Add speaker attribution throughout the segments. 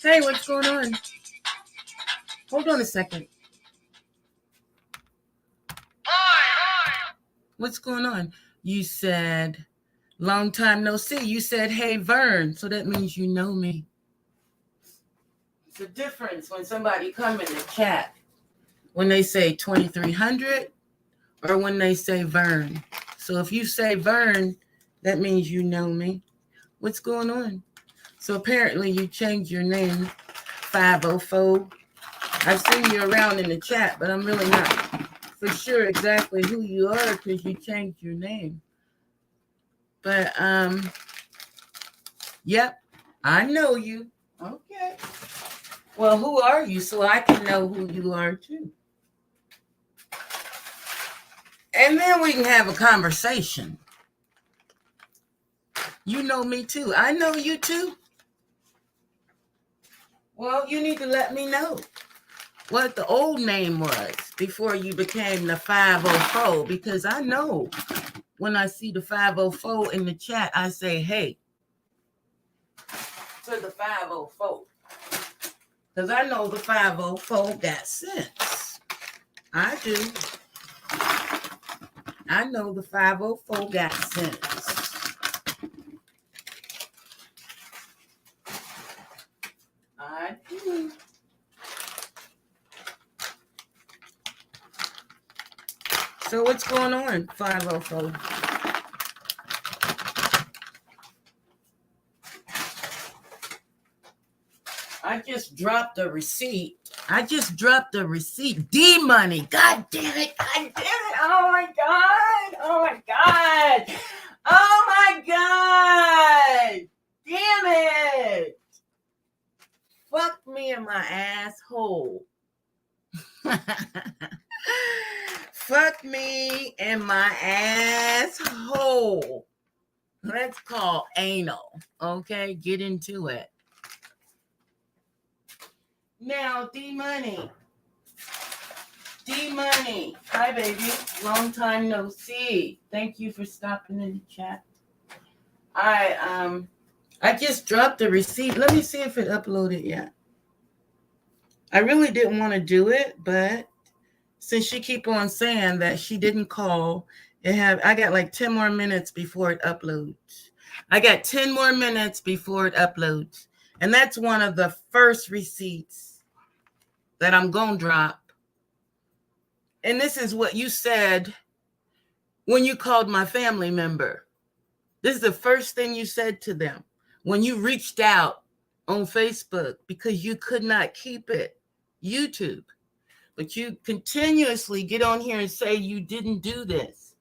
Speaker 1: Hey, what's going on? Hold on a second. What's going on? You said, long time no see. You said, hey, Vern. So that means you know me. It's a difference when somebody come in the chat. When they say 2300 or when they say Vern. So if you say Vern, that means you know me. What's going on? So apparently you changed your name, 504. I've seen you around in the chat, but I'm really not for sure exactly who you are because you changed your name. But, yep, I know you. Okay. Well, who are you so I can know who you are too? And then we can have a conversation. You know me too. I know you too. Well, you need to let me know what the old name was before you became the 504, because I know when I see the 504 in the chat, I say, hey, to the 504. Because I know the 504 got sense. I do. I know the 504 got sense. I do. So what's going on, 504? I just dropped a receipt. D-Money. God damn it. Oh, my God. Damn it. Fuck me in my asshole. Fuck me in my asshole. Let's call anal. Okay, get into it. Now, D-Money. D-Money. Hi, baby. Long time no see. Thank you for stopping in the chat. I just dropped the receipt. Let me see if it uploaded yet. I really didn't want to do it, but since she keep on saying that she didn't call, I got like 10 more minutes before it uploads. I got 10 more minutes before it uploads. And that's one of the first receipts that I'm going to drop. And this is what you said when you called my family member. This is the first thing you said to them when you reached out on Facebook because you could not keep it YouTube. But you continuously get on here and say you didn't do this.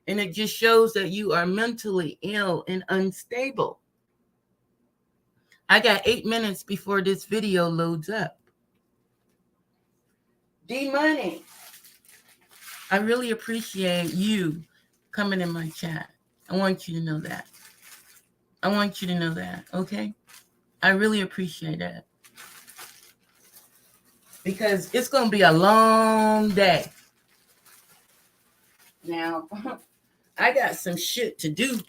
Speaker 1: And it just shows that you are mentally ill and unstable. I got 8 minutes before this video loads up. D-Money, I really appreciate you coming in my chat. I want you to know that. I want you to know that, okay? I really appreciate that. Because it's going to be a long day. Now, I got some shit to do.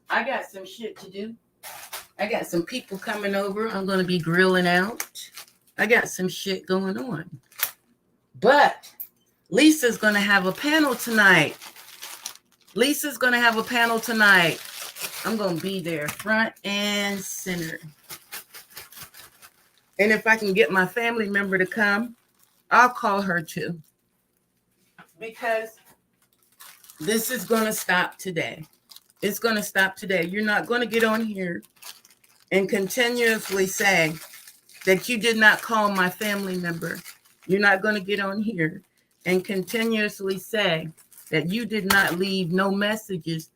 Speaker 1: I got some people coming over. I'm going to be grilling out. I got some shit going on. But Lisa's going to have a panel tonight. I'm going to be there front and center. And if I can get my family member to come, I'll call her too. Because this is going to stop today. It's going to stop today. You're not going to get on here and continuously say that you did not call my family member. You're not going to get on here and continuously say that you did not leave no messages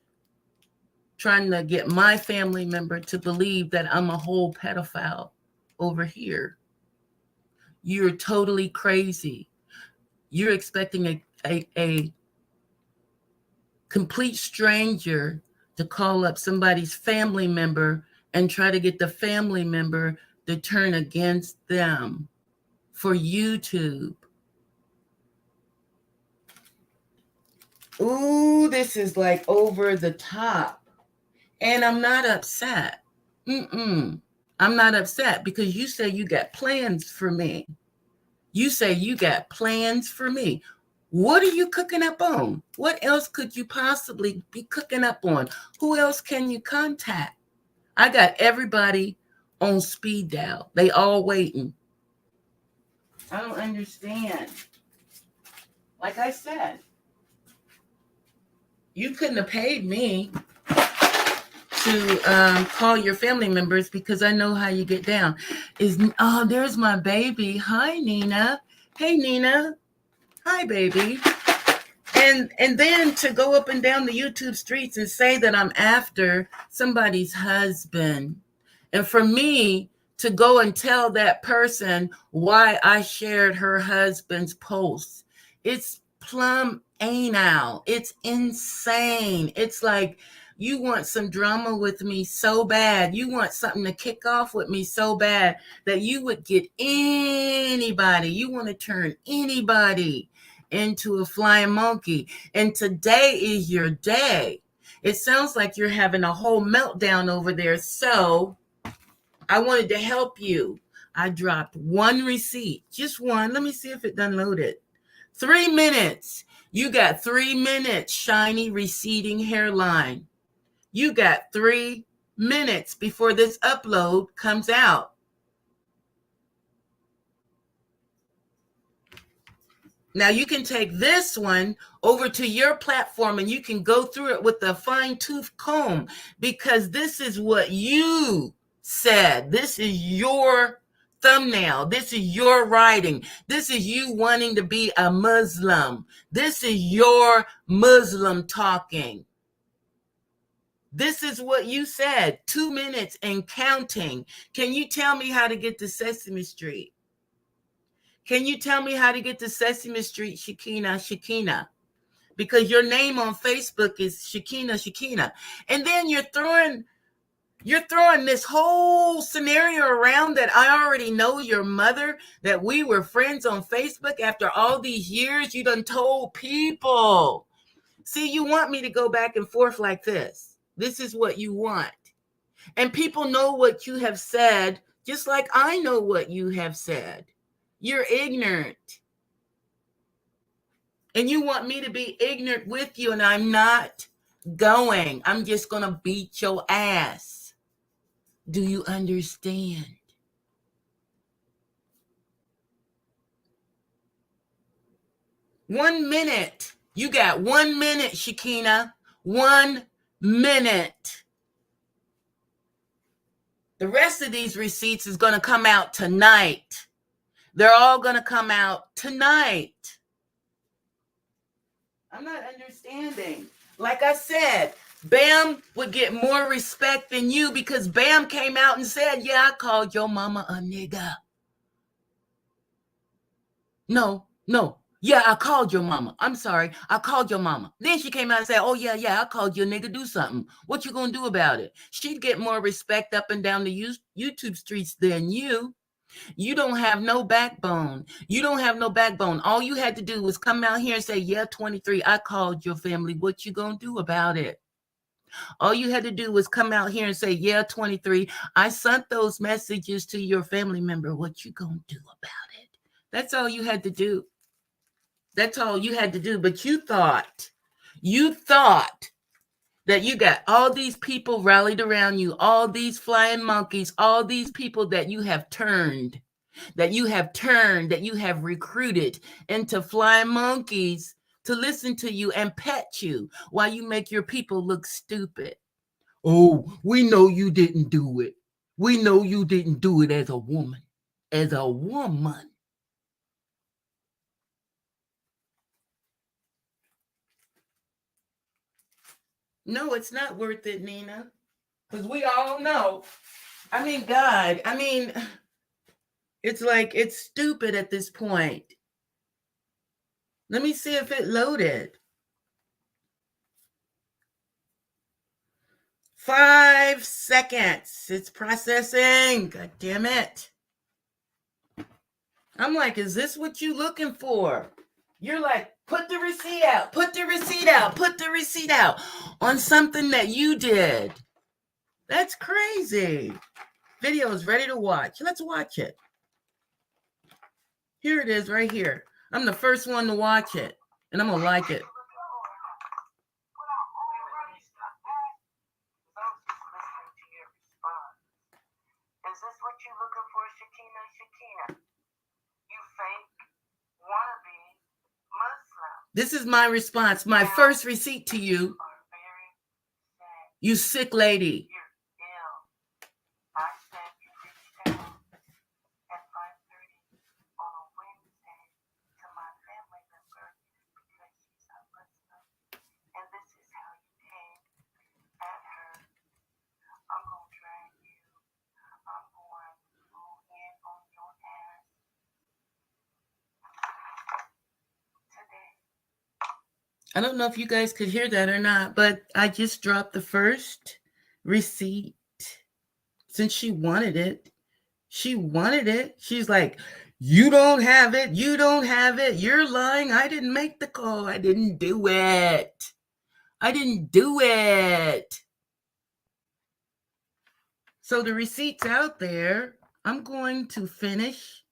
Speaker 1: trying to get my family member to believe that I'm a whole pedophile over here. You're totally crazy. You're expecting a complete stranger to call up somebody's family member and try to get the family member to turn against them for YouTube. Ooh, this is like over the top. And I'm not upset. I'm not upset because you say you got plans for me. What are you cooking up on? What else could you possibly be cooking up on? Who else can you contact? I got everybody on speed dial. They all waiting. I don't understand. Like I said, you couldn't have paid me to call your family members because I know how you get down. There's my baby. Hi, Nina. Hey, Nina. Hi, baby. And then to go up and down the YouTube streets and say that I'm after somebody's husband. And for me to go and tell that person why I shared her husband's post, it's plumb anal. It's insane. It's like you want some drama with me so bad. You want something to kick off with me so bad that you would get anybody. You want to turn anybody into a flying monkey. And today is your day. It sounds like you're having a whole meltdown over there. So I wanted to help you. I dropped one receipt, just one. Let me see if it done loaded. 3 minutes. You got 3 minutes, shiny receding hairline. You got 3 minutes before this upload comes out. Now you can take this one over to your platform and you can go through it with a fine-tooth comb because this is what you said. This is your thumbnail. This is your writing. This is you wanting to be a Muslim. This is your Muslim talking. This is what you said. 2 minutes and counting. Can you tell me how to get to Sesame Street? Can you tell me how to get to Sesame Street, Shakina? because your name on Facebook is Shakina. And then you're throwing this whole scenario around that I already know your mother, that we were friends on Facebook. After all these years, you done told people. See, you want me to go back and forth like this. This is what you want. And people know what you have said, just like I know what you have said. You're ignorant. And you want me to be ignorant with you, and I'm not going. I'm just going to beat your ass. Do you understand? One minute. You got 1 minute, Shakina. 1 minute. The rest of these receipts is going to come out tonight. They're all going to come out tonight. I'm not understanding. Like I said, Bam would get more respect than you because Bam came out and said, yeah, I called your mama a nigga. No. Yeah, I called your mama. I'm sorry. I called your mama. Then she came out and said, oh, yeah, I called you a nigga. Do something. What you going to do about it? She'd get more respect up and down the YouTube streets than you. You don't have no backbone. You don't have no backbone. All you had to do was come out here and say, yeah, 23, I called your family. What you going to do about it? All you had to do was come out here and say, yeah, 23, I sent those messages to your family member. What you going to do about it? That's all you had to do. That's all you had to do. But you thought that you got all these people rallied around you, all these flying monkeys, all these people that you have turned, that you have recruited into flying monkeys to listen to you and pet you while you make your people look stupid. Oh, we know you didn't do it. We know you didn't do it as a woman. As a woman. No, it's not worth it, Nina. Because we all know. I mean, God, it's like, it's stupid at this point. Let me see if it loaded. 5 seconds. It's processing. God damn it. I'm like, is this what you looking for? You're like, put the receipt out, put the receipt out, put the receipt out on something that you did. That's crazy. Video is ready to watch. Let's watch it. Here it is right here. I'm the first one to watch it, and I'm going to like it.
Speaker 2: Is this what you looking for, Shakina? You fake wannabe Muslim.
Speaker 1: This is my response. My first receipt to you. You sick lady.
Speaker 2: You're ill. I said you reached out at 5:30 on a Wednesday to my family member because she's a Muslim. And this is how you came at her. I'm going to drag you. I'm going to go in on your ass today.
Speaker 1: I don't know if you guys could hear that or not, but I just dropped the first receipt. Since she wanted it. She's like, you don't have it. You're lying. I didn't make the call. I didn't do it. So the receipt's out there. I'm going to finish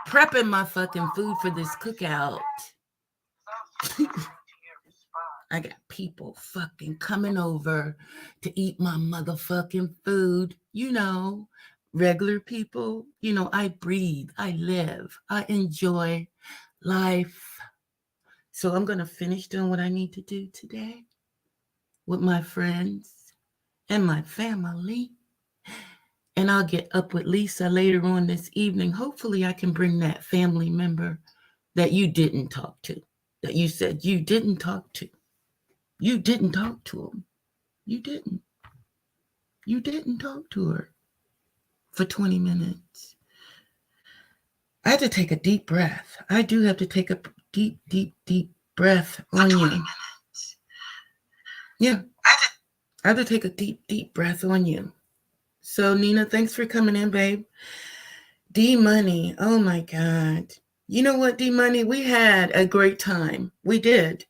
Speaker 1: prepping my fucking food for this cookout. I got people fucking coming over to eat my motherfucking food. You know, regular people. You know, I breathe, I live, I enjoy life. So I'm going to finish doing what I need to do today with my friends and my family. And I'll get up with Lisa later on this evening. Hopefully I can bring that family member that you didn't talk to, that you said you didn't talk to. You didn't talk to him. You didn't. You didn't talk to her for 20 minutes. I had to take a deep breath. I do have to take a deep, deep, deep breath on you. Yeah. I had to take a deep, deep breath on you. So, Nina, thanks for coming in, babe. D Money. Oh, my God. You know what, D Money? We had a great time. We did.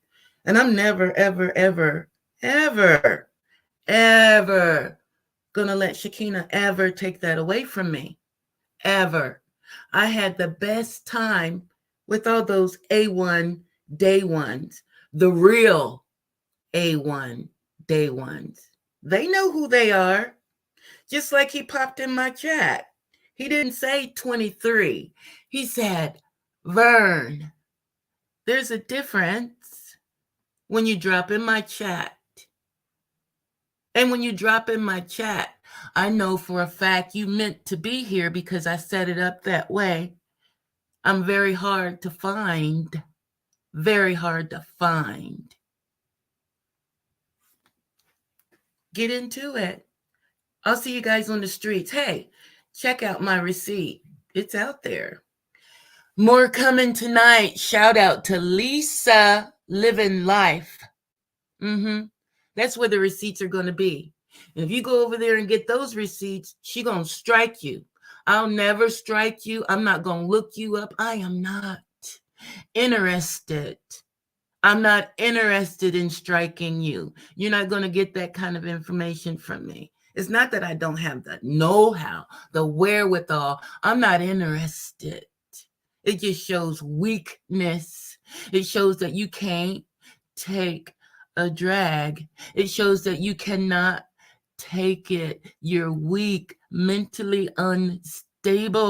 Speaker 1: And I'm never, ever, ever, ever, ever going to let Shakina ever take that away from me. Ever. I had the best time with all those A1 day ones, the real A1 day ones. They know who they are. Just like he popped in my chat. He didn't say 23. He said, Vern. There's a difference when you drop in my chat. And when you drop in my chat, I know for a fact you meant to be here because I set it up that way. I'm very hard to find. Very hard to find. Get into it. I'll see you guys on the streets. Hey, check out my receipt. It's out there. More coming tonight. Shout out to Lisa Living Life. That's where the receipts are going to be. And if you go over there and get those receipts, she's going to strike you. I'll never strike you. I'm not going to look you up. I am not interested. I'm not interested in striking you. You're not going to get that kind of information from me. It's not that I don't have the know-how, the wherewithal. I'm not interested. It just shows weakness. It shows that you can't take a drag. It shows that you cannot take it. You're weak, mentally unstable.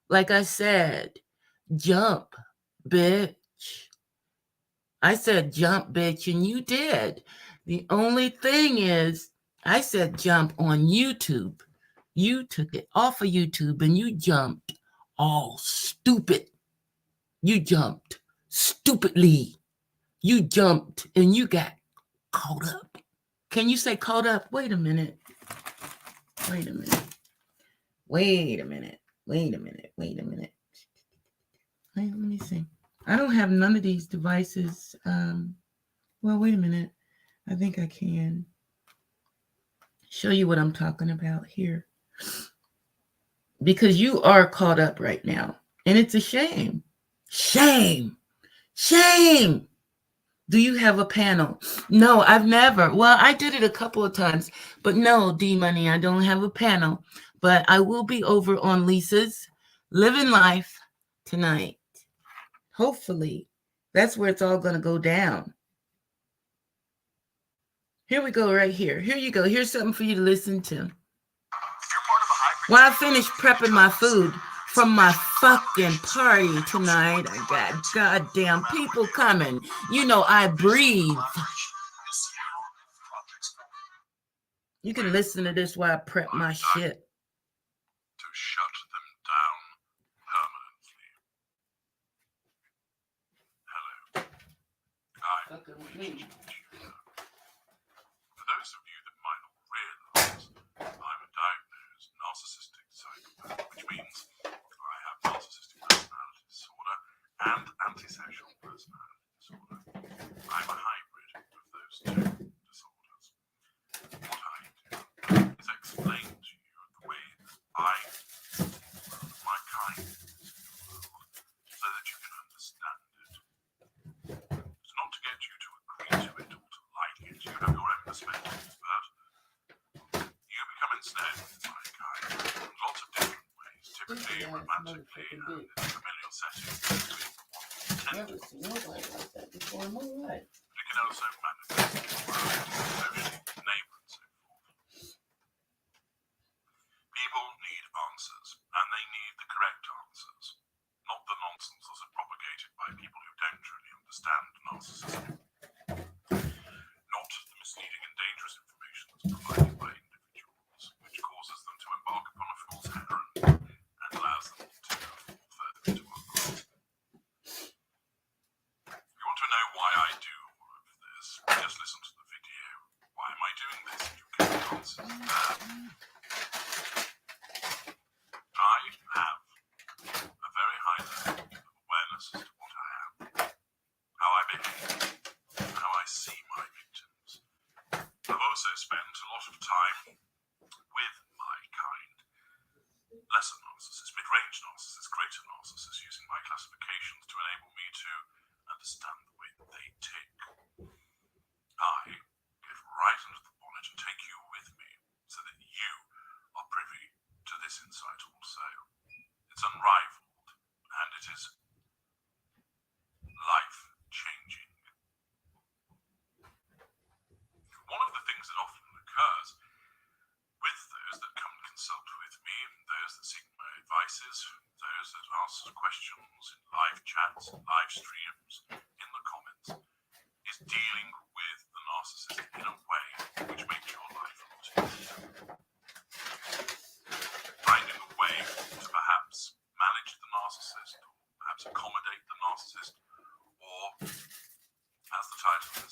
Speaker 1: Like I said, jump, bitch. I said jump, bitch, and you did. The only thing is, I said jump on YouTube. You took it off of YouTube and you jumped all stupid. You jumped stupidly. You jumped and you got caught up. Can you say caught up? Wait a minute. Wait a minute. Wait a minute. Wait a minute. Wait a minute. Let me see. I don't have none of these devices. Well, wait a minute. I think I can show you what I'm talking about here. Because you are caught up right now. And it's a shame. Shame. Shame. Do you have a panel? No, I've never. Well, I did it a couple of times. But no, D Money, I don't have a panel. But I will be over on Lisa's Living Life tonight. Hopefully. That's where it's all going to go down. Here we go right here. Here you go. Here's something for you to listen to. While I finish prepping my food from my fucking party tonight, I got goddamn people coming. You know I breathe. You can listen to this while I prep my shit.
Speaker 3: To shut them down permanently. Hello. For those of you that might not realize, I'm a diagnosed narcissistic psychopath, which means I have narcissistic personality disorder and antisocial personality disorder. I'm a hybrid of those two disorders. What I do is explain to you the way I my kind so that you can understand it. It's not to get you to agree to it or to like it. You have your own perspectives, but you become ensnared with my kind in lots of different ways, typically romantically and in familiar settings between one and 10. It can also manifest in socially, neighbour and so forth. People need answers, and they need the correct answers, not the nonsense that's propagated by people who don't truly understand narcissism, not the misleading and dangerous information that's provided by individuals, which causes them to embark upon a fool's errand and allows them to fall further into our grasp. If you want to know why I do all of this, just listen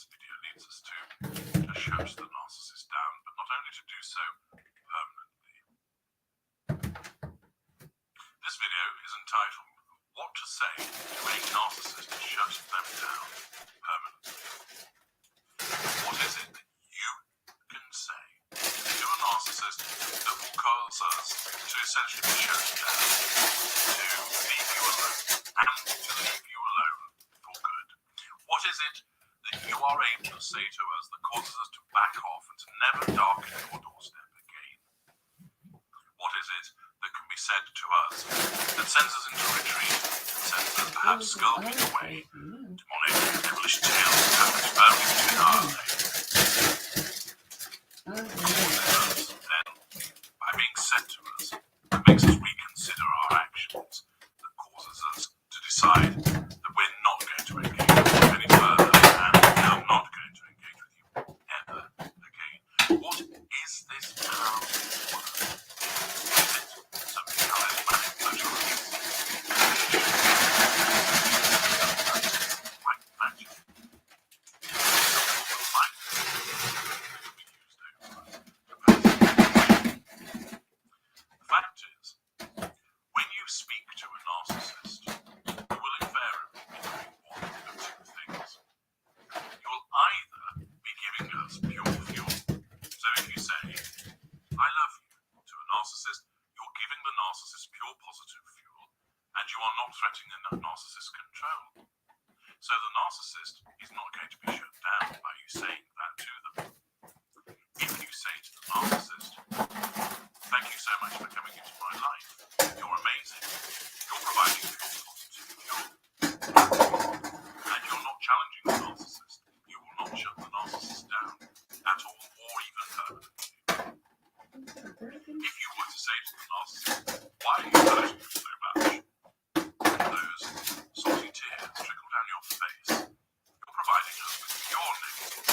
Speaker 3: video leads us to shut the narcissist down, but not only to do so permanently. This video is entitled, What to Say to a Narcissist Shut Them Down Permanently. What is it that you can say to a narcissist that will cause us to essentially be shut down, to leave you alone, and to leave you alone for good? What is it that you are able to say to us that causes us to back off and to never darken your doorstep again? What is it that can be said to us that sends us into retreat, and sends us perhaps skulking away, demonic, devilish tales that happen firmly between our legs? What is it then, by being said to us, that makes us reconsider our actions, that causes us to decide that we're not going to engage with you any further, and I'm not going to engage with you ever again? What is this powerful word? Is it something highly manipulatory? Like magic? The fact is, when you speak to a narcissist, you will invariably be doing one of two things. You will either be giving us pure fuel. So if you say, I love you, to a narcissist, you're giving the narcissist pure positive fuel, and you are not threatening the narcissist's control. So the narcissist is not going to be shut down by you saying that to them. If you say to the narcissist, thank you so much for coming into my life, you're amazing, you're providing pure positive fuel, and you're not challenging the narcissist, you will not shut the narcissist down at all, or even permanently. If you were to say to the narcissist, why are you hurting me so much? Those salty tears trickle down your face. You're providing us with pure negative.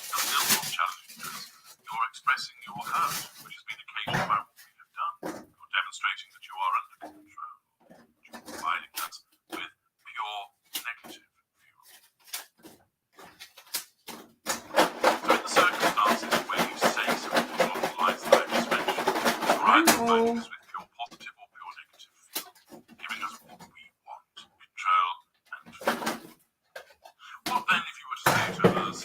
Speaker 3: You're still not challenging us. You're expressing your hurt, which has been occasioned by what we have done. You're demonstrating that you are under control. You're providing us with pure negative fuel. So in the circumstances where you say something along the lines that I just mentioned, you're either providing us with pure positive or pure negative fuel, giving us what we want, control and fuel. What then if you were to say to us,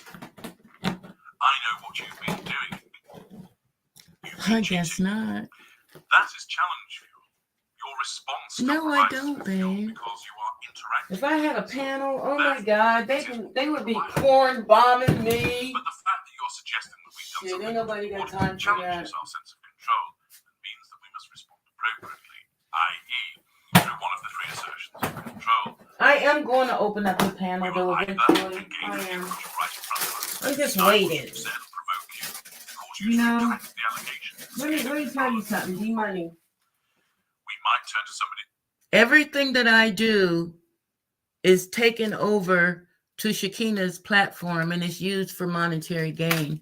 Speaker 3: I know what you've been doing. You've
Speaker 1: I
Speaker 3: been
Speaker 1: guess
Speaker 3: cheating.
Speaker 1: not.
Speaker 3: That is challenge fuel. Your response
Speaker 1: No, I
Speaker 3: provides
Speaker 1: don't,
Speaker 3: the fuel
Speaker 1: babe.
Speaker 3: because you are interacting.
Speaker 1: If I had a
Speaker 3: with us.
Speaker 1: panel, oh my God, they would be corn bombing me.
Speaker 3: But the fact that you're suggesting that we've done
Speaker 1: Shit,
Speaker 3: something
Speaker 1: ain't nobody got
Speaker 3: what
Speaker 1: time for
Speaker 3: challenges
Speaker 1: that.
Speaker 3: our sense of control and means that we must respond appropriately, i.e., through one of the three assertions of control.
Speaker 1: I am going to open up the
Speaker 3: We
Speaker 1: panel
Speaker 3: will
Speaker 1: though
Speaker 3: either
Speaker 1: eventually.
Speaker 3: engage
Speaker 1: I
Speaker 3: with you
Speaker 1: am.
Speaker 3: because you're right in front of us,
Speaker 1: I'm just
Speaker 3: decide what
Speaker 1: waiting.
Speaker 3: you've said will provoke you, cause you
Speaker 1: You
Speaker 3: to
Speaker 1: know,
Speaker 3: retract the allegations.
Speaker 1: Let me tell you something, D-Money.
Speaker 3: We might turn to somebody.
Speaker 1: Everything that I do is taken over to Shakina's platform and is used for monetary gain.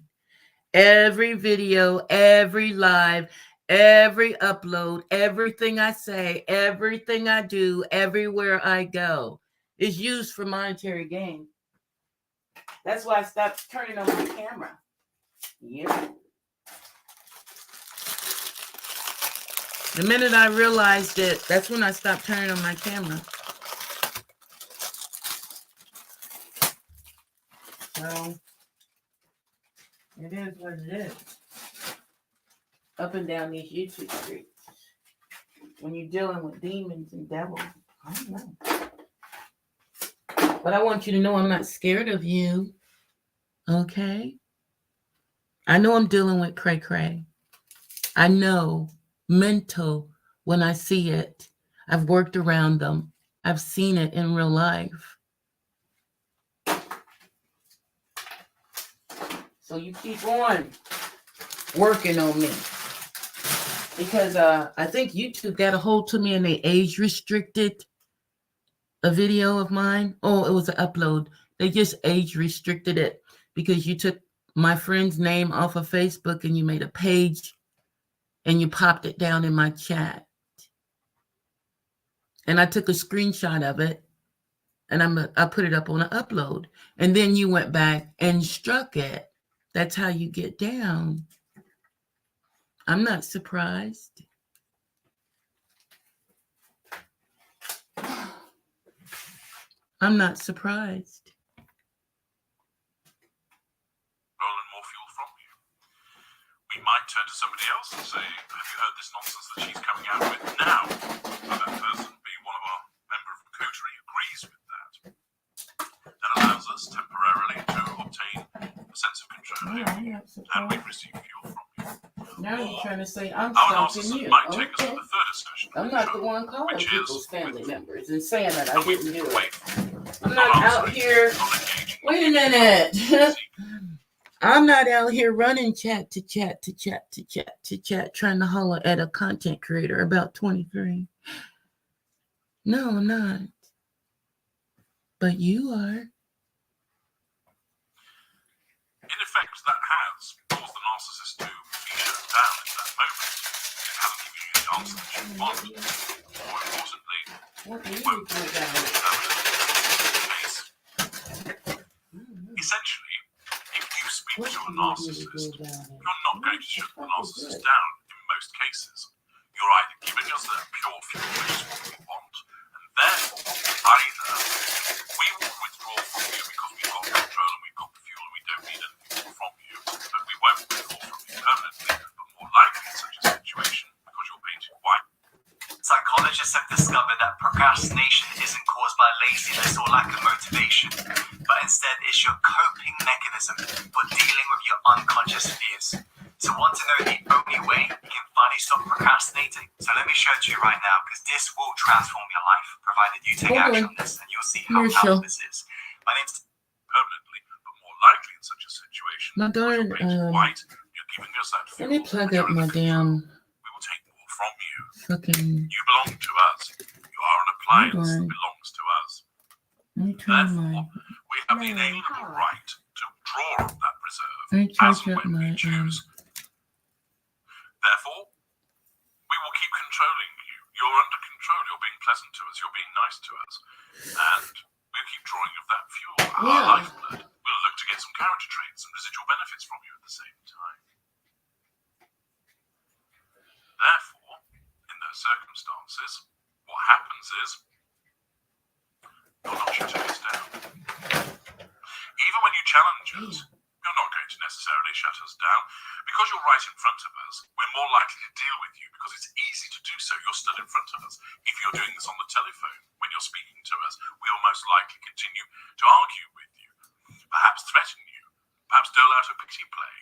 Speaker 1: Every video, every live, every upload, everything I say, everything I do, everywhere I go is used for monetary gain. That's why I stopped turning on my camera. Yep. The minute I realized it, that's when I stopped turning on my camera. So, it is what it is. Up and down these YouTube streets. When you're dealing with demons and devils, I don't know. But I want you to know I'm not scared of you. Okay? I know I'm dealing with cray-cray. I know mental when I see it. I've worked around them. I've seen it in real life. So you keep on working on me. Because I think YouTube got a hold to me and they age restricted a video of mine. Oh, it was an upload. They just age restricted it because you took my friend's name off of Facebook and you made a page and you popped it down in my chat. And I took a screenshot of it and I put it up on an upload. And then you went back and struck it. That's how you get down. I'm not surprised. I'm not surprised.
Speaker 3: Rolling more fuel from you. We might turn to somebody else and say, have you heard this nonsense that she's coming out with now? And that person, being one of our member of the coterie, agrees with that. That allows us temporarily to obtain a sense of control over you, and we receive fuel from you.
Speaker 1: Now you're trying to say I'm
Speaker 3: Our
Speaker 1: stalking
Speaker 3: narcissist
Speaker 1: you.
Speaker 3: might take us to
Speaker 1: Okay.
Speaker 3: the third assertion.
Speaker 1: I'm not the one calling
Speaker 3: which is
Speaker 1: people's family
Speaker 3: withdrawal.
Speaker 1: members and saying that I
Speaker 3: And we
Speaker 1: didn't do
Speaker 3: away
Speaker 1: it.
Speaker 3: from
Speaker 1: I'm not out here.
Speaker 3: not engaging,
Speaker 1: Wait a minute. I'm not out here running chat to chat to chat to chat to chat trying to holler at a content creator about 23. No, I'm not. But you are.
Speaker 3: In effect, that has caused the narcissist to be shut down in that moment. It hasn't given you the answer that you want. More importantly,
Speaker 1: What do you
Speaker 3: won't
Speaker 1: do about it?
Speaker 3: case. Essentially, if you speak
Speaker 1: What
Speaker 3: to a
Speaker 1: do you
Speaker 3: narcissist,
Speaker 1: do about it?
Speaker 3: you're not going to shut the narcissist down in most cases. You're either giving us that pure fuel, which is what we want, and therefore, either we will withdraw from you because we've got control and we've got the fuel and we don't need anything more from you, but we won't withdraw from you permanently, but more likely in such a situation, because you're painted white.
Speaker 4: Psychologists have discovered that procrastination isn't caused by laziness or lack of motivation, but instead is your coping mechanism for dealing with your unconscious fears. So want to know the only way you can finally stop procrastinating? So let me show it to you right now, because this will transform your life, provided you take action on this, and you'll see how powerful this is. My name's
Speaker 3: Permanently, but more likely in such a situation,
Speaker 1: My
Speaker 3: because you're
Speaker 1: darn,
Speaker 3: painted white, you're giving us that fuel.
Speaker 1: Let me plug
Speaker 3: you're
Speaker 1: up
Speaker 3: in
Speaker 1: my
Speaker 3: control.
Speaker 1: damn
Speaker 3: We will take more from you.
Speaker 1: fucking.
Speaker 3: You belong to us. You are an appliance that
Speaker 1: on.
Speaker 3: belongs to us.
Speaker 1: Let me turn
Speaker 3: Therefore,
Speaker 1: my.
Speaker 3: we have the inalienable right to draw on that reserve
Speaker 1: Let me
Speaker 3: as
Speaker 1: charge
Speaker 3: and
Speaker 1: up
Speaker 3: when we
Speaker 1: my.
Speaker 3: choose. Therefore, we will keep controlling you. You're under control. You're being pleasant to us. You're being nice to us. And we'll keep drawing of that fuel, our
Speaker 1: Yeah.
Speaker 3: lifeblood. We'll look to get some character traits and residual benefits from you at the same time. Therefore, in those circumstances, what happens is you're not shutting us down. Even when you challenge us, you're not going to necessarily shut us down. Because you're right in front of us, we're more likely to deal with you because it's easy to do so. You're stood in front of us. If you're doing this on the telephone, when you're speaking to us, we'll most likely continue to argue with you, perhaps threaten you, perhaps dole out a pity play,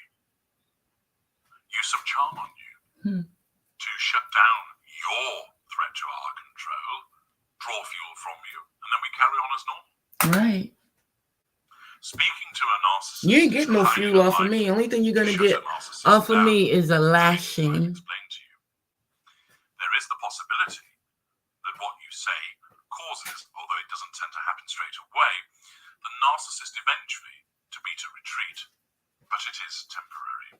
Speaker 3: use some charm on you to shut down your threat to our control, draw fuel from you, and then we carry on as normal.
Speaker 1: Right.
Speaker 3: Speaking to a narcissist.
Speaker 1: You ain't getting no fuel off of me. Only thing you're gonna get off of me is a lashing.
Speaker 3: Explain to you. There is the possibility that what you say causes, although it doesn't tend to happen straight away, the narcissist eventually to beat a retreat, but it is temporary.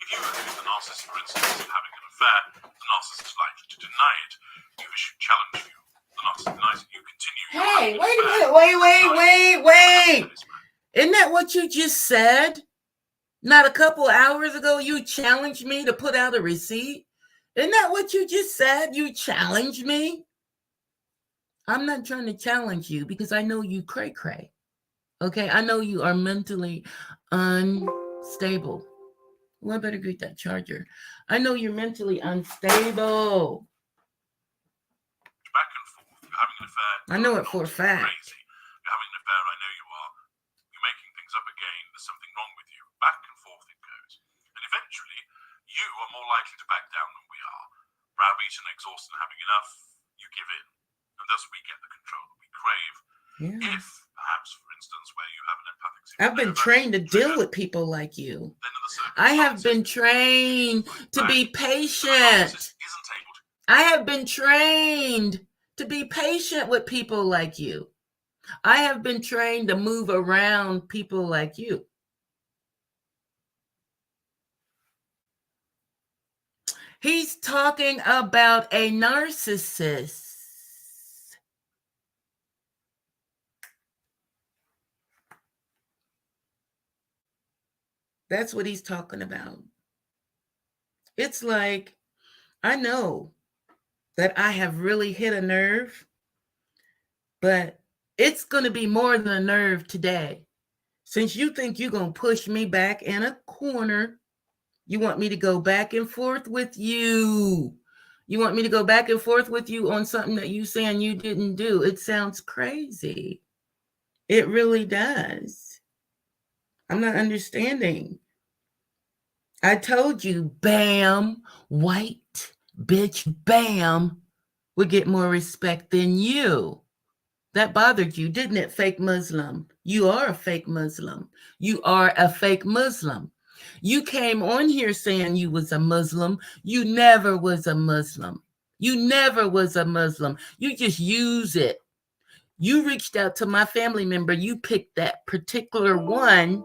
Speaker 3: If you accuse the narcissist, for instance, of having an affair, the narcissist is likely to deny it. You issue challenge fuel. The narcissist denies it. You continue.
Speaker 1: Hey, wait a minute. Wait. Isn't that what you just said? Not a couple hours ago, you challenged me to put out a receipt. Isn't that what you just said? You challenged me. I'm not trying to challenge you because I know you cray. Okay, I know you are mentally unstable. Well, I better get that charger. I know you're mentally unstable.
Speaker 3: Back and forth. You're having an affair.
Speaker 1: I know it for a fact.
Speaker 3: Crazy. You're having an affair. I know you are. You're making things up again. There's something wrong with you. Back and forth it goes. And eventually, you are more likely to back down than we are. Browbeaten, exhausted, and having enough, you give in. And thus we get the control that we crave.
Speaker 1: Yeah.
Speaker 3: If, perhaps, for instance, where you have an empathic
Speaker 1: I've been trained to deal with people like you. I have been trained to be patient. I have been trained to be patient with people like you. I have been trained to move around people like you. He's talking about a narcissist. That's what he's talking about. It's like, I know that I have really hit a nerve, but it's going to be more than a nerve today. Since you think you're going to push me back in a corner, you want me to go back and forth with you. You want me to go back and forth with you on something that you saying you didn't do. It sounds crazy. It really does. I'm not understanding. I told you, bam, white bitch, bam, would get more respect than you. That bothered you, didn't it, fake Muslim? You are a fake Muslim. You are a fake Muslim. You came on here saying you was a Muslim. You never was a Muslim. You never was a Muslim. You just use it. You reached out to my family member. You picked that particular one.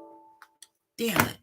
Speaker 1: Damn it.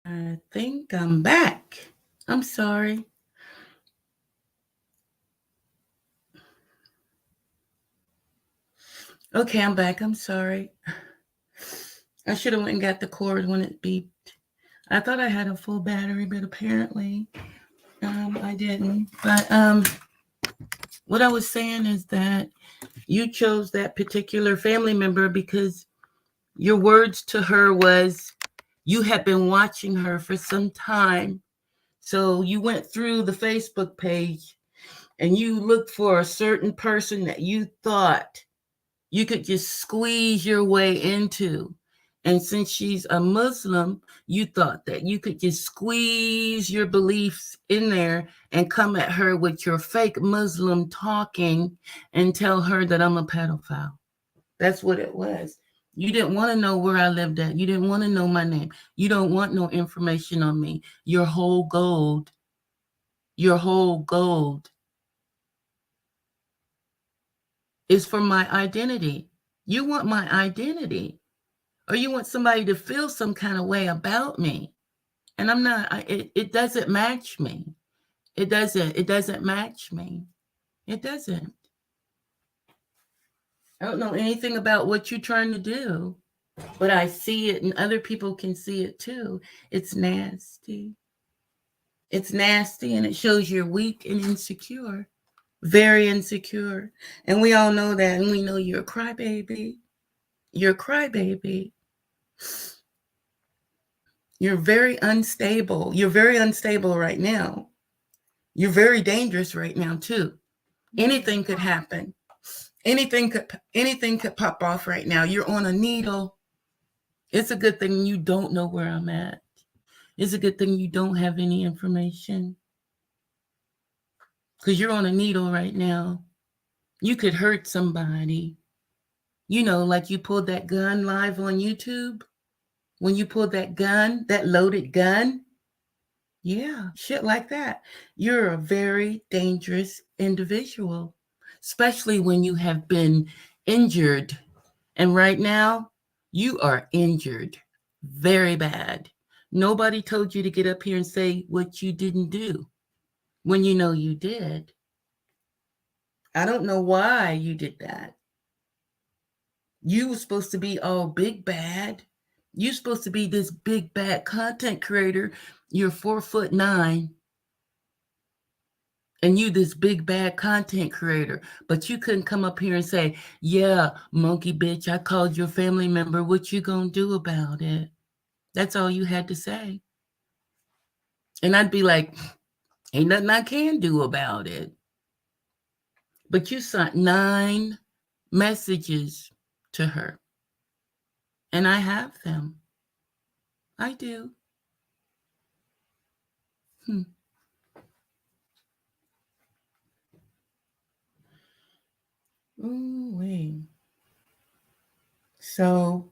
Speaker 1: I think I'm back. I'm sorry. Okay, I'm back. I'm sorry. I should have went and got the cord when it beeped. I thought I had a full battery, but apparently I didn't. But what I was saying is that you chose that particular family member because your words to her was you had been watching her for some time. So you went through the Facebook page and you looked for a certain person that you thought you could just squeeze your way into. And since she's a Muslim, you thought that you could just squeeze your beliefs in there and come at her with your fake Muslim talking and tell her that I'm a pedophile. That's what it was. You didn't want to know where I lived at. You didn't want to know my name. You don't want no information on me. Your whole gold is for my identity. You want my identity, or you want somebody to feel some kind of way about me. And I'm not, it doesn't match me. It doesn't match me. It doesn't. I don't know anything about what you're trying to do, but I see it and other people can see it too. It's nasty. It's nasty and it shows you're weak and insecure. Very insecure. And we all know that. And we know you're a crybaby. You're a crybaby. You're very unstable. You're very unstable right now. You're very dangerous right now, too. Anything could happen. Anything could pop off right now. You're on a needle. It's a good thing you don't know where I'm at. It's a good thing you don't have any information. Because you're on a needle right now. You could hurt somebody. You know, like you pulled that gun live on YouTube. When you pulled that gun, that loaded gun, Yeah, shit like that. You're a very dangerous individual, especially when you have been injured. And right now, you are injured very bad. Nobody told you to get up here and say what you didn't do when you know you did. I don't know why you did that. You were supposed to be all big bad. You're supposed to be this big bad content creator. You're 4'9", and you this big bad content creator, but you couldn't come up here and say, yeah, monkey bitch, I called your family member. What you gonna do about it? That's all you had to say. And I'd be like, ain't nothing I can do about it. But you sent 9 messages to her, and I have them. I do. Ooh, wait. So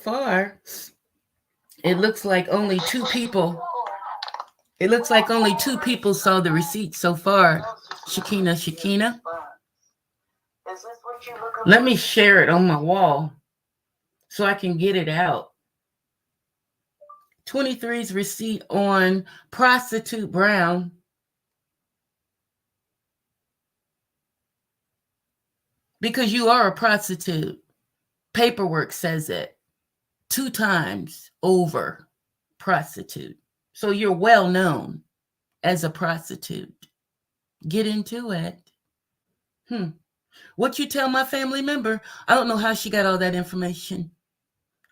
Speaker 1: far, it looks like only 2 people. It looks like only 2 people saw the receipt so far. Shakina. Let me share it on my wall so I can get it out. 23's receipt on Prostitute Brown. Because you are a prostitute. Paperwork says it 2 times over, prostitute. So you're well known as a prostitute. Get into it. What you tell my family member? I don't know how she got all that information.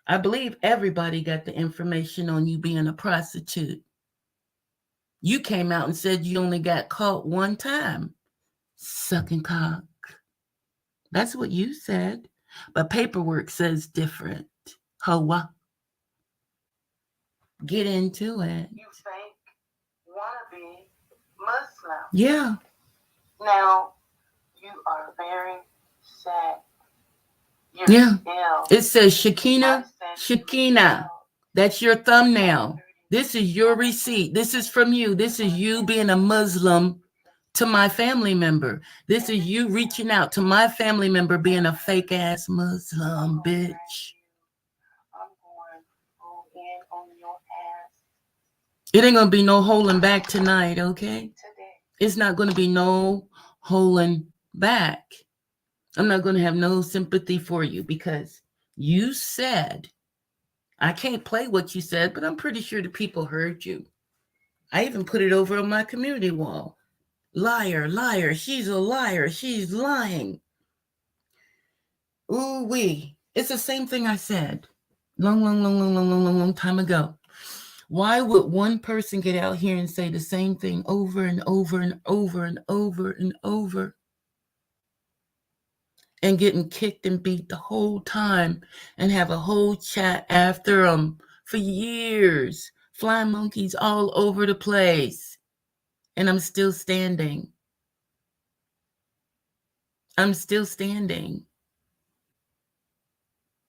Speaker 1: I believe everybody got the information on you being a prostitute. You came out and said you only got caught 1 time sucking cock. That's what you said. But paperwork says different. Hoa. Get into it.
Speaker 2: You fake wannabe Muslim.
Speaker 1: Yeah.
Speaker 2: Now, you are very sad. You're
Speaker 1: Yeah.
Speaker 2: ill.
Speaker 1: It says Shakina. That's your thumbnail. This is your receipt. This is from you. This is you being a Muslim to my family member. This is you reaching out to my family member being a fake ass Muslim, bitch.
Speaker 2: I'm going in on your ass
Speaker 1: It ain't gonna be no holding back tonight, okay?
Speaker 2: today.
Speaker 1: It's not gonna be no holding back. I'm not gonna have no sympathy for you because you said, I can't play what you said, but I'm pretty sure the people heard you. I even put it over on my community wall. Liar, liar, she's a liar, she's lying. Ooh wee. It's the same thing I said long time ago. Why would one person get out here and say the same thing over and over and over and over and over and getting kicked and beat the whole time and have a whole chat after them for years, flying monkeys all over the place, and I'm still standing. I'm still standing.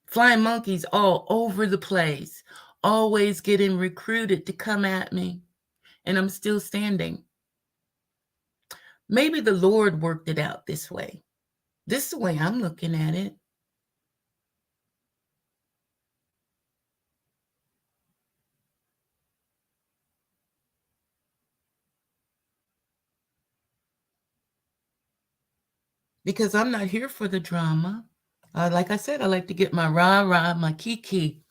Speaker 1: Flying monkeys all over the place, always getting recruited to come at me, and I'm still standing. Maybe the Lord worked it out this way. This is the way I'm looking at it. Because I'm not here for the drama. Like I said, I like to get my rah-rah, my kiki.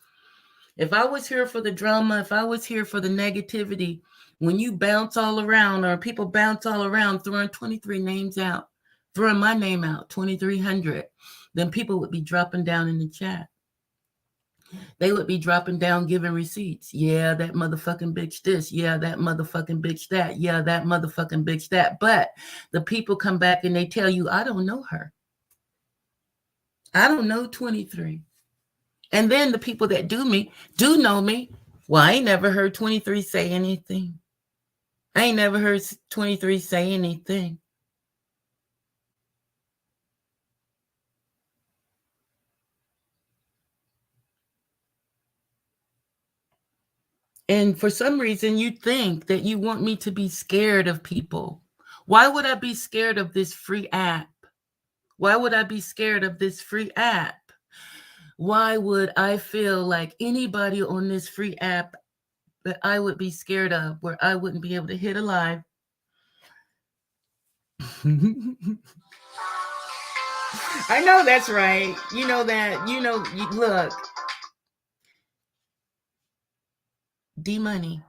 Speaker 1: If I was here for the drama, if I was here for the negativity, when you bounce all around or people bounce all around throwing 23 names out, throwing my name out, 2,300, then people would be dropping down in the chat. They would be dropping down giving receipts. Yeah, that motherfucking bitch this. Yeah, that motherfucking bitch that. Yeah, that motherfucking bitch that. But the people come back and they tell you, I don't know her. I don't know 23. And then the people that do know me. Well, I ain't never heard 23 say anything. I ain't never heard 23 say anything. And for some reason, you think that you want me to be scared of people. Why would I be scared of this free app? Why would I be scared of this free app? Why would I feel like anybody on this free app that I would be scared of, where I wouldn't be able to hit a live? I know that's right. You know that. Look. D-Money.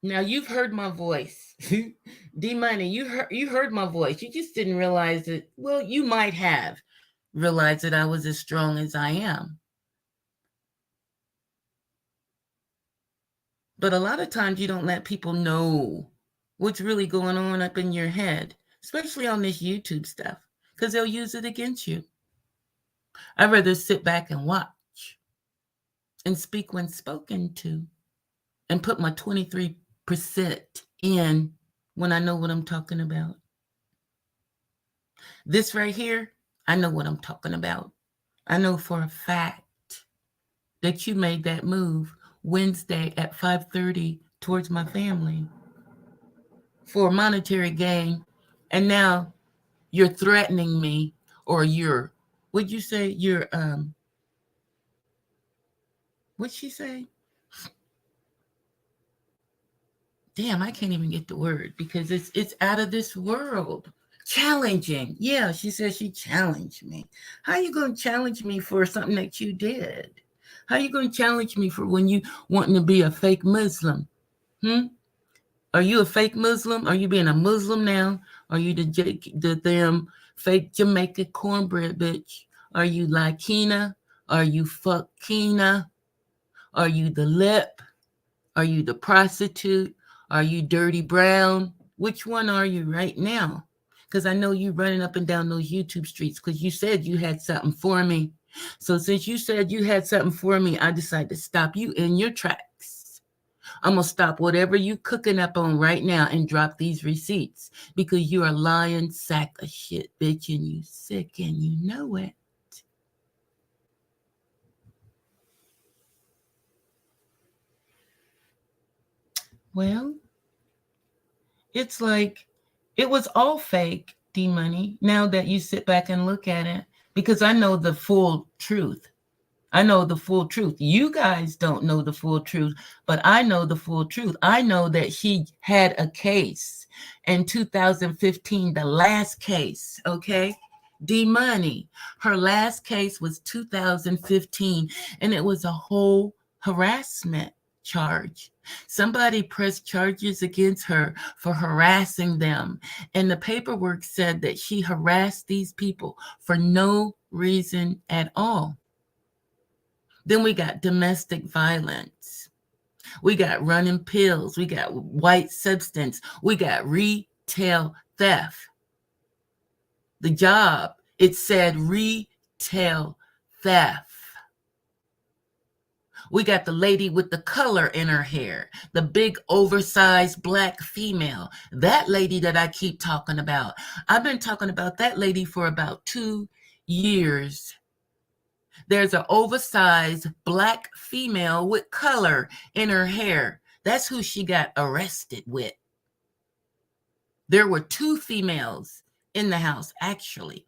Speaker 1: Now you've heard my voice. D-Money, you heard my voice. You just didn't realize it. Well, you might have realized that I was as strong as I am. But a lot of times you don't let people know what's really going on up in your head, especially on this YouTube stuff, because they'll use it against you. I'd rather sit back and watch and speak when spoken to and put my 23% in when I know what I'm talking about. This right here, I know what I'm talking about. I know for a fact that you made that move Wednesday at 5:30 towards my family for monetary gain. And now you're threatening me, or what'd you say? What'd she say? Damn, I can't even get the word because it's out of this world. Challenging. Yeah, she said she challenged me. How you going to challenge me for something that you did? How you going to challenge me for when you wanting to be a fake Muslim? Are you a fake Muslim? Are you being a Muslim now? Are you the damn fake Jamaican cornbread bitch? Are you Latina? Are you fuckina? Are you the lip? Are you the prostitute? Are you Dirty Brown? Which one are you right now? Because I know you running up and down those YouTube streets because you said you had something for me. So since you said you had something for me, I decided to stop you in your tracks. I'm going to stop whatever you cooking up on right now and drop these receipts because you're a lying sack of shit, bitch, and you sick and you know it. Well, it's like it was all fake, D-Money, now that you sit back and look at it, because I know the full truth. I know the full truth. You guys don't know the full truth, but I know the full truth. I know that she had a case in 2015, the last case, okay? D-Money. Her last case was 2015, and it was a whole harassment charge. Somebody pressed charges against her for harassing them, and the paperwork said that she harassed these people for no reason at all. Then we got domestic violence. We got running pills. We got white substance. We got retail theft. The job, it said retail theft. We got the lady with the color in her hair, the big oversized black female. That lady that I keep talking about. I've been talking about that lady for about 2 years. There's an oversized black female with color in her hair. That's who she got arrested with. There were 2 females in the house, actually.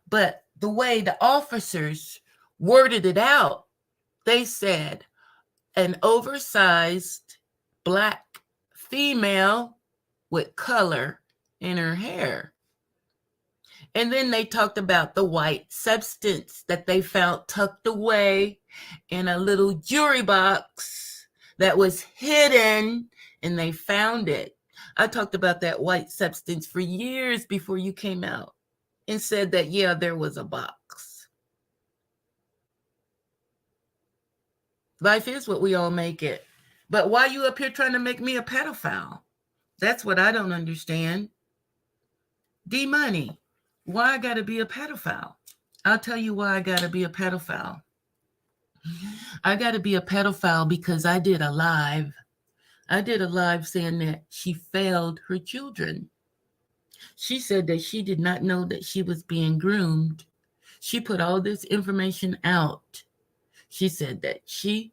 Speaker 1: But the way the officers worded it out, they said an oversized black female with color in her hair. And then they talked about the white substance that they found tucked away in a little jewelry box that was hidden, and they found it. I talked about that white substance for years before you came out and said that, yeah, there was a box. Life is what we all make it. But why are you up here trying to make me a pedophile? That's what I don't understand. D-Money. Why I gotta be a pedophile? I'll tell you why I gotta be a pedophile. I gotta be a pedophile because I did a live. I did a live saying that she failed her children. She said that she did not know that she was being groomed. She put all this information out. She said that she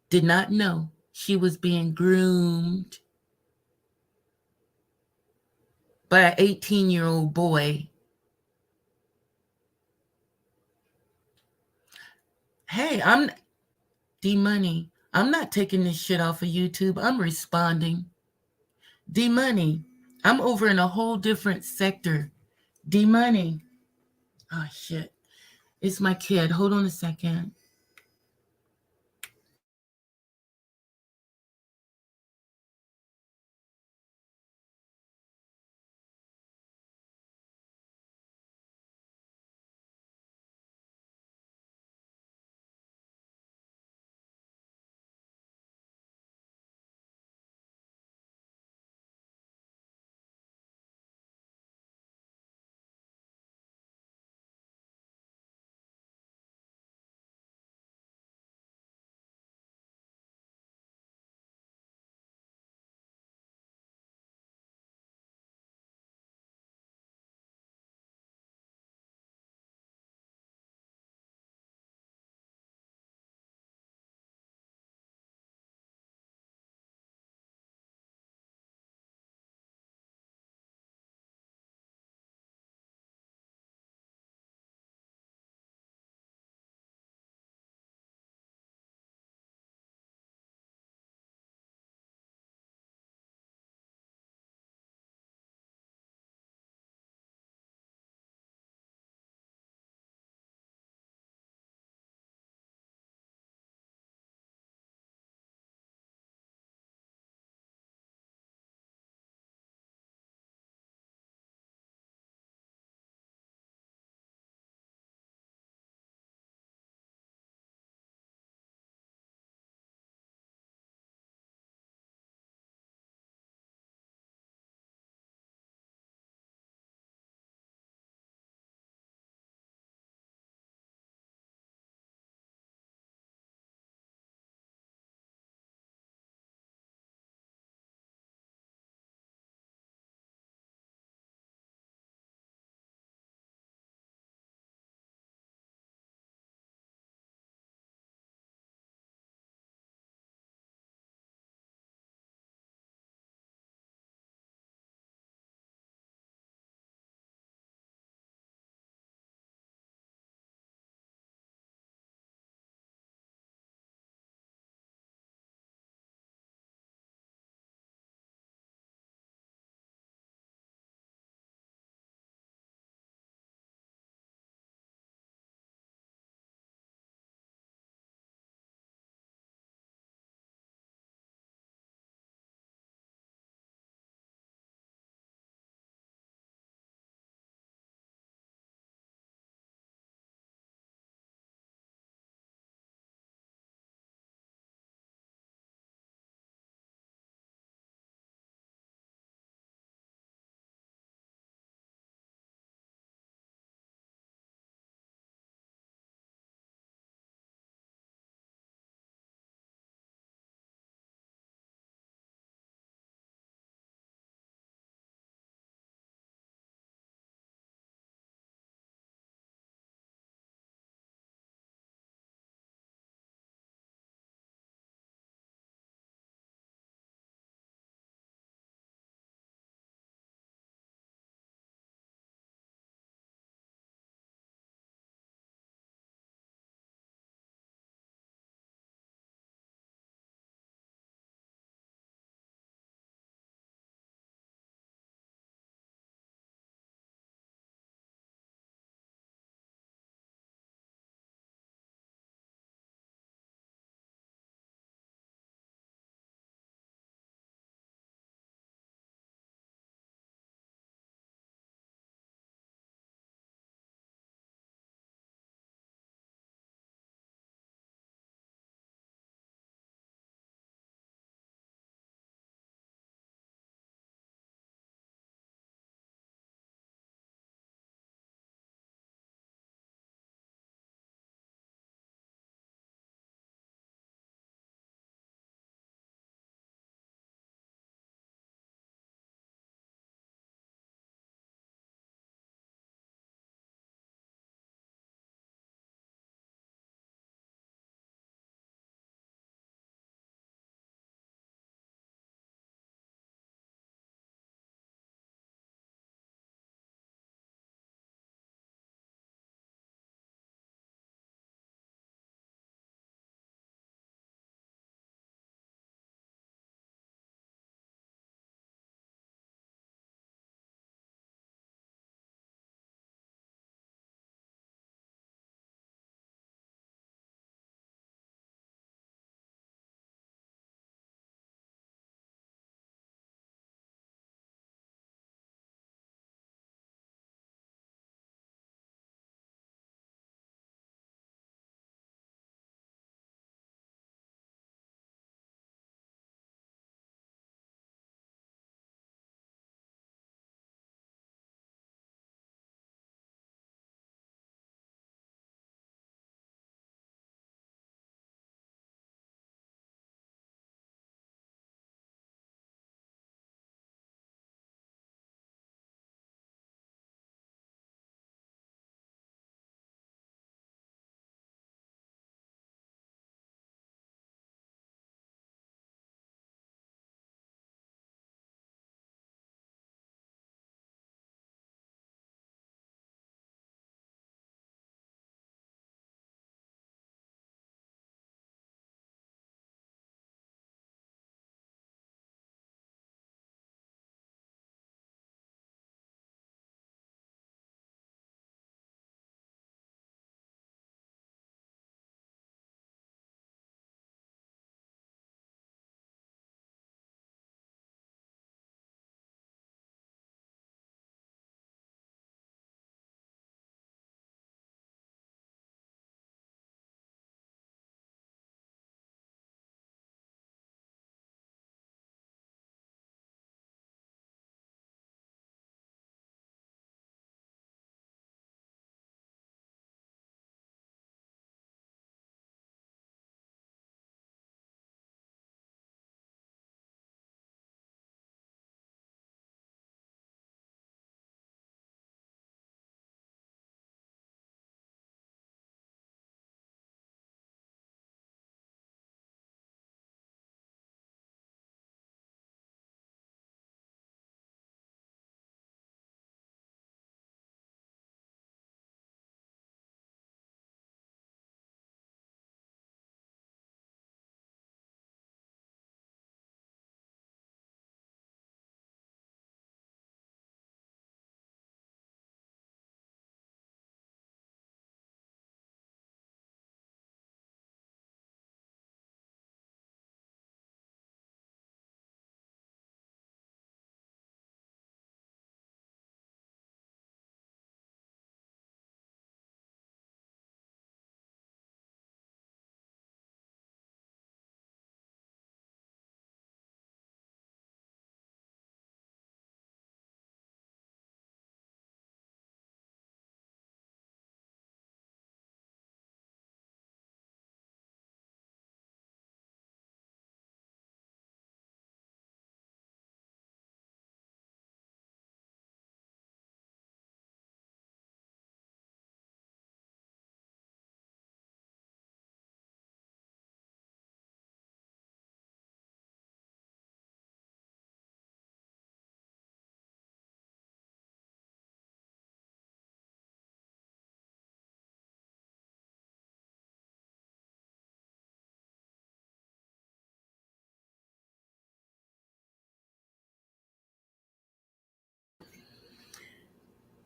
Speaker 1: did not know she was being groomed by an 18-year-old boy. Hey, I'm D-Money. I'm not taking this shit off of YouTube. I'm responding. D-Money. I'm over in a whole different sector. D-Money. Oh, shit. It's my kid. Hold on a second.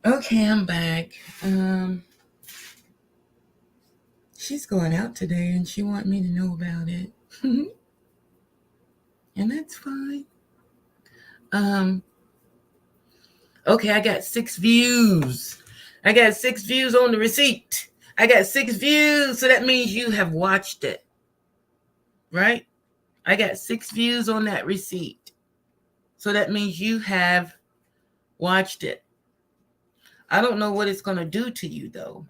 Speaker 1: Okay, I'm back. She's going out today and she want me to know about it. And that's fine. Okay, I got 6 views. I got 6 views on the receipt. I got 6 views, so that means you have watched it. Right? I got 6 views on that receipt. So that means you have watched it. I don't know what it's going to do to you, though.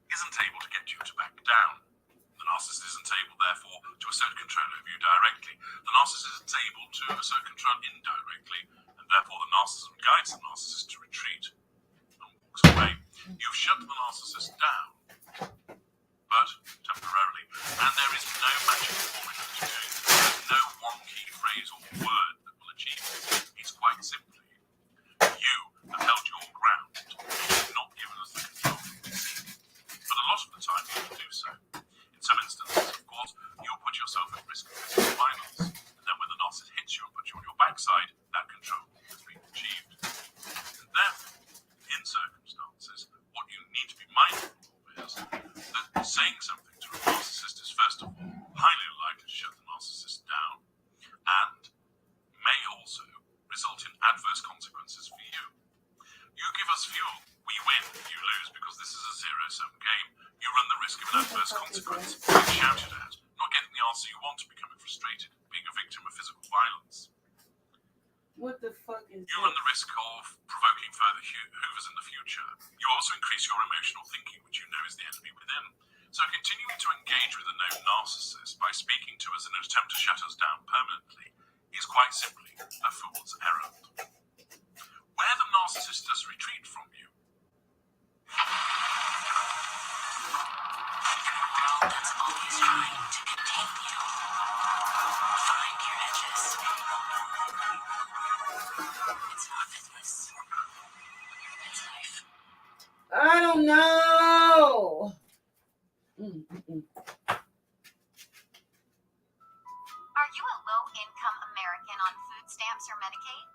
Speaker 3: Isn't able to get you to back down. The narcissist isn't able, therefore, to assert control over you directly. The narcissist isn't able to assert control indirectly, and therefore the narcissism guides the narcissist to retreat and walks away. You've shut the narcissist down, but temporarily, and there is no magic formula to do it. There's no one key phrase or word that will achieve it. It's quite simply, you have held your ground. You've not given us the control. But a lot of the time you will do so. In some instances, of course, you'll put yourself at risk of physical violence. And then when the narcissist hits you and puts you on your backside, that control has been achieved. And therefore, in circumstances, what you need to be mindful of is that saying something to a narcissist is first of all highly likely to shut the narcissist down and may also result in adverse consequences for you. You give us fuel, we win, you lose, because this is a zero-sum game. You run the risk of an adverse consequence, being shouted at, not getting the answer you want, becoming frustrated, being a victim of physical violence.
Speaker 1: What the fuck is
Speaker 3: You run the risk of provoking further hoovers in the future. You also increase your emotional thinking, which you know is the enemy within. So continuing to engage with a known narcissist by speaking to us in an attempt to shut us down permanently is quite simply a fool's errand. Where the narcissist does retreat from you,
Speaker 5: That's always trying to contain you. Find your edges. It's not business. It's life.
Speaker 1: I don't know.
Speaker 6: Are you a low-income American on food stamps or Medicaid?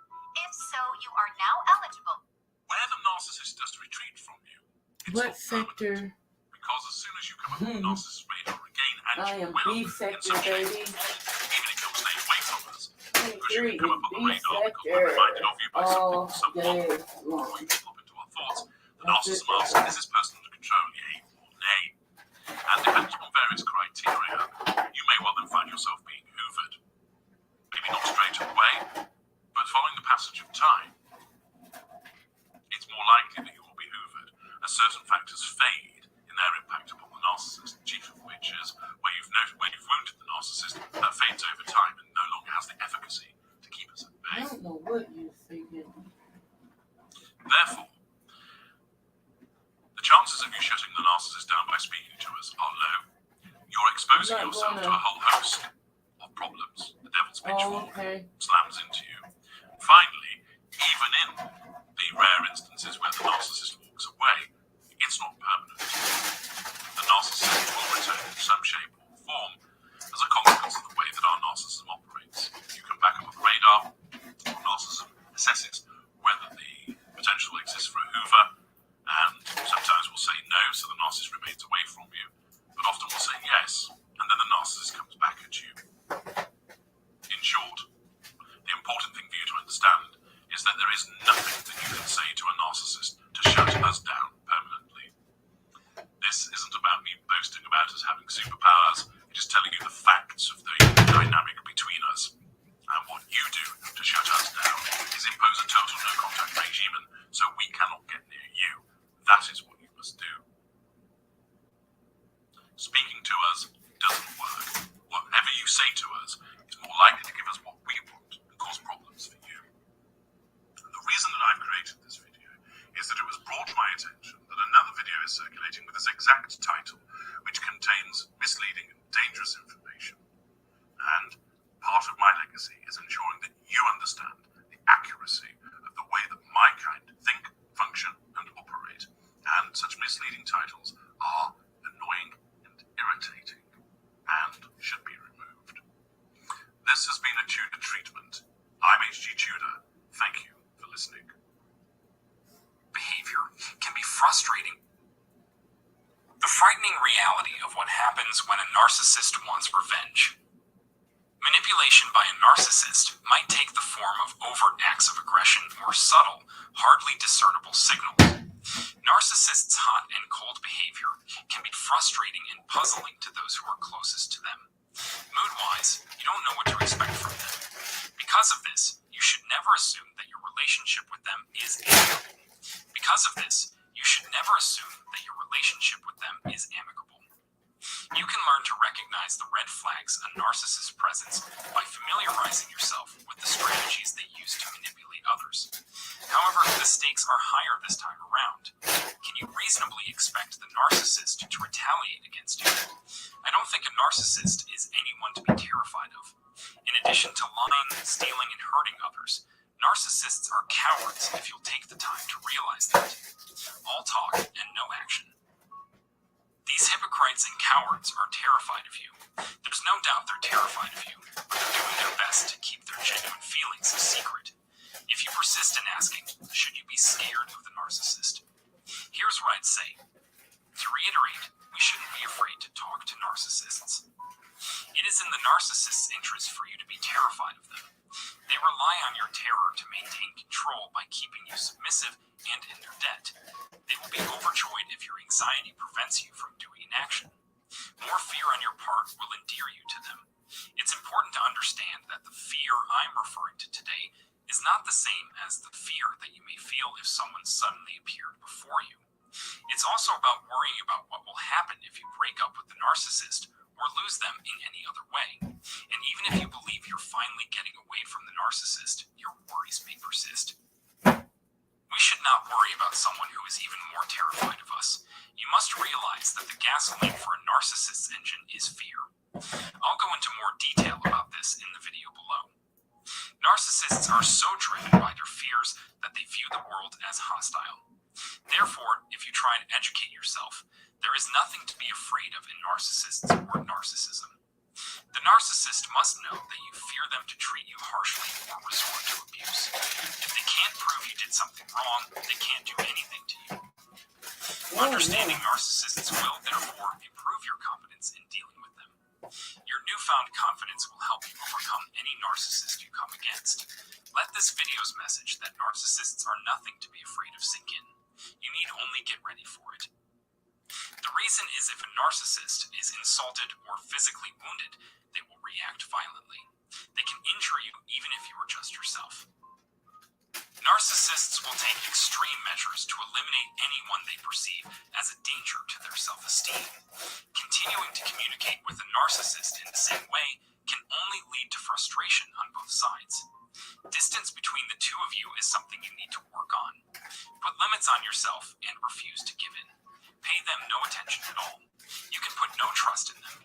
Speaker 6: If so, you are now eligible.
Speaker 3: where the narcissist does retreat from you, it's
Speaker 1: What
Speaker 3: not permanent.
Speaker 1: sector?
Speaker 3: Because as soon as you come up with the narcissist's radar again, and
Speaker 1: I
Speaker 3: you
Speaker 1: am
Speaker 3: will,
Speaker 1: B
Speaker 3: in
Speaker 1: sector,
Speaker 3: some shape,
Speaker 1: baby.
Speaker 3: even if you'll stay away from us, because you
Speaker 1: 23
Speaker 3: can come up on the
Speaker 1: B
Speaker 3: radar because we're
Speaker 1: sector.
Speaker 3: reminded of you by
Speaker 1: All
Speaker 3: something, someone,
Speaker 1: day
Speaker 3: or
Speaker 1: long.
Speaker 3: we pop into our thoughts. The
Speaker 1: That's
Speaker 3: narcissist
Speaker 1: it.
Speaker 3: asks, is this person under control, yay or nay? And depending on various criteria, you may well then find yourself being hoovered. Maybe not straight away, but following the passage of time, it's more likely that you will be hoovered as certain factors fade in their impact upon the narcissist, chief of which is where you've wounded the narcissist, that fades over time and no longer has the efficacy to keep us at
Speaker 1: I
Speaker 3: bay.
Speaker 1: don't know what you're thinking.
Speaker 3: Therefore, the chances of you shutting the narcissist down by speaking to us are low. You're exposing
Speaker 1: I'm not
Speaker 3: yourself to
Speaker 1: gonna-
Speaker 3: a whole host of problems. The devil's
Speaker 1: Oh,
Speaker 3: pitchfork
Speaker 1: okay.
Speaker 3: slams into you. Finally, even in the rare instances where the narcissist walks away, it's not permanent. The narcissist will return in some shape or form as a consequence of the way that our narcissism operates. You come back up on the radar, narcissism assesses whether the potential exists for a hoover, and sometimes will say no, so the narcissist remains away from you, but often will say yes, and then the narcissist comes back at you. In short, the important thing for you to understand is that there is nothing that you can say to a narcissist to shut us down permanently. This isn't about me boasting about us having superpowers, it is telling you the facts of the dynamic between us. And what you do to shut us down is impose a total no-contact regime, so we cannot get near you. That is what you must do. Speaking to us doesn't work. Whatever you say to us is more likely to give us what we want and cause problems for you. And the reason that I've created this video is that it was brought to my attention that another video is circulating with this exact title, which contains misleading and dangerous information. And part of my legacy is ensuring that you understand the accuracy of the way that my kind think, function, and operate. And such misleading titles are annoying and irritating and should be removed. This has been a Tudor treatment. I'm HG Tudor. Thank you for listening.
Speaker 7: frustrating. The frightening reality of what happens when a narcissist wants revenge. Manipulation by a narcissist might take the form of overt acts of aggression or subtle, hardly discernible signals. Narcissists' hot and cold behavior can be frustrating and puzzling to those who are closest to them. Mood-wise, you don't know what to expect from them. Because of this, you should never assume that your relationship with them is amicable. Because of this, you should never assume that your relationship with them is amicable. You can learn to recognize the red flags a narcissist presents by familiarizing yourself with the strategies they use to manipulate others. However, the stakes are higher this time around. Can you reasonably expect the narcissist to retaliate against you? I don't think a narcissist is anyone to be terrified of. In addition to lying, stealing, and hurting others, narcissists are cowards if you'll take the time to realize that. All talk and no action. These hypocrites and cowards are terrified of you. There's no doubt they're terrified of you, but they're doing their best to keep their genuine feelings a secret. If you persist in asking, should you be scared of the narcissist? Here's what I'd say. To reiterate, we shouldn't be afraid to talk to narcissists. It is in the narcissist's interest for you to be terrified of them. They rely on your terror to maintain control by keeping you submissive and in their debt. They will be overjoyed if your anxiety prevents you from doing an action. More fear on your part will endear you to them. It's important to understand that the fear I'm referring to today is not the same as the fear that you may feel if someone suddenly appeared before you. It's also about worrying about what will happen if you break up with the narcissist or lose them in any other way. And even if you believe you're finally getting away from the narcissist, your worries may persist. We should not worry about someone who is even more terrified of us. You must realize that the gasoline for a narcissist's engine is fear. I'll go into more detail about this in the video below. Narcissists are so driven by their fears that they view the world as hostile. Therefore, if you try to educate yourself, there is nothing to be afraid of in narcissists or narcissism. The narcissist must know that you fear them to treat you harshly or resort to abuse. If they can't prove you did something wrong, they can't do anything to you. Understanding narcissists will, therefore, improve your confidence in dealing with them. Your newfound confidence will help you overcome any narcissist you come against. Let this video's message that narcissists are nothing to be afraid of sink in. You need only get ready for it. The reason is if a narcissist is insulted or physically wounded, they will react violently. They can injure you even if you are just yourself. Narcissists will take extreme measures to eliminate anyone they perceive as a danger to their self-esteem. Continuing to communicate with a narcissist in the same way can only lead to frustration on both sides. Distance between the two of you is something you need to work on. Put limits on yourself and refuse to give in. Pay them no attention at all. You can put no trust in them.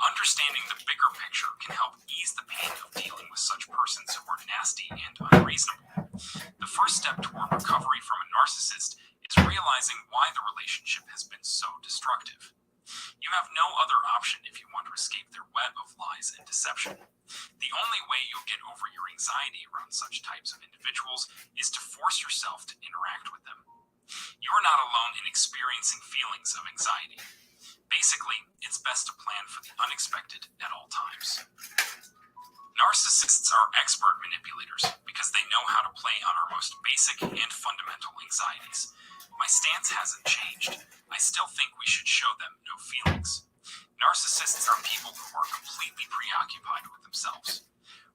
Speaker 7: Understanding the bigger picture can help ease the pain of dealing with such persons who are nasty and unreasonable. The first step toward recovery from a narcissist is realizing why the relationship has been so destructive. You have no other option if you want to escape their web of lies and deception. The only way you'll get over your anxiety around such types of individuals is to force yourself to interact with them. You are not alone in experiencing feelings of anxiety. Basically, it's best to plan for the unexpected at all times. Narcissists are expert manipulators because they know how to play on our most basic and fundamental anxieties. My stance hasn't changed. I still think we should show them no feelings. Narcissists are people who are completely preoccupied with themselves.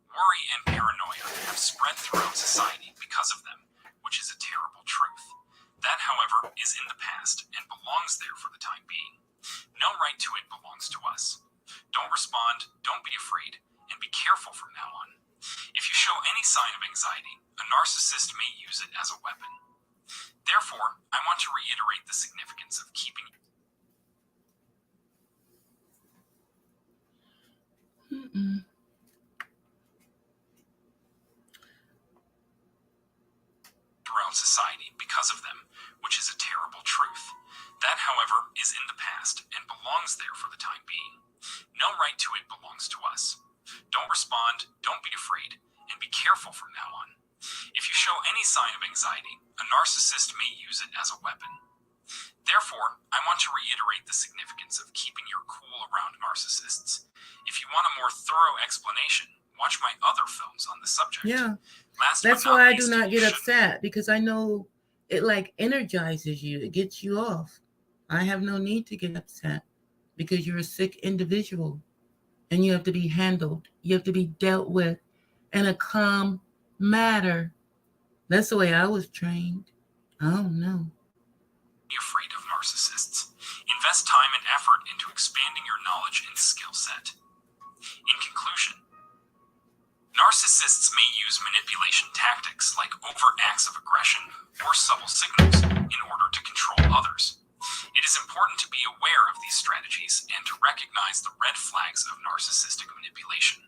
Speaker 7: Worry and paranoia have spread throughout society because of them, which is a terrible truth. That, however, is in the past and belongs there for the time being. No right to it belongs to us. Don't respond, don't be afraid, and be careful from now on. If you show any sign of anxiety, a narcissist may use it as a weapon. Therefore, I want to reiterate the significance of keeping throughout society because of them, which is a terrible truth. That, however, is in the past and belongs there for the time being. No right to it belongs to us. Don't respond, don't be afraid, and be careful from now on. If you show any sign of anxiety, a narcissist may use it as a weapon. Therefore, I want to reiterate the significance of keeping your cool around narcissists. If you want a more thorough explanation, watch my other films on the subject.
Speaker 1: Yeah.
Speaker 7: Last
Speaker 1: That's
Speaker 7: but not
Speaker 1: why I do
Speaker 7: least,
Speaker 1: not
Speaker 7: you
Speaker 1: get
Speaker 7: shouldn't-
Speaker 1: upset, because I know it like energizes you. It gets you off. I have no need to get upset because you're a sick individual and you have to be handled. You have to be dealt with in a calm manner. That's the way I was trained. I don't know.
Speaker 7: Be afraid of narcissists. Invest time and effort into expanding your knowledge and skill set. In conclusion, narcissists may use manipulation tactics like overt acts of aggression or subtle signals in order to control others. It is important to be aware of these strategies and to recognize the red flags of narcissistic manipulation.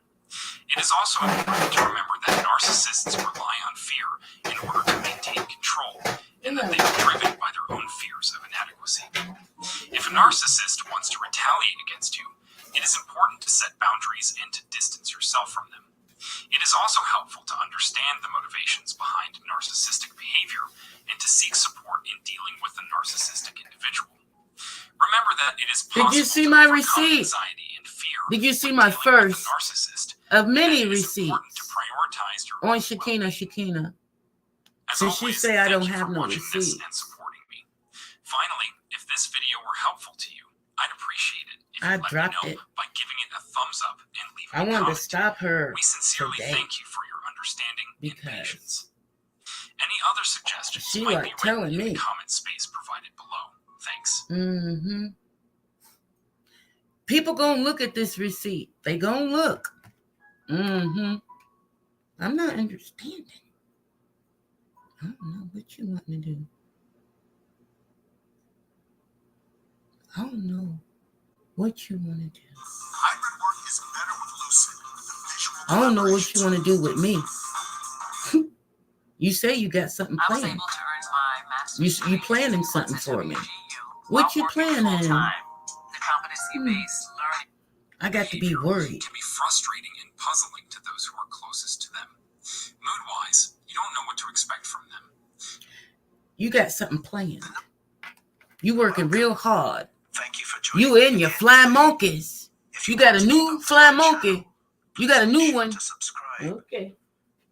Speaker 7: It is also important to remember that narcissists rely on fear in order to maintain control, and that they are driven by their own fears of inadequacy. If a narcissist wants to retaliate against you, it is important to set boundaries and to distance yourself from them. It is also helpful to understand the motivations behind narcissistic behavior and to seek support in dealing with the narcissistic individual. Remember that it is possible
Speaker 1: Did you see
Speaker 7: to
Speaker 1: my
Speaker 7: overcome
Speaker 1: receipt?
Speaker 7: anxiety and fear
Speaker 1: Did you see
Speaker 7: when
Speaker 1: my
Speaker 7: dealing with
Speaker 1: first
Speaker 7: a narcissist,
Speaker 1: of many
Speaker 7: and it is important
Speaker 1: receipts
Speaker 7: to prioritize your
Speaker 1: on
Speaker 7: own
Speaker 1: Shakina?
Speaker 7: well-being. As
Speaker 1: Since you
Speaker 7: always,
Speaker 1: say I
Speaker 7: thank
Speaker 1: don't
Speaker 7: you
Speaker 1: have
Speaker 7: for
Speaker 1: no
Speaker 7: watching this
Speaker 1: receipt.
Speaker 7: and supporting me. Finally, if this video were helpful to you, I'd appreciate it if
Speaker 1: I
Speaker 7: you'd let
Speaker 1: dropped
Speaker 7: me know
Speaker 1: it.
Speaker 7: by giving it a thumbs up and leaving
Speaker 1: I
Speaker 7: a
Speaker 1: wanted to
Speaker 7: comment.
Speaker 1: stop her
Speaker 7: We sincerely
Speaker 1: today
Speaker 7: thank you for your understanding and
Speaker 1: because
Speaker 7: patience. Any other suggestions
Speaker 1: she
Speaker 7: might
Speaker 1: like
Speaker 7: be written
Speaker 1: telling
Speaker 7: in
Speaker 1: me.
Speaker 7: the comment space provided below. Thanks.
Speaker 1: People gonna look at this receipt. They gonna look. I'm not understanding. I don't know what you want to do. I don't know what you want to do.
Speaker 3: Hybrid work is better with Lucid. The visual
Speaker 1: I don't know what you want to do with me. You say you got something
Speaker 5: I was
Speaker 1: planned.
Speaker 5: able to earn my master's
Speaker 1: You
Speaker 5: degree
Speaker 1: planning
Speaker 5: 6 months
Speaker 1: something
Speaker 5: at
Speaker 1: for me.
Speaker 5: WGU
Speaker 1: What
Speaker 5: while
Speaker 1: you
Speaker 5: working
Speaker 1: planning?
Speaker 5: full-time. The competency-based learning.
Speaker 1: I got to be
Speaker 7: Behavior
Speaker 1: worried.
Speaker 7: can be frustrating and puzzling to those who are closest to them. Mood-wise, you don't know what to expect from them.
Speaker 1: You got something planned. You working real hard.
Speaker 3: Thank you for joining
Speaker 1: You
Speaker 3: me
Speaker 1: in your
Speaker 3: again
Speaker 1: fly
Speaker 3: today.
Speaker 1: monkeys.
Speaker 3: If
Speaker 1: You got a
Speaker 3: want to
Speaker 1: new
Speaker 3: keep up with
Speaker 1: fly
Speaker 3: my
Speaker 1: monkey.
Speaker 3: channel,
Speaker 1: You got a
Speaker 3: please
Speaker 1: new
Speaker 3: be sure
Speaker 1: one.
Speaker 3: to subscribe.
Speaker 1: Okay.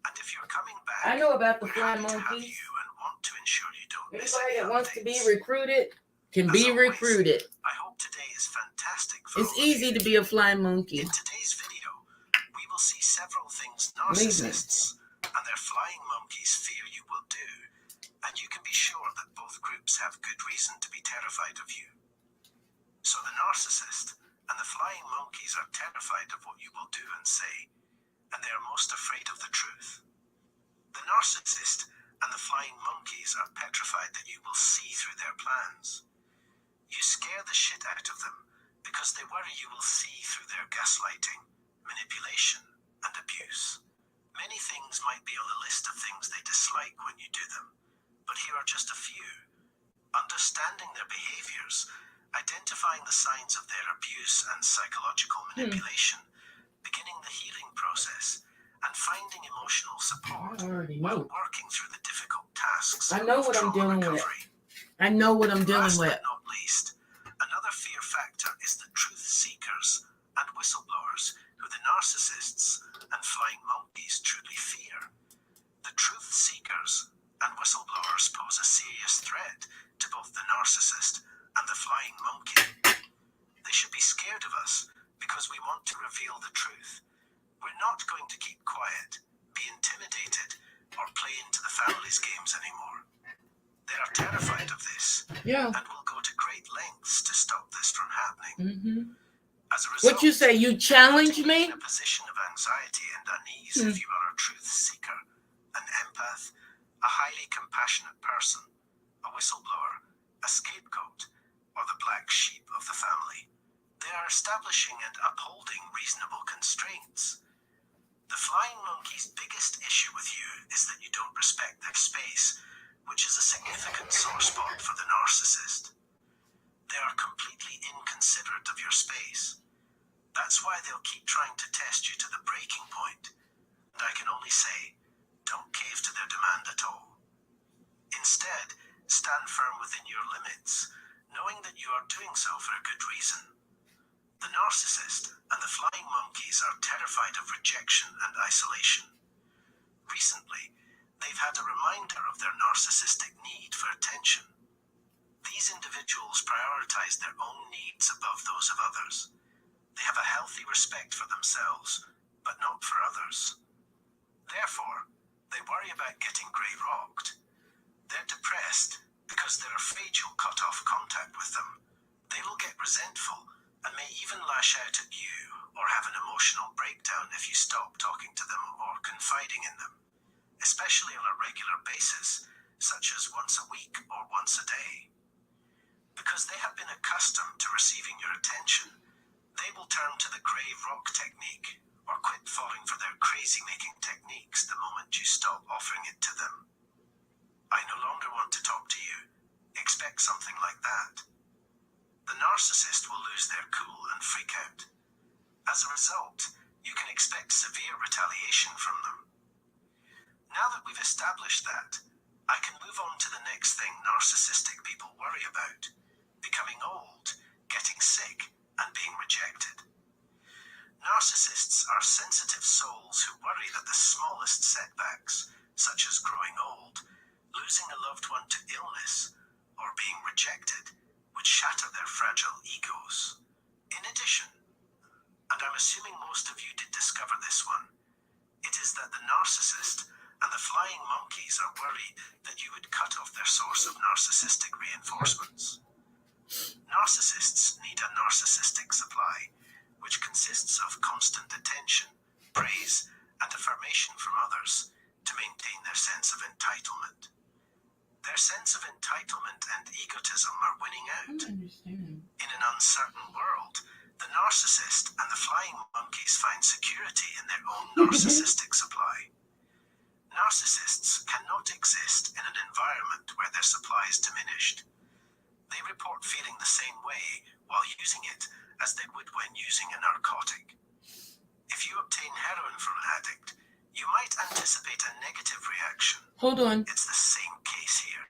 Speaker 3: And if you're coming back,
Speaker 1: I know about the
Speaker 3: we're
Speaker 1: fly
Speaker 3: happy to have
Speaker 1: monkeys.
Speaker 3: you and want to ensure you don't miss
Speaker 1: Anybody
Speaker 3: any
Speaker 1: that wants to be
Speaker 3: updates.
Speaker 1: recruited can
Speaker 3: As
Speaker 1: be
Speaker 3: always,
Speaker 1: recruited.
Speaker 3: I hope today is fantastic for
Speaker 1: It's
Speaker 3: all of
Speaker 1: easy
Speaker 3: you.
Speaker 1: to be a fly monkey.
Speaker 3: In today's video, we will see several things
Speaker 1: Leave me.
Speaker 3: narcissists and their flying monkeys fear you will do, and you can be sure that both groups have good reason to be terrified of you. So the narcissist and the flying monkeys are terrified of what you will do and say, and they are most afraid of the truth. The narcissist and the flying monkeys are petrified that you will see through their plans. You scare the shit out of them because they worry you will see through their gaslighting, manipulation, and abuse. Many things might be on the list of things they dislike when you do them, but here are just a few. Understanding their behaviors, identifying the signs of their abuse and psychological manipulation, beginning the healing process, and finding emotional support
Speaker 1: I already
Speaker 3: while
Speaker 1: know.
Speaker 3: working through the difficult tasks
Speaker 1: I know
Speaker 3: of
Speaker 1: what I'm
Speaker 3: trauma
Speaker 1: dealing with.
Speaker 3: recovery.
Speaker 1: I know what I'm dealing
Speaker 3: Last
Speaker 1: with.
Speaker 3: but not least, another fear factor is the truth seekers and whistleblowers who the narcissists and flying monkeys truly fear. The truth seekers and whistleblowers pose a serious threat to both the narcissist and the flying monkey. They should be scared of us because we want to reveal the truth. We're not going to keep quiet, be intimidated, or play into the family's games anymore. They are terrified of this
Speaker 1: Yeah.
Speaker 3: and will go to great lengths to stop this from happening. As a result,
Speaker 1: What you say? You challenge
Speaker 3: putting you
Speaker 1: me?
Speaker 3: in a position of anxiety and unease if you are a truth seeker, an empath, a highly compassionate person, a whistleblower, a scapegoat, or the black sheep of the family. They are establishing and upholding reasonable constraints. The flying monkey's biggest issue with you is that you don't respect their space, which is a significant sore spot for the narcissist. They are completely inconsiderate of your space. That's why they'll keep trying to test you to the breaking point. And I can only say, don't cave to their demand
Speaker 8: stand firm within your limits, knowing that you are doing so for a good reason. The narcissist and the flying monkeys are terrified of rejection and isolation. Recently, they've had a reminder of their narcissistic need for attention. These individuals prioritize their own needs above those of others. They have a healthy respect for themselves, but not for others. Therefore, they worry about getting grey-rocked. They're depressed because they're afraid you'll cut off contact with them. They will get resentful and may even lash out at you or have an emotional breakdown if you stop talking to them or confiding in them, especially on a regular basis, such as once a week or once a day. Because they have been accustomed to receiving your attention, they will turn to the grey rock technique or quit falling for their crazy-making techniques the moment you stop offering it to them. I no longer want to talk to you. Expect something like that. The narcissist will lose their cool and freak out. As a result, you can expect severe retaliation from them. Now that we've established that, I can move on to the next thing narcissistic people worry about: becoming old, getting sick, and being rejected. Narcissists are sensitive souls who worry that the smallest setbacks, such as growing old, losing a loved one to illness, or being rejected, would shatter their fragile egos. In addition, and I'm assuming most of you did discover this one, it is that the narcissist and the flying monkeys are worried that you would cut off their source of narcissistic reinforcements. Narcissists need a narcissistic supply, which consists of constant attention, praise, and affirmation from others to maintain their sense of entitlement. Their sense of entitlement and egotism are winning out. In an uncertain world, the narcissist and the flying monkeys find security in their own narcissistic supply. Narcissists cannot exist in an environment where their supply is diminished. They report feeling the same way while using it as they would when using a narcotic. If you obtain heroin from an addict, you might anticipate a negative reaction.
Speaker 1: Hold on.
Speaker 8: It's the same case here.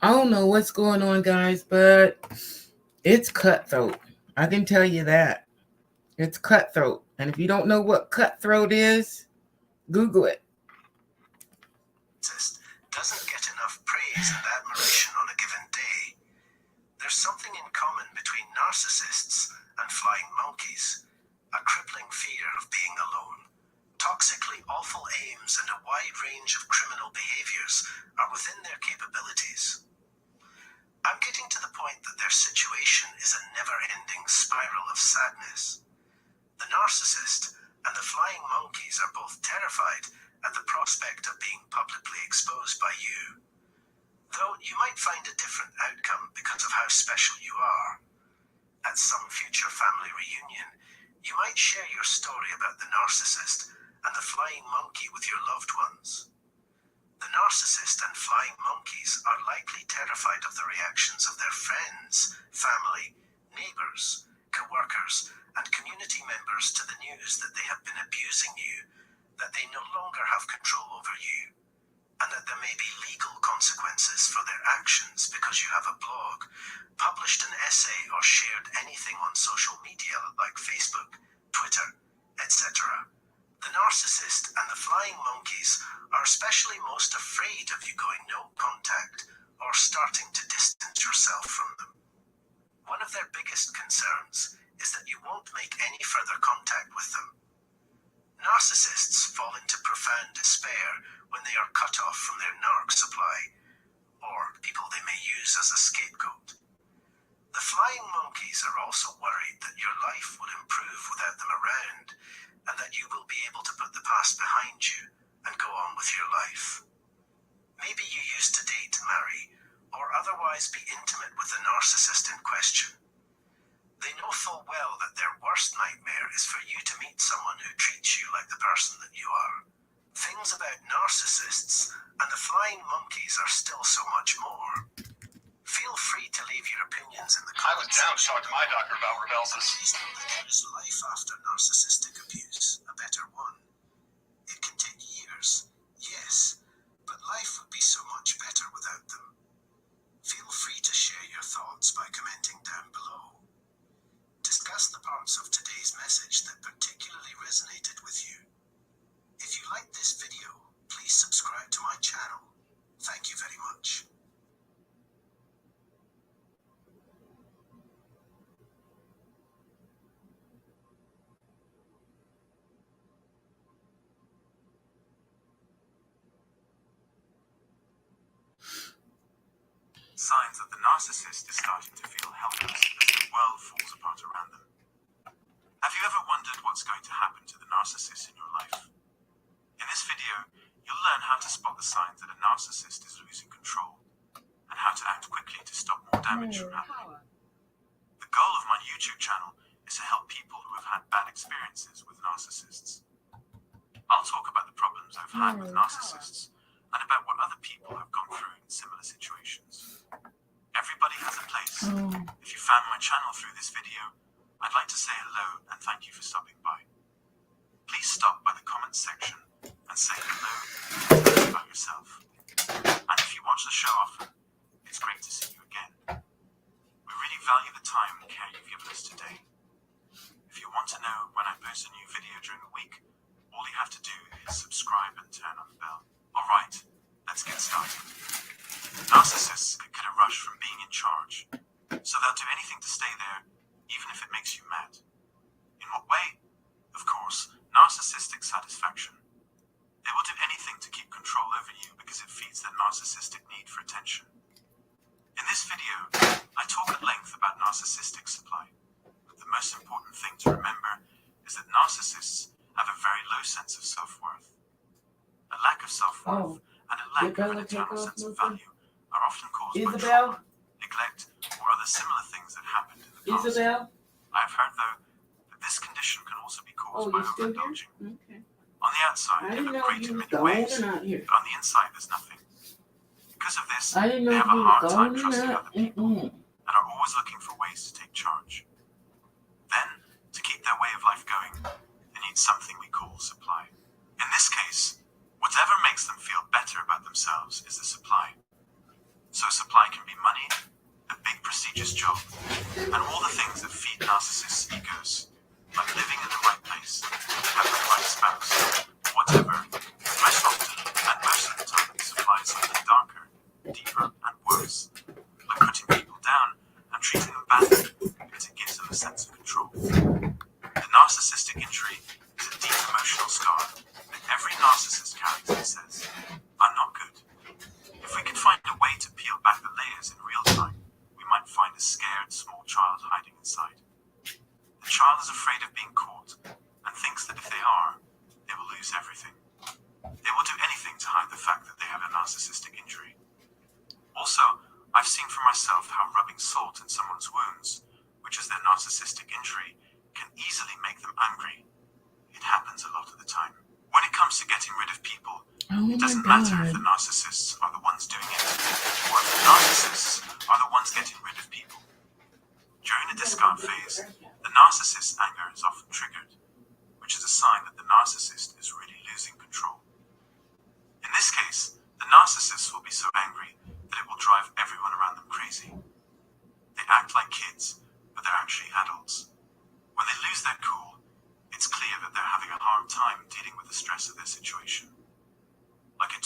Speaker 1: I don't know what's going on, guys, but it's cutthroat. I can tell you that. It's cutthroat. And if you don't know what cutthroat is, Google it.
Speaker 8: Doesn't get enough praise and admiration on a given day. There's something in common between narcissists and flying monkeys: a crippling fear of being alone. Toxically awful aims and a wide range of criminal behaviors are within their capabilities. I'm getting to the point that their situation is a never-ending spiral of sadness. The narcissist and the flying monkeys are both terrified at the prospect of being publicly exposed by you, though you might find a different outcome because of how special you are. At some future family reunion, you might share your story about the narcissist and the flying monkey with your loved ones. The narcissist and flying monkeys are likely terrified of the reactions of their friends, family, neighbors, co-workers, and community members to the news that they have been abusing you, that they no longer have control over you, and that there may be legal consequences for their actions because you have a blog, published an essay, or shared anything on social media like Facebook, Twitter, etc. The narcissist and the flying monkeys are especially most afraid of you going no contact or starting to distance yourself from them. One of their biggest concerns is that you won't make any further contact with them. Narcissists fall into profound despair when they are cut off from their narc supply, or people they may use as a scapegoat. The flying monkeys are also worried that your life will improve without them around, and that you will be able to put the past behind you and go on with your life. Maybe you used to date, marry, or otherwise be intimate with the narcissist in question. They know full well that their worst nightmare is for you to meet someone who treats you like the person that you are. Things about narcissists and the flying monkeys are still so much more. Feel free to leave your opinions in the comments.
Speaker 9: I was down to talk to my doctor about Rebelsis.
Speaker 8: Please know that there is life after narcissistic abuse, a better one. It can take years, yes, but life would be so much better without them. Feel free to share your thoughts by commenting down below. Discuss the parts of today's message that particularly resonated with you. If you liked this video, please subscribe to my channel. Thank you very much.
Speaker 10: Signs that the narcissist is starting to feel helpless as the world falls apart around them. Have you ever wondered what's going to happen to the narcissist in your life? In this video, you'll learn how to spot the signs that a narcissist is losing control, and how to act quickly to stop more damage from happening. The goal of my YouTube channel is to help people who have had bad experiences with narcissists. I'll talk about the problems I've had with narcissists, and about what other people have gone through in similar situations. Everybody has a place. If you found my channel through this video, I'd like to say hello and thank you for stopping by. Please stop by the comments section and say hello and tell me about yourself. And if you watch the show often, it's great to see you again. We really value the time and care you've given us today. If you want to know when I post a new video during the week, all you have to do is subscribe and turn on the bell. Alright, let's get started. Narcissists could get a rush from being in charge, so they'll do anything to stay there, even if it makes you mad. In what way? Of course, narcissistic satisfaction. They will do anything to keep control over you because it feeds their narcissistic need for attention. In this video, I talk at length about narcissistic supply, but the most important thing to remember is that narcissists have a very low sense of self-worth. A lack of self-worth and a lack of an internal sense of value are often caused by trauma, neglect, or other similar things that happened in the past. I have heard, though, that this condition can also be caused by overindulging. On the outside, they look great in many ways, but on the inside, there's nothing. Because of this, they have a hard time trusting other people and are always looking for ways to take charge. Then, to keep their way of life going, they need something we call supply. In this case, whatever makes them feel better about themselves is the supply. So supply can be money, a big prestigious job, and all the things that feed narcissists' egos, like living in the right place, having the right spouse, whatever. Most often, and most of the time, supply is something darker, deeper, and worse, like putting people down and treating them badly because it gives them a sense of control. The narcissistic injury is a deep emotional scar that every narcissist carries and says, "I'm not good." If we could find a way to peel back the layers in real time, we might find a scared small child hiding inside. The child is afraid of being caught and thinks that if they are, they will lose everything. They will do anything to hide the fact that they have a narcissistic injury. Also, I've seen for myself how rubbing salt in someone's wounds, which is their narcissistic injury, can easily make them angry. It happens a lot of the time. When it comes to getting rid of people, it doesn't matter if the narcissists are the ones doing it, or if the narcissists are the ones getting rid of people. During the discard phase, the narcissist's anger is often triggered, which is a sign that the narcissist is really losing control. In this case, the narcissist will be so angry that it will drive everyone around them crazy. They act like kids, but they're actually adults. When they lose their cool, it's clear that they're having a hard time dealing with the stress of their situation. Like a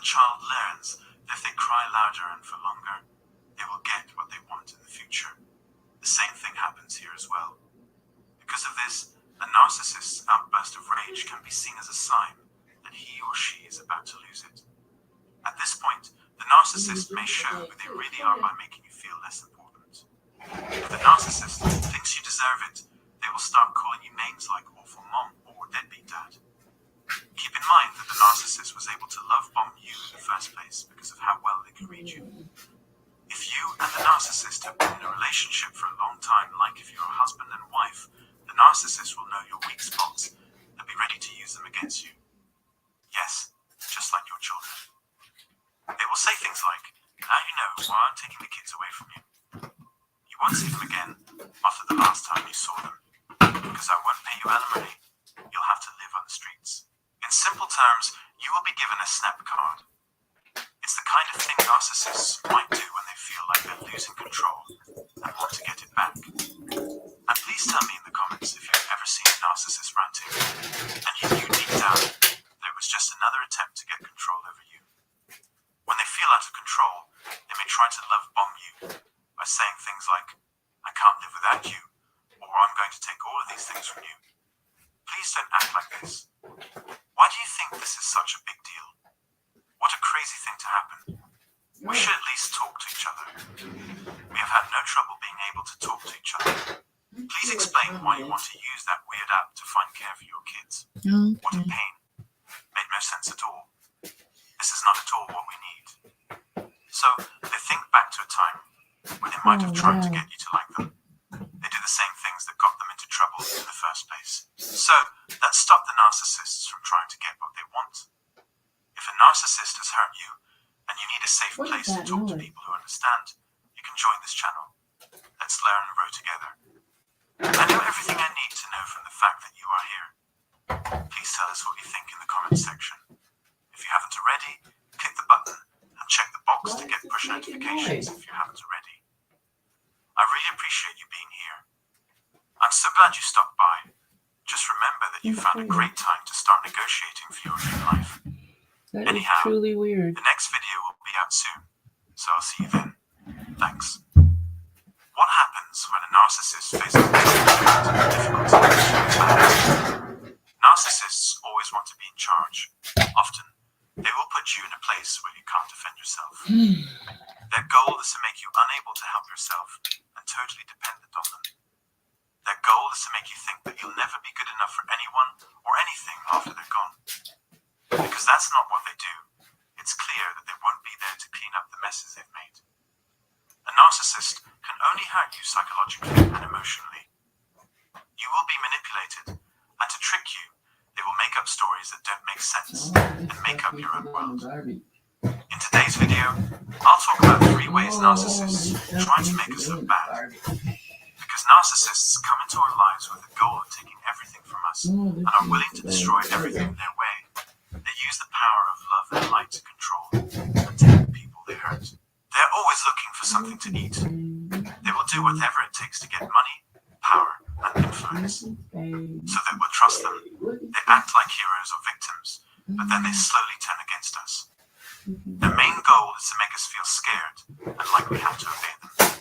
Speaker 10: child learns that if they cry louder and for longer, they will get what they want in the future. The same thing happens here as well. Because of this, a narcissist's outburst of rage can be seen as a sign that he or she is about to lose it. At this point, the narcissist may show who they really are by making you feel less important. If the narcissist thinks you deserve it, they will start calling you names like awful mom or deadbeat dad. Keep in mind that the narcissist was able to love bomb you in the first place because of how well they can read you. If you and the narcissist have been in a relationship for a long time, like if you're a husband and wife, the narcissist will know your weak spots and be ready to use them against you. Yes, just like your children. They will say things like, "Now you know why I'm taking the kids away from you. You won't see them again after the last time you saw them, because I won't pay you alimony. You'll have to live on the streets." In simple terms, you will be given a snap card. It's the kind of thing narcissists might do when they feel like they're losing control and want to get it back. And please tell me in the comments if you've ever seen a narcissist ranting and you knew deep down that it was just another attempt to get control over you. When they feel out of control, they may try to love bomb you by saying things like, "I can't live without you," or "I'm going to take all of these things from you." Please don't act like this. Why do you think this is such a big deal? What a crazy thing to happen. We should at least talk to each other. We have had no trouble being able to talk to each other. Please explain why you want to use that weird app to find care for your kids. What a pain. Made no sense at all. This is not at all what we need. So they think back to a time when they might have tried to get you to like them. They do the same things that got them into trouble in the first place. So let's stop the narcissists from trying to get what they want. If a narcissist has hurt you and you need a safe place to talk to people who understand, you can join this channel. Let's learn and grow together. I know everything I need to know from the fact that you are here. Please tell us what you think in the comments section. If you haven't already, click the button and check the box to get push notifications if you haven't already. I really appreciate you being here. I'm so glad you stopped by. Just remember that you found a great time to start negotiating for your new life.
Speaker 1: That is
Speaker 10: Anyhow,
Speaker 1: truly weird.
Speaker 10: the next video will be out soon, so I'll see you then. Thanks. What happens when a narcissist faces difficulty? Narcissists always want to be in charge. Often, they will put you in a place where you can't defend yourself. Their goal is to make you unable to help yourself and totally dependent on them. Their goal is to make you think that you'll never be good enough for anyone or anything after they're gone. Because that's not what they do. It's clear that they won't be there to clean up the messes they've made. A narcissist can only hurt you psychologically and emotionally. You will be manipulated, and to trick you, they will make up stories that don't make sense and make up your own world. In today's video, I'll talk about 3 ways narcissists try to make us look bad. Because narcissists come into our lives with the goal of taking everything from us and are willing to destroy everything in their way. They use the power of love and light to control and take the people they hurt. They're always looking for something to eat. They will do whatever it takes to get money, power, and influence. So that we'll trust them. They act like heroes or victims, but then they slowly turn against us. Their main goal is to make us feel scared and like we have to obey them.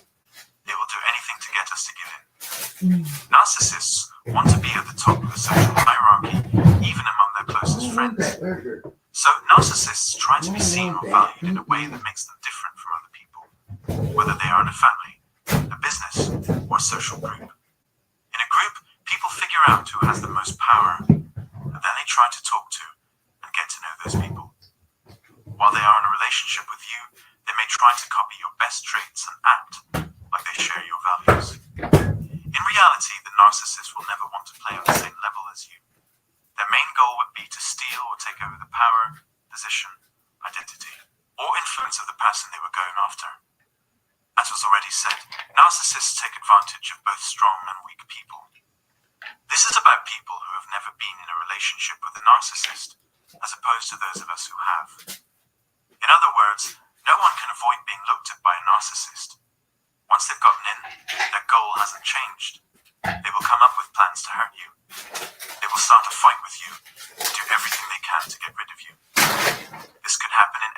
Speaker 10: They will do anything to get us to give in. Narcissists want to be at the top of the social hierarchy, even among their closest friends. So narcissists try to be seen or valued in a way that makes them different from other people, whether they are in a family, a business, or a social group. In a group, people figure out who has the most power, and then they try to talk to and get to know those people. While they are in a relationship with you, they may try to copy your best traits and act like they share your values. In reality, the narcissist will never want to play on the same level as you. Their main goal would be to steal or take over the power, position, identity, or influence of the person they were going after. As was already said, narcissists take advantage of both strong and weak people. This is about people who have never been in a relationship with a narcissist, as opposed to those of us who have. In other words, no one can avoid being looked at by a narcissist. Once they've gotten in, their goal hasn't changed. They will come up with plans to hurt you. They will start a fight with you and do everything they can to get rid of you. This could happen in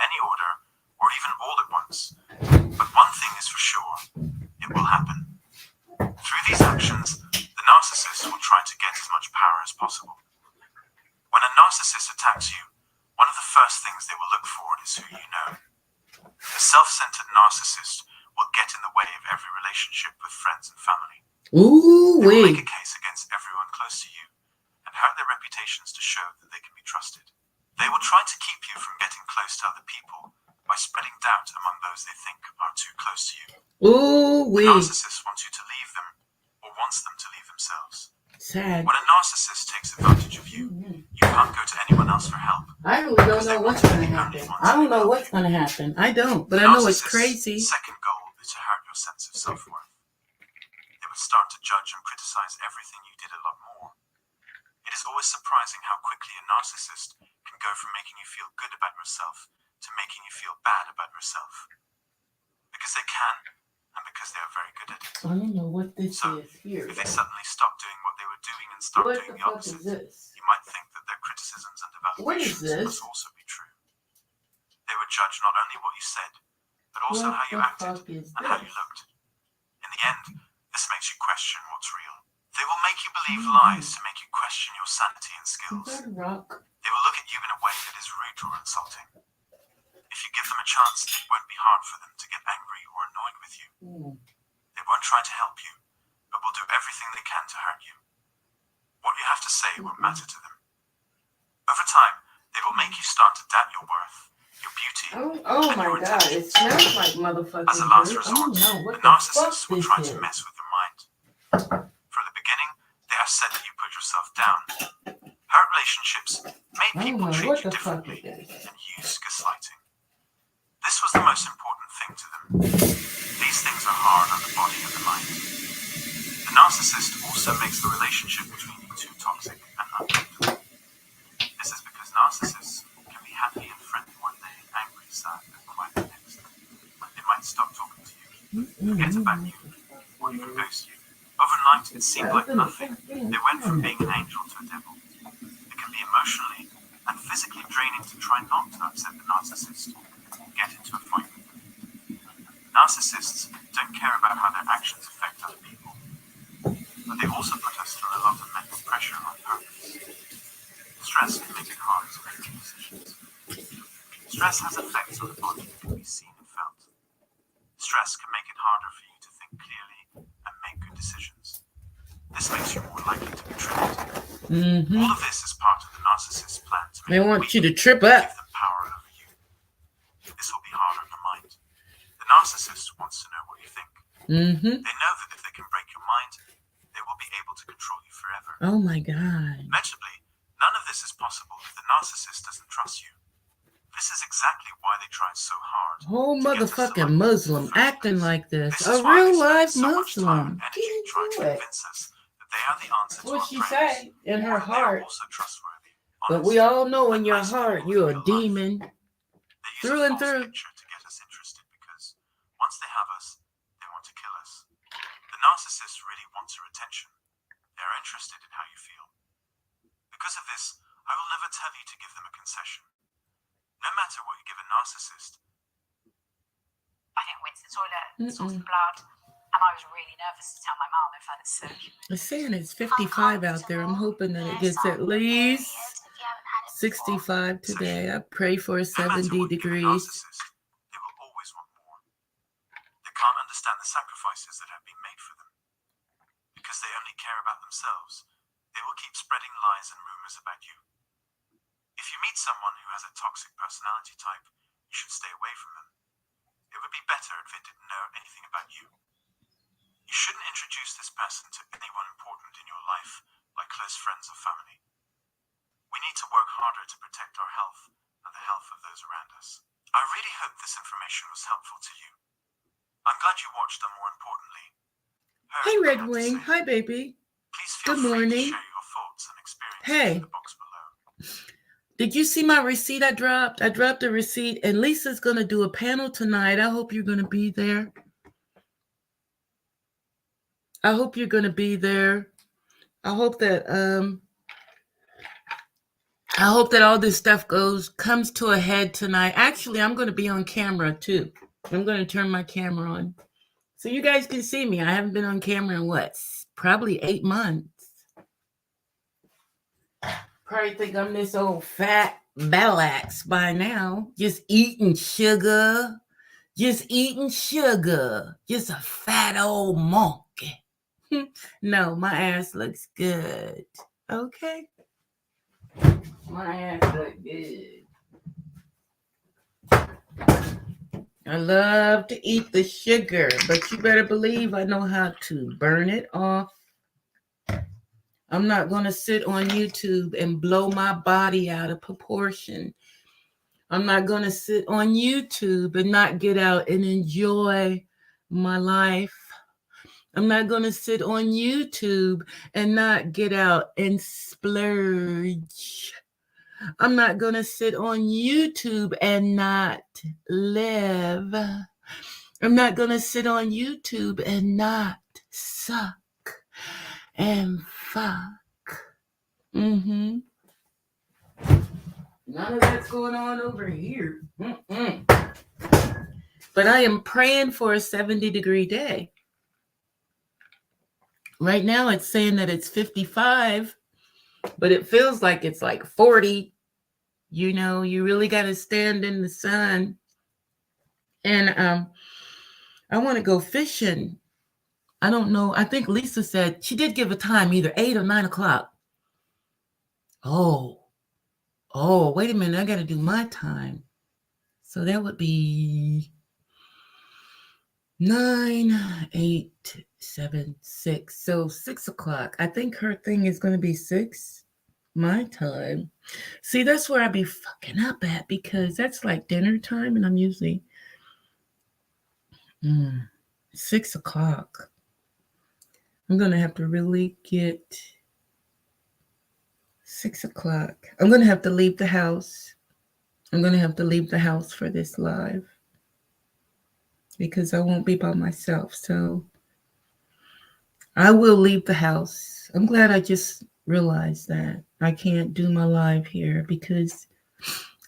Speaker 10: will look for is who you know. The self-centered narcissist will get in the way of every relationship with friends and family.
Speaker 1: Ooh,
Speaker 10: They will make
Speaker 1: wee.
Speaker 10: a case against everyone close to you and hurt their reputations to show that they can be trusted. They will try to keep you from getting close to other people by spreading doubt among those they think are too close to you.
Speaker 1: Ooh,
Speaker 10: The
Speaker 1: wee.
Speaker 10: narcissist wants you to leave them or wants them to leave themselves.
Speaker 1: Sad.
Speaker 10: When a narcissist takes advantage of you, you can't go to anyone else for help.
Speaker 1: I really don't know what's going to happen. I don't know what's going to happen. I don't, but I know it's crazy.
Speaker 10: Second goal is to hurt your sense of self-worth. They would start to judge and criticize everything you did a lot more. It is always surprising how quickly a narcissist can go from making you feel good about yourself to making you feel bad about yourself. Because they can, and because they are very good at it.
Speaker 1: I don't know what this
Speaker 10: So,
Speaker 1: is here.
Speaker 10: if they suddenly stop doing what they were doing and start
Speaker 1: What
Speaker 10: doing
Speaker 1: the
Speaker 10: the
Speaker 1: fuck is
Speaker 10: opposite,
Speaker 1: this?
Speaker 10: you might think that their criticisms and
Speaker 1: What is
Speaker 10: evaluations
Speaker 1: this?
Speaker 10: must also be true. They would judge not only what you said, but also
Speaker 1: What
Speaker 10: how you
Speaker 1: the
Speaker 10: acted
Speaker 1: fuck is
Speaker 10: and how you
Speaker 1: this?
Speaker 10: looked. In the end, this makes you question what's real. They will make you believe
Speaker 1: Mm-hmm.
Speaker 10: lies to make you question your sanity and
Speaker 1: Is
Speaker 10: skills.
Speaker 1: that a rock?
Speaker 10: They will look at you in a way that is rude or insulting. If you give them a chance, it won't be hard for them to get angry or annoyed with you. They won't try to help you, but will do everything they can to hurt you. What you have to say won't matter to them. Over time, they will make you start to doubt your worth, your beauty,
Speaker 1: Oh
Speaker 10: and
Speaker 1: my
Speaker 10: your
Speaker 1: god, it
Speaker 10: intelligence.
Speaker 1: smells like motherfucking
Speaker 10: As a last
Speaker 1: dirt. I
Speaker 10: resort,
Speaker 1: don't know what
Speaker 10: the
Speaker 1: the fuck
Speaker 10: narcissist will
Speaker 1: this
Speaker 10: try
Speaker 1: is.
Speaker 10: to mess with your mind. From the beginning, they have said that you put yourself down. Hurt relationships made
Speaker 1: I don't
Speaker 10: people
Speaker 1: know
Speaker 10: treat
Speaker 1: what
Speaker 10: you
Speaker 1: the fuck
Speaker 10: differently
Speaker 1: it is.
Speaker 10: and use gaslighting. This was the most important thing to them. These things are hard on the body and the mind. The narcissist also makes the relationship between you two toxic and uncomfortable. This is because narcissists can be happy and friendly one day, angry, sad, and quiet the next. They might stop talking to you, forget about you, or even ghost you. Overnight, it seemed like nothing. They went from being an angel to a devil. It can be emotionally and physically draining to try not to upset the narcissist or get into a fight with them. Narcissists don't care about how their actions affect other people, but they also put us through a lot of mental pressure on purpose. Stress can make it hard to make good decisions. Stress has effects on the body that can be seen and felt. Stress can make it harder for you to think clearly and make good decisions. This makes you more likely to be tricked. All of this is part of the narcissist's plan to make
Speaker 1: They
Speaker 10: you
Speaker 1: want
Speaker 10: weak
Speaker 1: you to trip
Speaker 10: and
Speaker 1: up.
Speaker 10: give them power over you. This will be hard on your mind. The narcissist wants to know what you think. They know that if they can break your mind, they will be able to control you forever.
Speaker 1: Oh my god.
Speaker 10: Inevitably, none of this is possible if the narcissist doesn't trust you. This is exactly why they tried so hard.
Speaker 1: Whole
Speaker 10: to get us to
Speaker 1: motherfucking
Speaker 10: like them in the
Speaker 1: Muslim
Speaker 10: first
Speaker 1: acting
Speaker 10: place.
Speaker 1: like this.
Speaker 10: This
Speaker 1: A
Speaker 10: is why they
Speaker 1: real
Speaker 10: spend
Speaker 1: life
Speaker 10: so much time
Speaker 1: Muslim.
Speaker 10: and
Speaker 1: Get
Speaker 10: energy trying
Speaker 1: into
Speaker 10: to
Speaker 1: it.
Speaker 10: convince us that they are the answer to
Speaker 1: What
Speaker 10: our
Speaker 1: she
Speaker 10: prayers.
Speaker 1: say in her
Speaker 10: Or that they are
Speaker 1: heart.
Speaker 10: also trustworthy,
Speaker 1: But we
Speaker 10: honest,
Speaker 1: all know in
Speaker 10: and
Speaker 1: your
Speaker 10: nice
Speaker 1: heart
Speaker 10: people
Speaker 1: you're a
Speaker 10: in real life.
Speaker 1: demon.
Speaker 10: They use
Speaker 1: Through
Speaker 10: a
Speaker 1: and
Speaker 10: false
Speaker 1: through.
Speaker 10: picture to get us interested because once they have us, they want to kill us. The narcissist really wants your attention. They are interested in how you feel. Because of this, I will never tell you to give them a concession. No matter what you give a narcissist,
Speaker 5: I then went to the toilet, saw some blood, and I was really nervous to tell my mum if I'd circulated.
Speaker 1: It's saying it's 55 out there. I'm hoping that it gets at least 65 today. I pray for
Speaker 10: no matter
Speaker 1: 70
Speaker 10: what you give a
Speaker 1: degrees.
Speaker 10: narcissist, they will always want more. They can't understand the sacrifices that have been made for them. Because they only care about themselves, they will keep spreading lies and rumors about you. If you meet someone who has a toxic personality type, you should stay away from them. It would be better if they didn't know anything about you. You shouldn't introduce this person to anyone important in your life, like close friends or family. We need to work harder to protect our health and the health of those around us. I really hope this information was helpful to you. I'm glad you watched, and more importantly, heard
Speaker 1: Hey,
Speaker 10: what I
Speaker 1: Red
Speaker 10: had to
Speaker 1: Wing.
Speaker 10: say.
Speaker 1: Hi, baby.
Speaker 10: Please feel
Speaker 1: Good
Speaker 10: free
Speaker 1: morning.
Speaker 10: to share your thoughts and experiences
Speaker 1: Hey.
Speaker 10: in the box below.
Speaker 1: Did you see my receipt I dropped? I dropped a receipt, and Lisa's going to do a panel tonight. I hope you're going to be there. I hope you're going to be there. I hope that all this stuff comes to a head tonight. Actually, I'm going to be on camera too. I'm going to turn my camera on so you guys can see me. I haven't been on camera in probably 8 months. Probably think I'm this old fat battle axe by now. Just eating sugar. Just eating sugar. Just a fat old monkey. No, my ass looks good. Okay. My ass looks good. I love to eat the sugar, but you better believe I know how to burn it off. I'm not going to sit on YouTube and blow my body out of proportion. I'm not going to sit on YouTube and not get out and enjoy my life. I'm not going to sit on YouTube and not get out and splurge. I'm not going to sit on YouTube and not live. I'm not going to sit on YouTube and not suck and fuck. None of that's going on over here. But I am praying for a 70-degree day. Right now it's saying that it's 55, but it feels like it's like 40. You know, you really got to stand in the sun. And I want to go fishing. I don't know. I think Lisa said she did give a time, either 8 or 9 o'clock. Oh, wait a minute. I got to do my time. So that would be 9, 8, 7, 6. So 6 o'clock. I think her thing is going to be 6 my time. See, that's where I be fucking up at, because that's like dinner time and I'm usually 6 o'clock. I'm going to have to really get 6 o'clock. I'm going to have to leave the house. I'm going to have to leave the house for this live because I won't be by myself. So I will leave the house. I'm glad I just realized that I can't do my live here because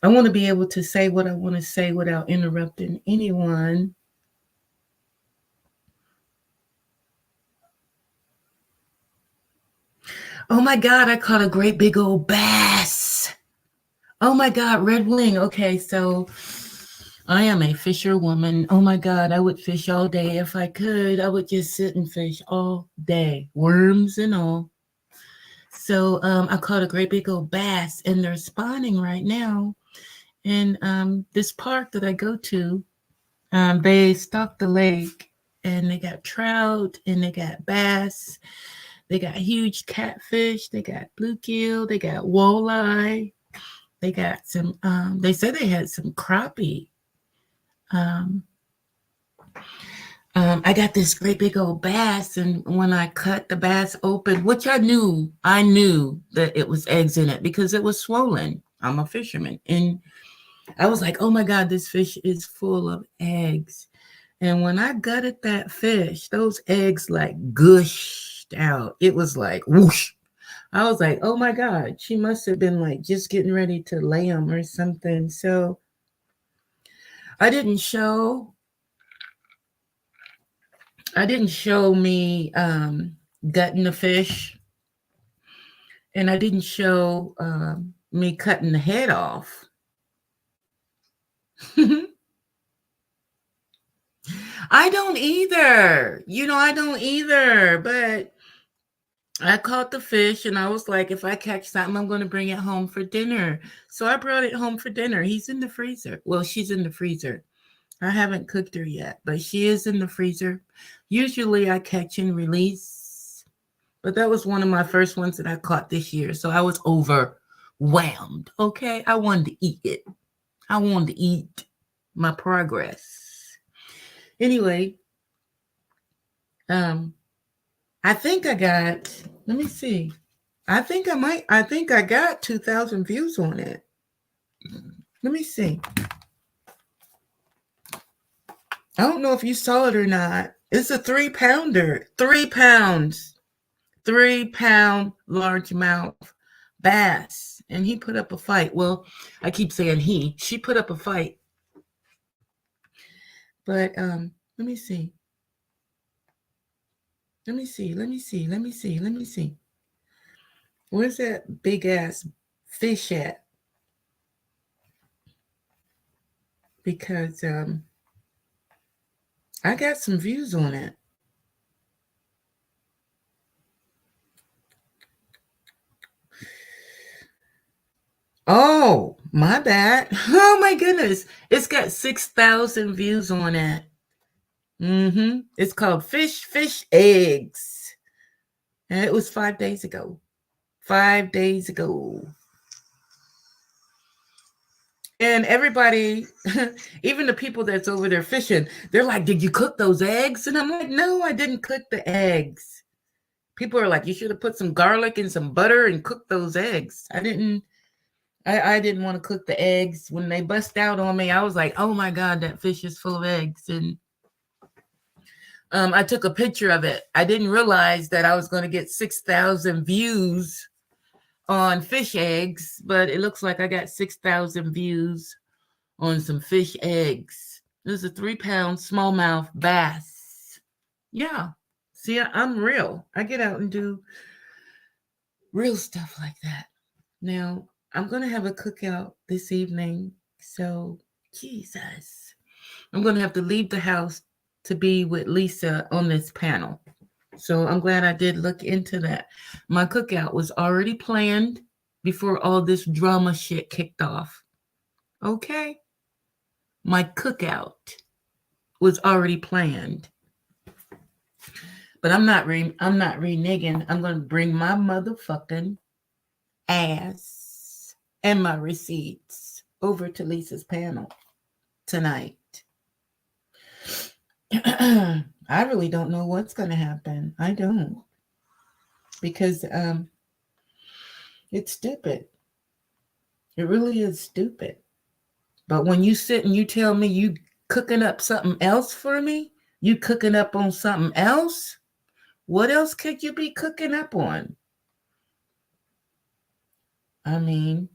Speaker 1: I want to be able to say what I want to say without interrupting anyone. Oh my God, I caught a great big old bass. Oh my God, red wing. Okay, so I am a fisher woman. Oh my God, I would fish all day if I could. I would just sit and fish all day, worms and all. So I caught a great big old bass, and they're spawning right now. And this park that I go to, they stock the lake, and they got trout, and they got bass. They got huge catfish. They got bluegill. They got walleye. They got some, they said they had some crappie. I got this great big old bass, and when I cut the bass open, which I knew that it was eggs in it because it was swollen. I'm a fisherman. And I was like, oh my God, this fish is full of eggs. And when I gutted that fish, those eggs like gushed out. It was like whoosh. I was like, oh my God, she must have been like just getting ready to lay them or something. So I didn't show me gutting the fish, and I didn't show me cutting the head off. I don't either. I don't either, but I caught the fish and I was like, if I catch something, I'm going to bring it home for dinner. So I brought it home for dinner. He's in the freezer. Well, she's in the freezer. I haven't cooked her yet, but she is in the freezer. Usually I catch and release, but that was one of my first ones that I caught this year. So I was overwhelmed. Okay. I wanted to eat it. I wanted to eat my progress. Anyway, I think I got, let me see. I think I got 2,000 views on it. Let me see. I don't know if you saw it or not. It's a 3-pounder, 3 pounds, 3-pound largemouth bass. And he put up a fight. Well, I keep saying she put up a fight. But let me see. Let me see. Where's that big ass fish at? because I got some views on it. Oh, my bad. Oh my goodness. It's got 6,000 views on it. It's called Fish Eggs. And it was 5 days ago. 5 days ago. And everybody, even the people that's over there fishing, they're like, did you cook those eggs? And I'm like, no, I didn't cook the eggs. People are like, you should have put some garlic and some butter and cooked those eggs. I didn't want to cook the eggs. When they bust out on me, I was like, oh my God, that fish is full of eggs. And I took a picture of it. I didn't realize that I was going to get 6,000 views on fish eggs, but it looks like I got 6,000 views on some fish eggs. This is a 3-pound smallmouth bass. Yeah. See, I'm real. I get out and do real stuff like that. Now, I'm going to have a cookout this evening. So, Jesus. I'm going to have to leave the house to be with Lisa on this panel. So I'm glad I did look into that. My cookout was already planned before all this drama shit kicked off. Okay? My cookout was already planned. But I'm not reneging. I'm going to bring my motherfucking ass and my receipts over to Lisa's panel tonight. I really don't know what's going to happen. I don't. Because it's stupid. It really is stupid. But when you sit and you tell me you cooking up something else for me, you cooking up on something else, what else could you be cooking up on? I mean,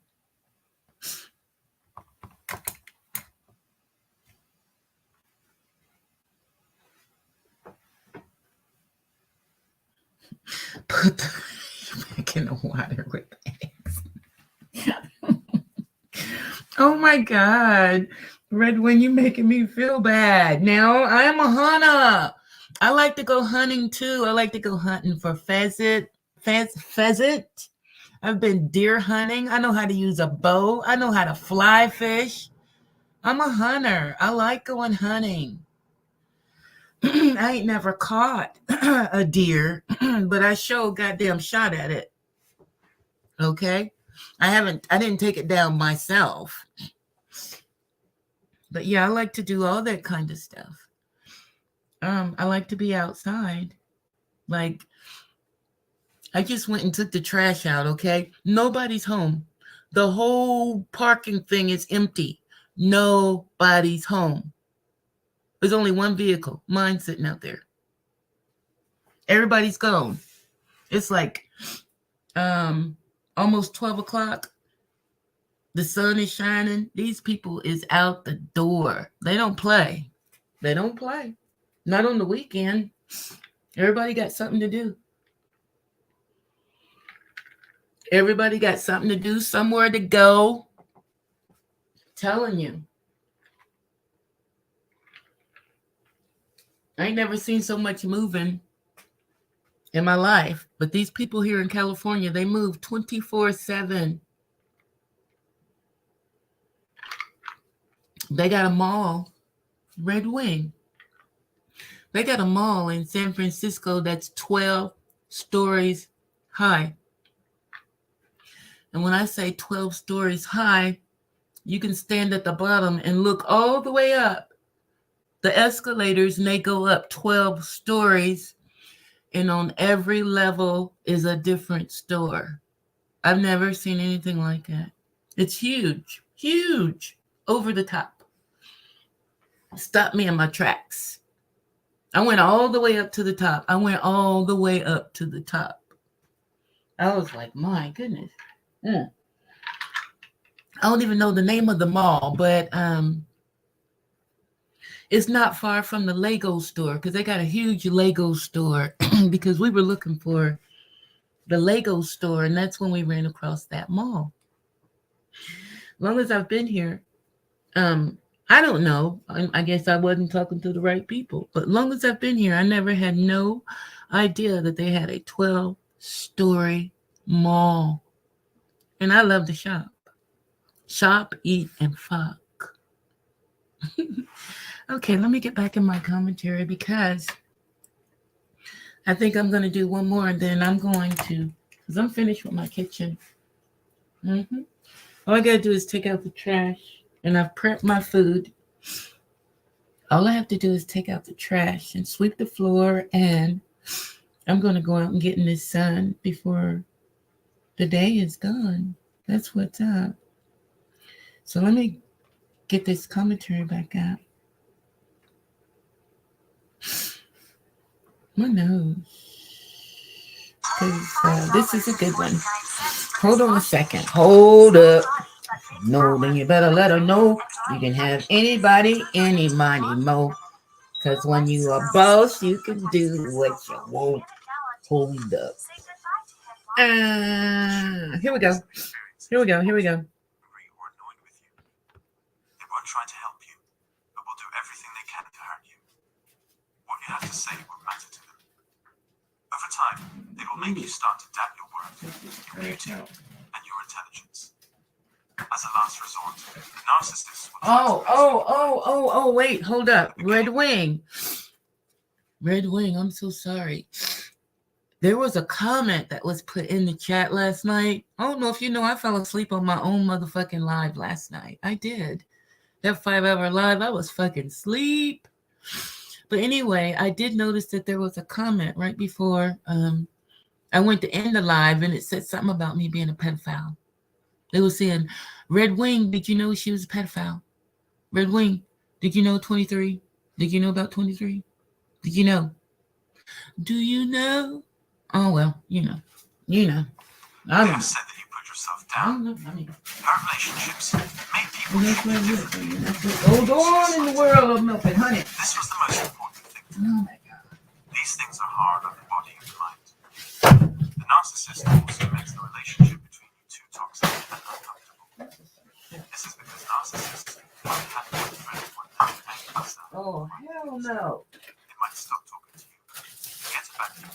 Speaker 1: put the back in the water with eggs. Oh my God. Redwing, you're making me feel bad. Now, I am a hunter. I like to go hunting too. I like to go hunting for pheasant. I've been deer hunting. I know how to use a bow. I know how to fly fish. I'm a hunter. I like going hunting. I ain't never caught a deer, but I sure goddamn shot at it. Okay? I didn't take it down myself. But yeah, I like to do all that kind of stuff. I like to be outside. Like, I just went and took the trash out, okay? Nobody's home. The whole parking thing is empty. Nobody's home. There's only one vehicle. Mine sitting out there. Everybody's gone. It's like almost 12 o'clock. The sun is shining. These people is out the door. They don't play. They don't play. Not on the weekend. Everybody got something to do. Everybody got something to do, somewhere to go. Telling you. I ain't never seen so much moving in my life. But these people here in California, they move 24/7. They got a mall, Red Wing. They got a mall in San Francisco that's 12 stories high. And when I say 12 stories high, you can stand at the bottom and look all the way up. The escalators, and they go up 12 stories, and on every level is a different store. I've never seen anything like that. It's huge, huge, over the top. Stopped me in my tracks. I went all the way up to the top. I was like, my goodness. I don't even know the name of the mall, but it's not far from the Lego store, because they got a huge Lego store because we were looking for the Lego store, and that's when we ran across that mall. As long as I've been here, I don't know. I guess I wasn't talking to the right people. But long as I've been here, I never had no idea that they had a 12-story mall. And I love to shop. Shop, eat, and fuck. Okay, let me get back in my commentary because I think I'm going to do one more and then I'm going to, because I'm finished with my kitchen. All I got to do is take out the trash and I've prepped my food. All I have to do is take out the trash and sweep the floor, and I'm going to go out and get in the sun before the day is gone. That's what's up. So let me get this commentary back up. My nose. Because this is a good one. Hold on a second. Hold up. No, then you better let her know you can have anybody, any money, mo. Because when you are boss, you can do what you want. Hold up. Here we go. Here we go. Here we go.
Speaker 10: Angry or annoyed with you. They won't try to help you, but will do everything they can to hurt you. What you have to say will matter to them. Over time, they will make you start to doubt your worth, your beauty, and your intelligence. As a last resort, narcissists will try to
Speaker 1: wait, hold up. Red Wing, I'm so sorry. There was a comment that was put in the chat last night. I don't know if you know, I fell asleep on my own motherfucking live last night. I did. That 5-hour live, I was fucking asleep. But anyway, I did notice that there was a comment right before I went to end the live, and it said something about me being a pedophile. They were saying, Red Wing, did you know she was a pedophile? Red Wing, did you know 23? Did you know about 23? Did you know? Do you know? Oh, well, you know. I don't know.
Speaker 10: said that you put yourself down. Our relationships made people
Speaker 1: Hold on in the world of milk and honey.
Speaker 10: This was the most important thing.
Speaker 1: Oh, my God.
Speaker 10: These things are hard on the body and the mind. The narcissist also makes the relationship between you two toxic and uncomfortable. This is because narcissists might have one friend one night and yourself.
Speaker 1: Oh, hell no.
Speaker 10: They might stop talking to you, forget about you,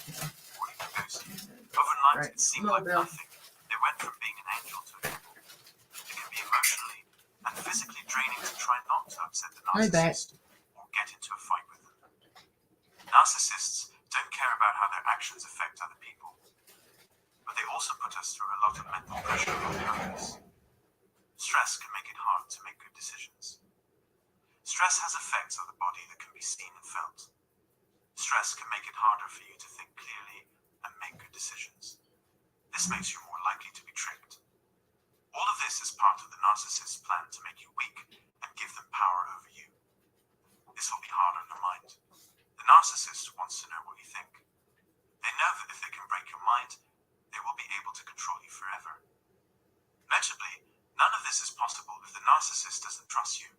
Speaker 10: or even ghost you. Overnight, it seemed like nothing. They went from being an angel to a devil. It can be emotionally and physically draining to try not to upset the narcissist or get into a fight with them. Narcissists don't care about how their actions affect other people, but they also put us through a lot of mental pressure on others. Stress can make it hard to make good decisions. Stress has effects on the body that can be seen and felt. Stress can make it harder for you to think clearly and make good decisions. This makes you more likely to be tricked. All of this is part of the narcissist's plan to make you weak and give them power over you. This will be hard on your mind. The narcissist wants to know what you think. They know that if they can break your mind, they will be able to control you forever. Notably, none of this is possible if the narcissist doesn't trust you.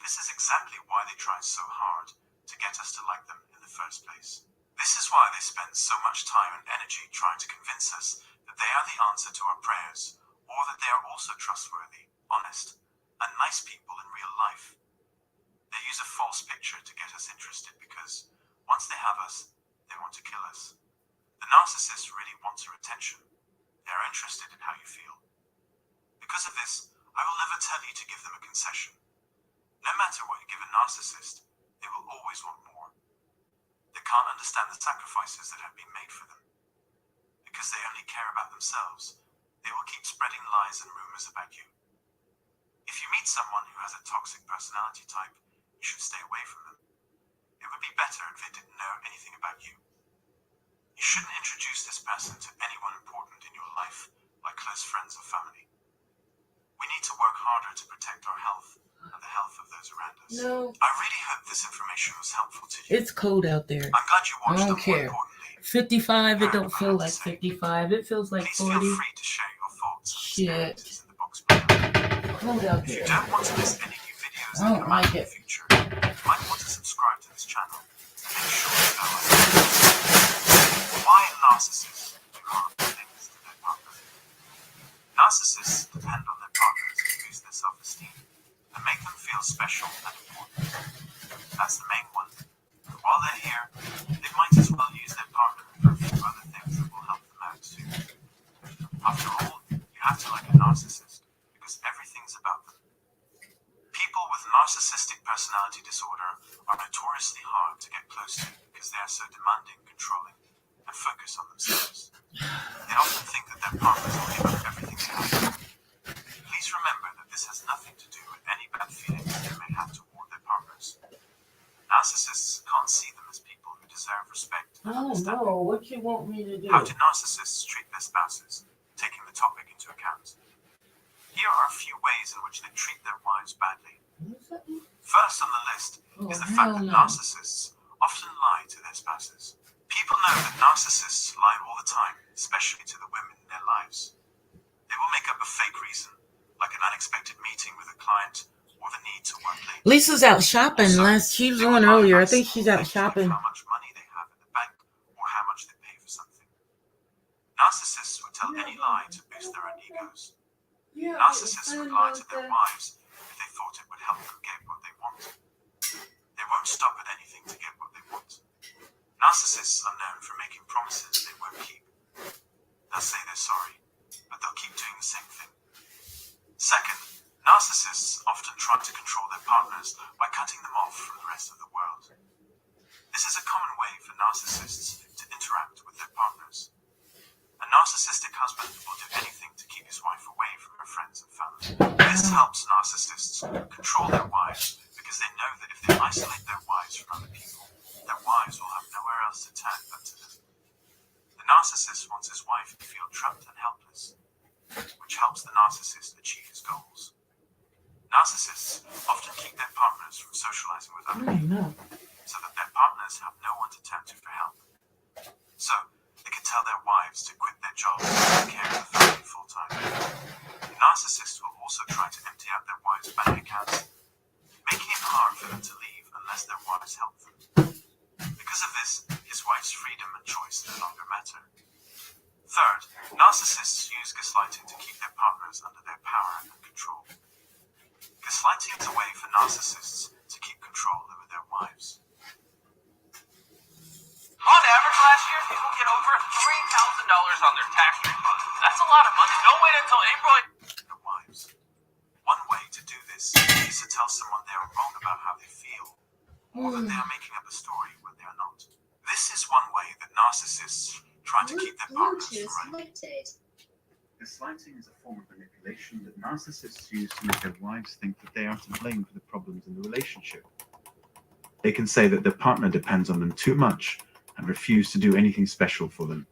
Speaker 10: This is exactly why they try so hard to get us to like them in the first place. This is why they spend so much time and energy trying to convince us that they are the answer to our prayers, or that they are also trustworthy, honest, and nice people in real life. They use a false picture to get us interested because, once they have us, they want to kill us. The narcissist really wants your attention. They are interested in how you feel. Because of this, I will never tell you to give them a concession. No matter what you give a narcissist, they will always want more. They can't understand the sacrifices that have been made for them. Because they only care about themselves, they will keep spreading lies and rumors about you. If you meet someone who has a toxic personality type, you should stay away from them. It would be better if they didn't know anything about you. You shouldn't introduce this person to anyone important in your life, like close friends or family. We need to work harder to protect our health and the health of those around us.
Speaker 1: No.
Speaker 10: I really hope this information was helpful to you.
Speaker 1: It's cold out there.
Speaker 10: I'm glad you watched.
Speaker 1: I don't care. 55, it don't feel like 55. It feels like
Speaker 10: Please
Speaker 1: 40.
Speaker 10: feel free to share your thoughts and
Speaker 1: Shit.
Speaker 10: experiences in the box below.
Speaker 1: Cold out
Speaker 10: If you
Speaker 1: there.
Speaker 10: don't want to miss any new videos
Speaker 1: I don't
Speaker 10: that come out
Speaker 1: like
Speaker 10: in the
Speaker 1: it.
Speaker 10: future, you might want to subscribe to this channel and make sure you know why narcissists do horrible things to their partners. Narcissists depend on their partners to boost their self-esteem and make them feel feel special and important. That's the main one. But while they're here, they might as well use their partner for a few other things that will help them out too. After all, you have to like a narcissist, because everything's about them. People with narcissistic personality disorder are notoriously hard to get close to because they are so demanding, controlling, and focused on themselves. They often think that their partners will give up everything they have. Please remember that this has nothing to do with any bad feelings they may have toward their partners. Narcissists can't see them as people who deserve respect and
Speaker 1: Oh
Speaker 10: understanding.
Speaker 1: no, what you want me to do?
Speaker 10: How do narcissists treat their spouses, taking the topic into account? Here are a few ways in which they treat their wives badly. First on the list is the fact that narcissists often lie to their spouses. People know that narcissists lie all the time, especially to the women in their lives. They will make up a fake reason, like an unexpected meeting with a client or the need to work late.
Speaker 1: Lisa's out shopping. She was on earlier. I think she's out shopping.
Speaker 10: How much money they have in the bank or how much they pay for something. Narcissists would tell any lie to boost their own egos. Narcissists would lie to their wives if they thought it would help them get what they want. They won't stop at anything to get what they want. Narcissists are known for making promises they won't keep. They'll say they're sorry, but they'll keep doing the same thing. Second, narcissists often try to control their partners by cutting them off from the rest of the world. This is a common way for narcissists to interact with their partners. A narcissistic husband will do anything to keep his wife away from her friends and family. This helps narcissists control their wives because they know that if they isolate their wives from other people, their wives will have nowhere else to turn but to them. The narcissist wants his wife to feel trapped and helpless, which helps the narcissist achieve his goals. Narcissists often keep their partners from socializing with other people, so that their partners have no one to turn to for help. So, they can tell their wives to quit their jobs and take care of the family full-time. Narcissists will also try to empty out their wives' bank accounts, making it hard for them to leave unless their wives help them. Because of this, his wife's freedom and choice no longer matter. Third, narcissists use gaslighting to keep their partners under their power and control. Gaslighting is a way for narcissists to keep control over their wives.
Speaker 11: On average last year, people get over $3,000 on their tax refund. That's a lot of money. Don't wait until April.
Speaker 10: Their wives. One way to do this is to tell someone they are wrong about how they feel, or that they are making up a story when they are not. This is one way that narcissists try to keep their partners from running.
Speaker 12: Gaslighting is a form of manipulation that narcissists use to make their wives think that they are to blame for the problems in the relationship. They can say that their partner depends on them too much and refuse to do anything special for them.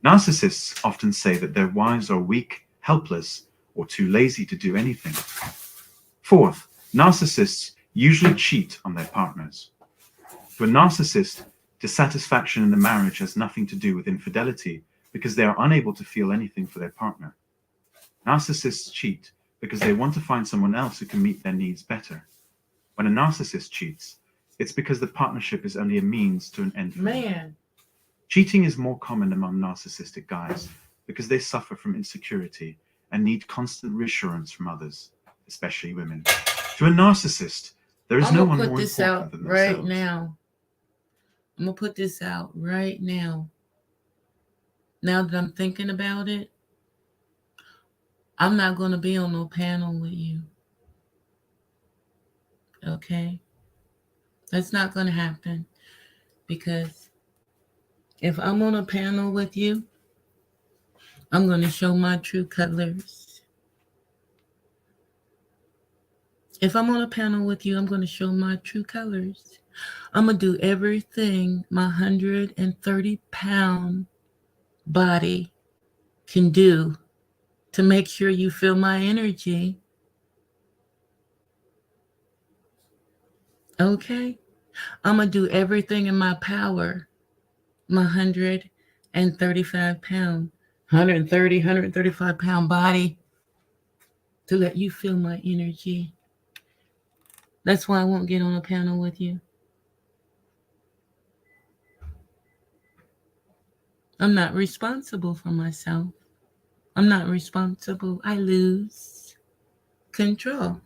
Speaker 12: Narcissists often say that their wives are weak, helpless, or too lazy to do anything. Fourth, narcissists usually cheat on their partners. To a narcissist, dissatisfaction in the marriage has nothing to do with infidelity because they are unable to feel anything for their partner. Narcissists cheat because they want to find someone else who can meet their needs better. When a narcissist cheats, it's because the partnership is only a means to an end.
Speaker 1: Man.
Speaker 12: Cheating is more common among narcissistic guys because they suffer from insecurity and need constant reassurance from others, especially women. To a narcissist, there is no one more important than themselves.
Speaker 1: Right now. I'm going to put this out right now. Now that I'm thinking about it, I'm not going to be on no panel with you. Okay? That's not going to happen. Because if I'm on a panel with you, I'm going to show my true colors. If I'm on a panel with you, I'm going to show my true colors. I'm going to do everything my 130-pound body can do to make sure you feel my energy. Okay? I'm going to do everything in my power, my 135-pound body, to let you feel my energy. That's why I won't get on a panel with you. I'm not responsible for myself. I'm not responsible. I lose control.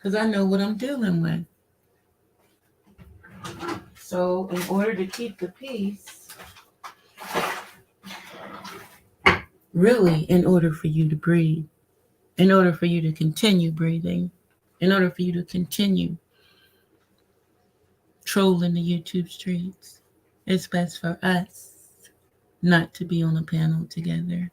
Speaker 1: because I know what I'm dealing with. So in order to keep the peace, really, in order for you to breathe, in order for you to continue breathing, in order for you to continue trolling the YouTube streets, it's best for us not to be on a panel together.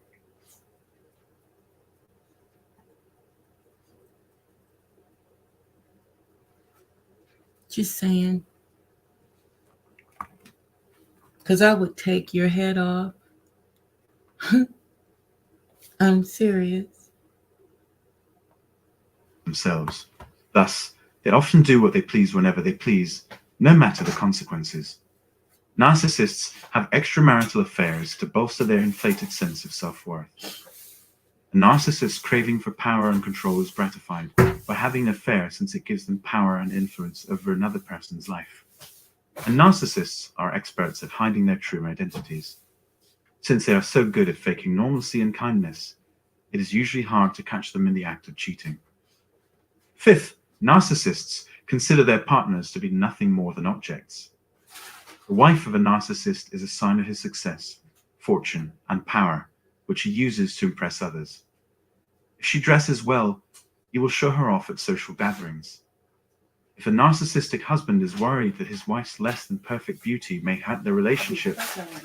Speaker 1: Just saying. Because I would take your head off. I'm serious.
Speaker 12: Themselves. Thus, they often do what they please whenever they please, no matter the consequences. Narcissists have extramarital affairs to bolster their inflated sense of self-worth. A narcissist's craving for power and control is gratified by having an affair since it gives them power and influence over another person's life. And narcissists are experts at hiding their true identities. Since they are so good at faking normalcy and kindness, it is usually hard to catch them in the act of cheating. Fifth, narcissists consider their partners to be nothing more than objects. The wife of a narcissist is a sign of his success, fortune, and power, which he uses to impress others. If she dresses well, he will show her off at social gatherings. If a narcissistic husband is worried that his wife's less than perfect beauty may hurt their relationship,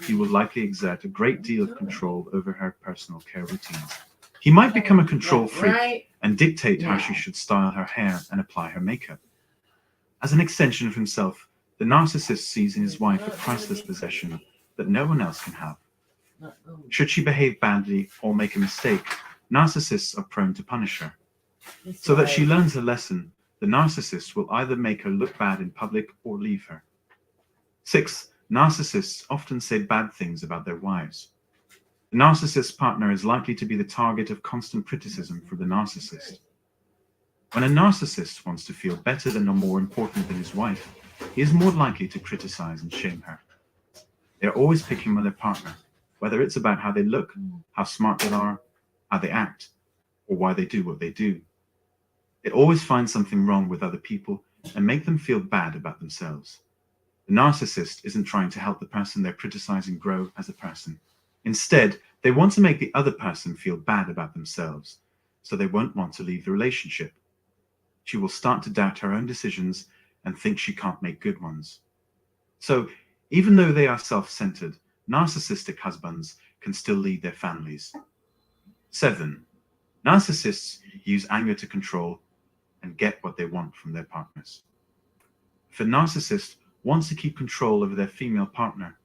Speaker 12: he will likely exert a great deal of control over her personal care routines. He might become a control freak and dictate how she should style her hair and apply her makeup. As an extension of himself, the narcissist sees in his wife a priceless possession that no one else can have. Should she behave badly or make a mistake, narcissists are prone to punish her. So that she learns her lesson, the narcissist will either make her look bad in public or leave her. 6. Narcissists often say bad things about their wives. The narcissist's partner is likely to be the target of constant criticism from the narcissist. When a narcissist wants to feel better than or more important than his wife, he is more likely to criticize and shame her. They're always picking on their partner, whether it's about how they look, how smart they are, how they act, or why they do what they do. They always find something wrong with other people and make them feel bad about themselves. The narcissist isn't trying to help the person they're criticizing grow as a person. Instead, they want to make the other person feel bad about themselves, so they won't want to leave the relationship. She will start to doubt her own decisions and think she can't make good ones. So, even though they are self-centered, narcissistic husbands can still lead their families. 7. Narcissists use anger to control and get what they want from their partners. If a narcissist wants to keep control over their female partner,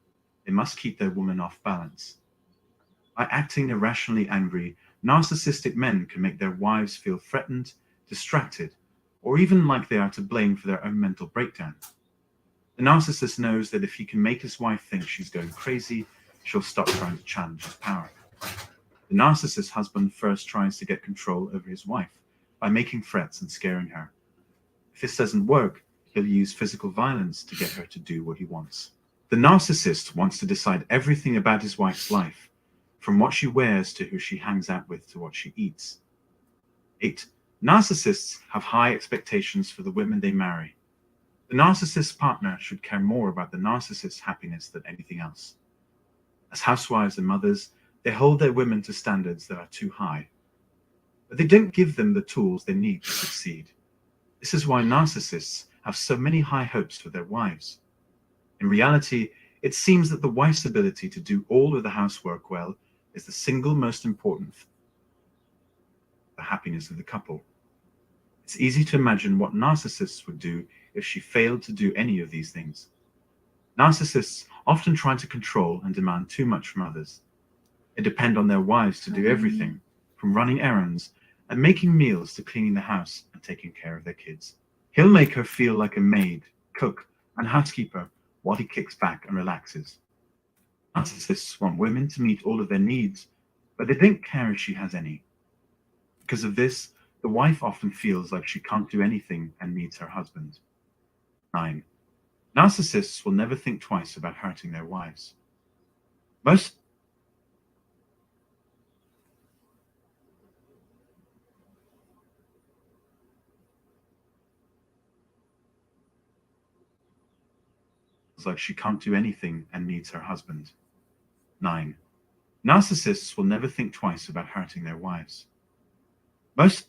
Speaker 12: they must keep their woman off balance. By acting irrationally angry, narcissistic men can make their wives feel threatened, distracted, or even like they are to blame for their own mental breakdown. The narcissist knows that if he can make his wife think she's going crazy, she'll stop trying to challenge his power. The narcissist husband first tries to get control over his wife by making threats and scaring her. If this doesn't work, he'll use physical violence to get her to do what he wants. The narcissist wants to decide everything about his wife's life, from what she wears to who she hangs out with to what she eats. 8. Narcissists have high expectations for the women they marry. The narcissist's partner should care more about the narcissist's happiness than anything else. As housewives and mothers, they hold their women to standards that are too high, but they don't give them the tools they need to succeed. This is why narcissists have so many high hopes for their wives. In reality, it seems that the wife's ability to do all of the housework well is the single most important for the happiness of the couple. It's easy to imagine what narcissists would do if she failed to do any of these things. Narcissists often try to control and demand too much from others. They depend on their wives to do everything, from running errands and making meals to cleaning the house and taking care of their kids. He'll make her feel like a maid, cook, and housekeeper while he kicks back and relaxes. Narcissists want women to meet all of their needs, but they don't care if she has any. Because of this, the wife often feels like she can't do anything and needs her husband. 9. Narcissists will never think twice about hurting their wives. Most like she can't do anything and needs her husband. 9. Narcissists will never think twice about hurting their wives. Most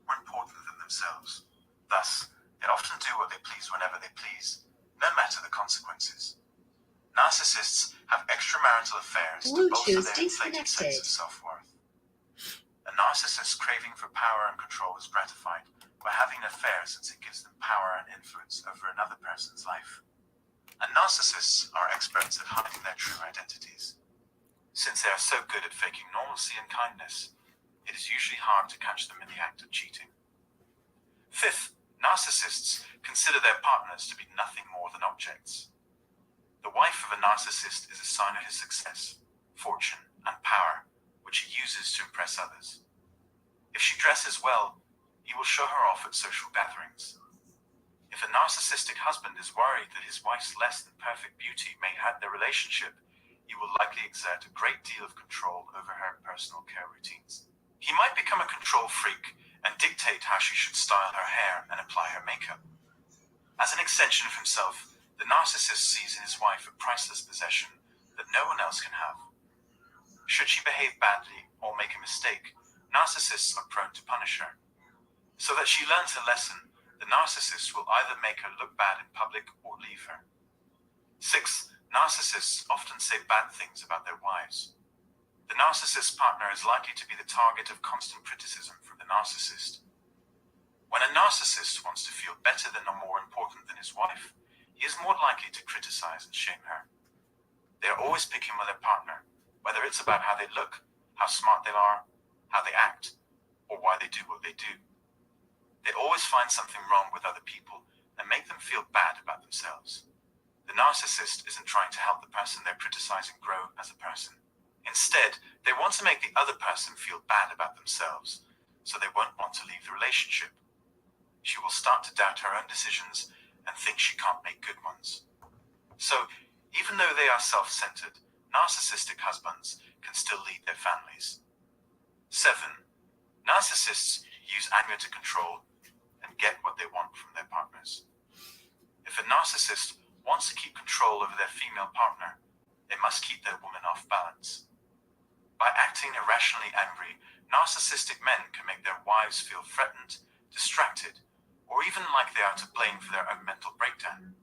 Speaker 8: more important than themselves. Thus, they often do what they please whenever they please, no matter the consequences. Narcissists have extramarital affairs to bolster their inflated sense of self-worth. A narcissist's craving for power and control is gratified by having an affair since it gives them power and influence over another person's life. And narcissists are experts at hiding their true identities. Since they are so good at faking normalcy and kindness, it is usually hard to catch them in the act of cheating. 5th, narcissists consider their partners to be nothing more than objects. The wife of a narcissist is a sign of his success, fortune, and power, which he uses to impress others. If she dresses well, he will show her off at social gatherings. If a narcissistic husband is worried that his wife's less than perfect beauty may hurt their relationship, he will likely exert a great deal of control over her personal care routines. He might become a control freak and dictate how she should style her hair and apply her makeup. As an extension of himself, the narcissist sees in his wife a priceless possession that no one else can have. Should she behave badly or make a mistake, narcissists are prone to punish her. So that she learns her lesson, the narcissist will either make her look bad in public or leave her. 6th, narcissists often say bad things about their wives. The narcissist's partner is likely to be the target of constant criticism from the narcissist. When a narcissist wants to feel better than or more important than his wife, he is more likely to criticize and shame her. They are always picking with their partner, whether it's about how they look, how smart they are, how they act, or why they do what they do. They always find something wrong with other people
Speaker 12: and make them feel bad about themselves. The narcissist isn't trying to help the person they're criticizing grow as a person. Instead, they want to make the other person feel bad about themselves, so they won't want to leave the relationship. She will start to doubt her own decisions and think she can't make good ones. So, even though they are self-centered, narcissistic husbands can still lead their families. 7. Narcissists use anger to control and get what they want from their partners. If a narcissist wants to keep control over their female partner, they must keep their woman off balance. By acting irrationally angry, narcissistic men can make their wives feel threatened, distracted, or even like they are to blame for their own mental breakdown.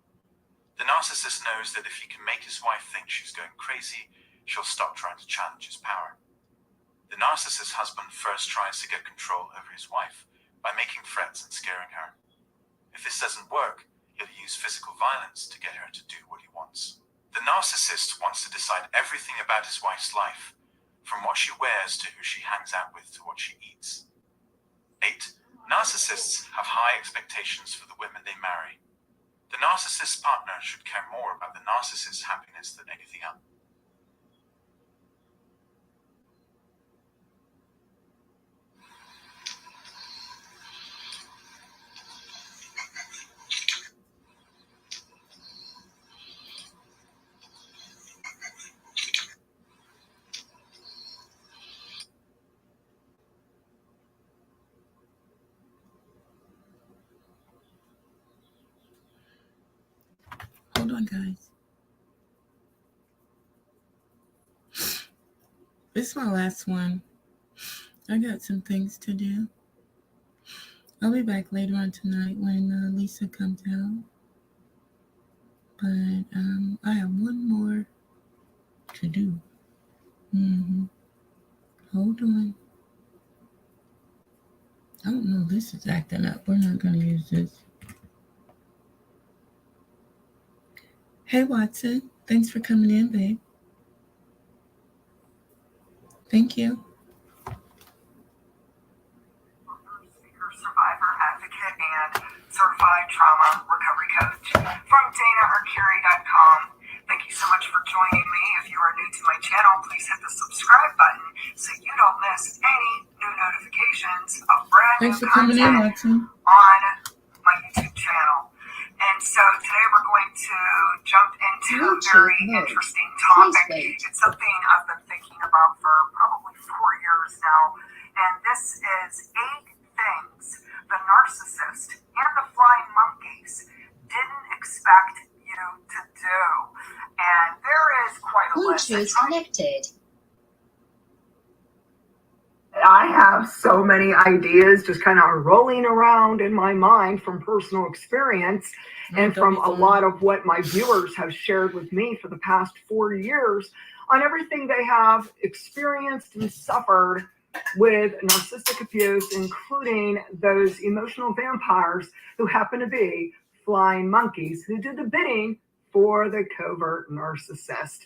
Speaker 12: The narcissist knows that if he can make his wife think she's going crazy, she'll stop trying to challenge his power. The narcissist husband first tries to get control over his wife by making threats and scaring her. If this doesn't work, he'll use physical violence to get her to do what he wants. The narcissist wants to decide everything about his wife's life, from what she wears to who she hangs out with to what she eats. 8. Narcissists have high expectations for the women they marry. The narcissist's partner should care more about the narcissist's happiness than anything else.
Speaker 1: Hold on, guys. This is my last one. I got some things to do. I'll be back later on tonight when Lisa comes out. But I have one more to do. Hold on. I don't know. This is acting up. We're not going to use this. Hey, Watson. Thanks for coming in, babe. Thank you.
Speaker 13: Survivor advocate and certified trauma recovery coach from DanaArcuri.com. Thank you so much for joining me. If you are new to my channel, please hit the subscribe button so you don't miss any new notifications of brand
Speaker 1: Thanks
Speaker 13: new
Speaker 1: for coming in,
Speaker 13: content
Speaker 1: Watson.
Speaker 13: on my YouTube channel. And so today we're going to jump into a very interesting topic. It's something I've been thinking about for probably 4 years now. And this is 8 things the narcissist and the flying monkeys didn't expect you to do. And there is quite a list.
Speaker 14: Bluetooth connected.
Speaker 13: I have so many ideas just kind of rolling around in my mind from personal experience and from a lot of what my viewers have shared with me for the past 4 years on everything they have experienced and suffered with narcissistic abuse, including those emotional vampires who happen to be flying monkeys who do the bidding for the covert narcissist.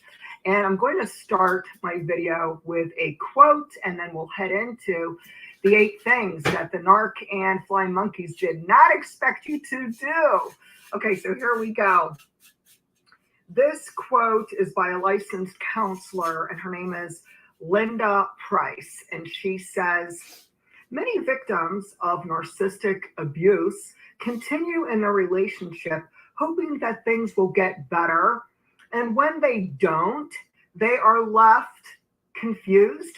Speaker 13: And I'm going to start my video with a quote, and then we'll head into the 8 things that the narc and flying monkeys did not expect you to do. Okay, so here we go. This quote is by a licensed counselor, and her name is Linda Price. And she says, many victims of narcissistic abuse continue in their relationship hoping that things will get better. And when they don't, they are left confused,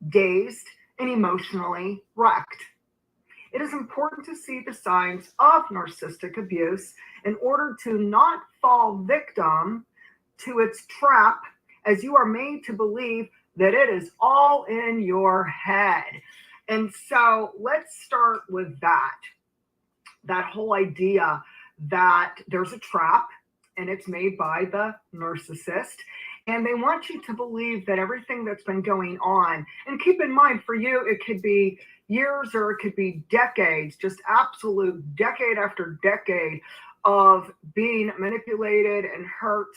Speaker 13: dazed, and emotionally wrecked. It is important to see the signs of narcissistic abuse in order to not fall victim to its trap, as you are made to believe that it is all in your head. And so let's start with that whole idea that there's a trap, and it's made by the narcissist. And they want you to believe that everything that's been going on, and keep in mind for you, it could be years or it could be decades, just absolute decade after decade of being manipulated and hurt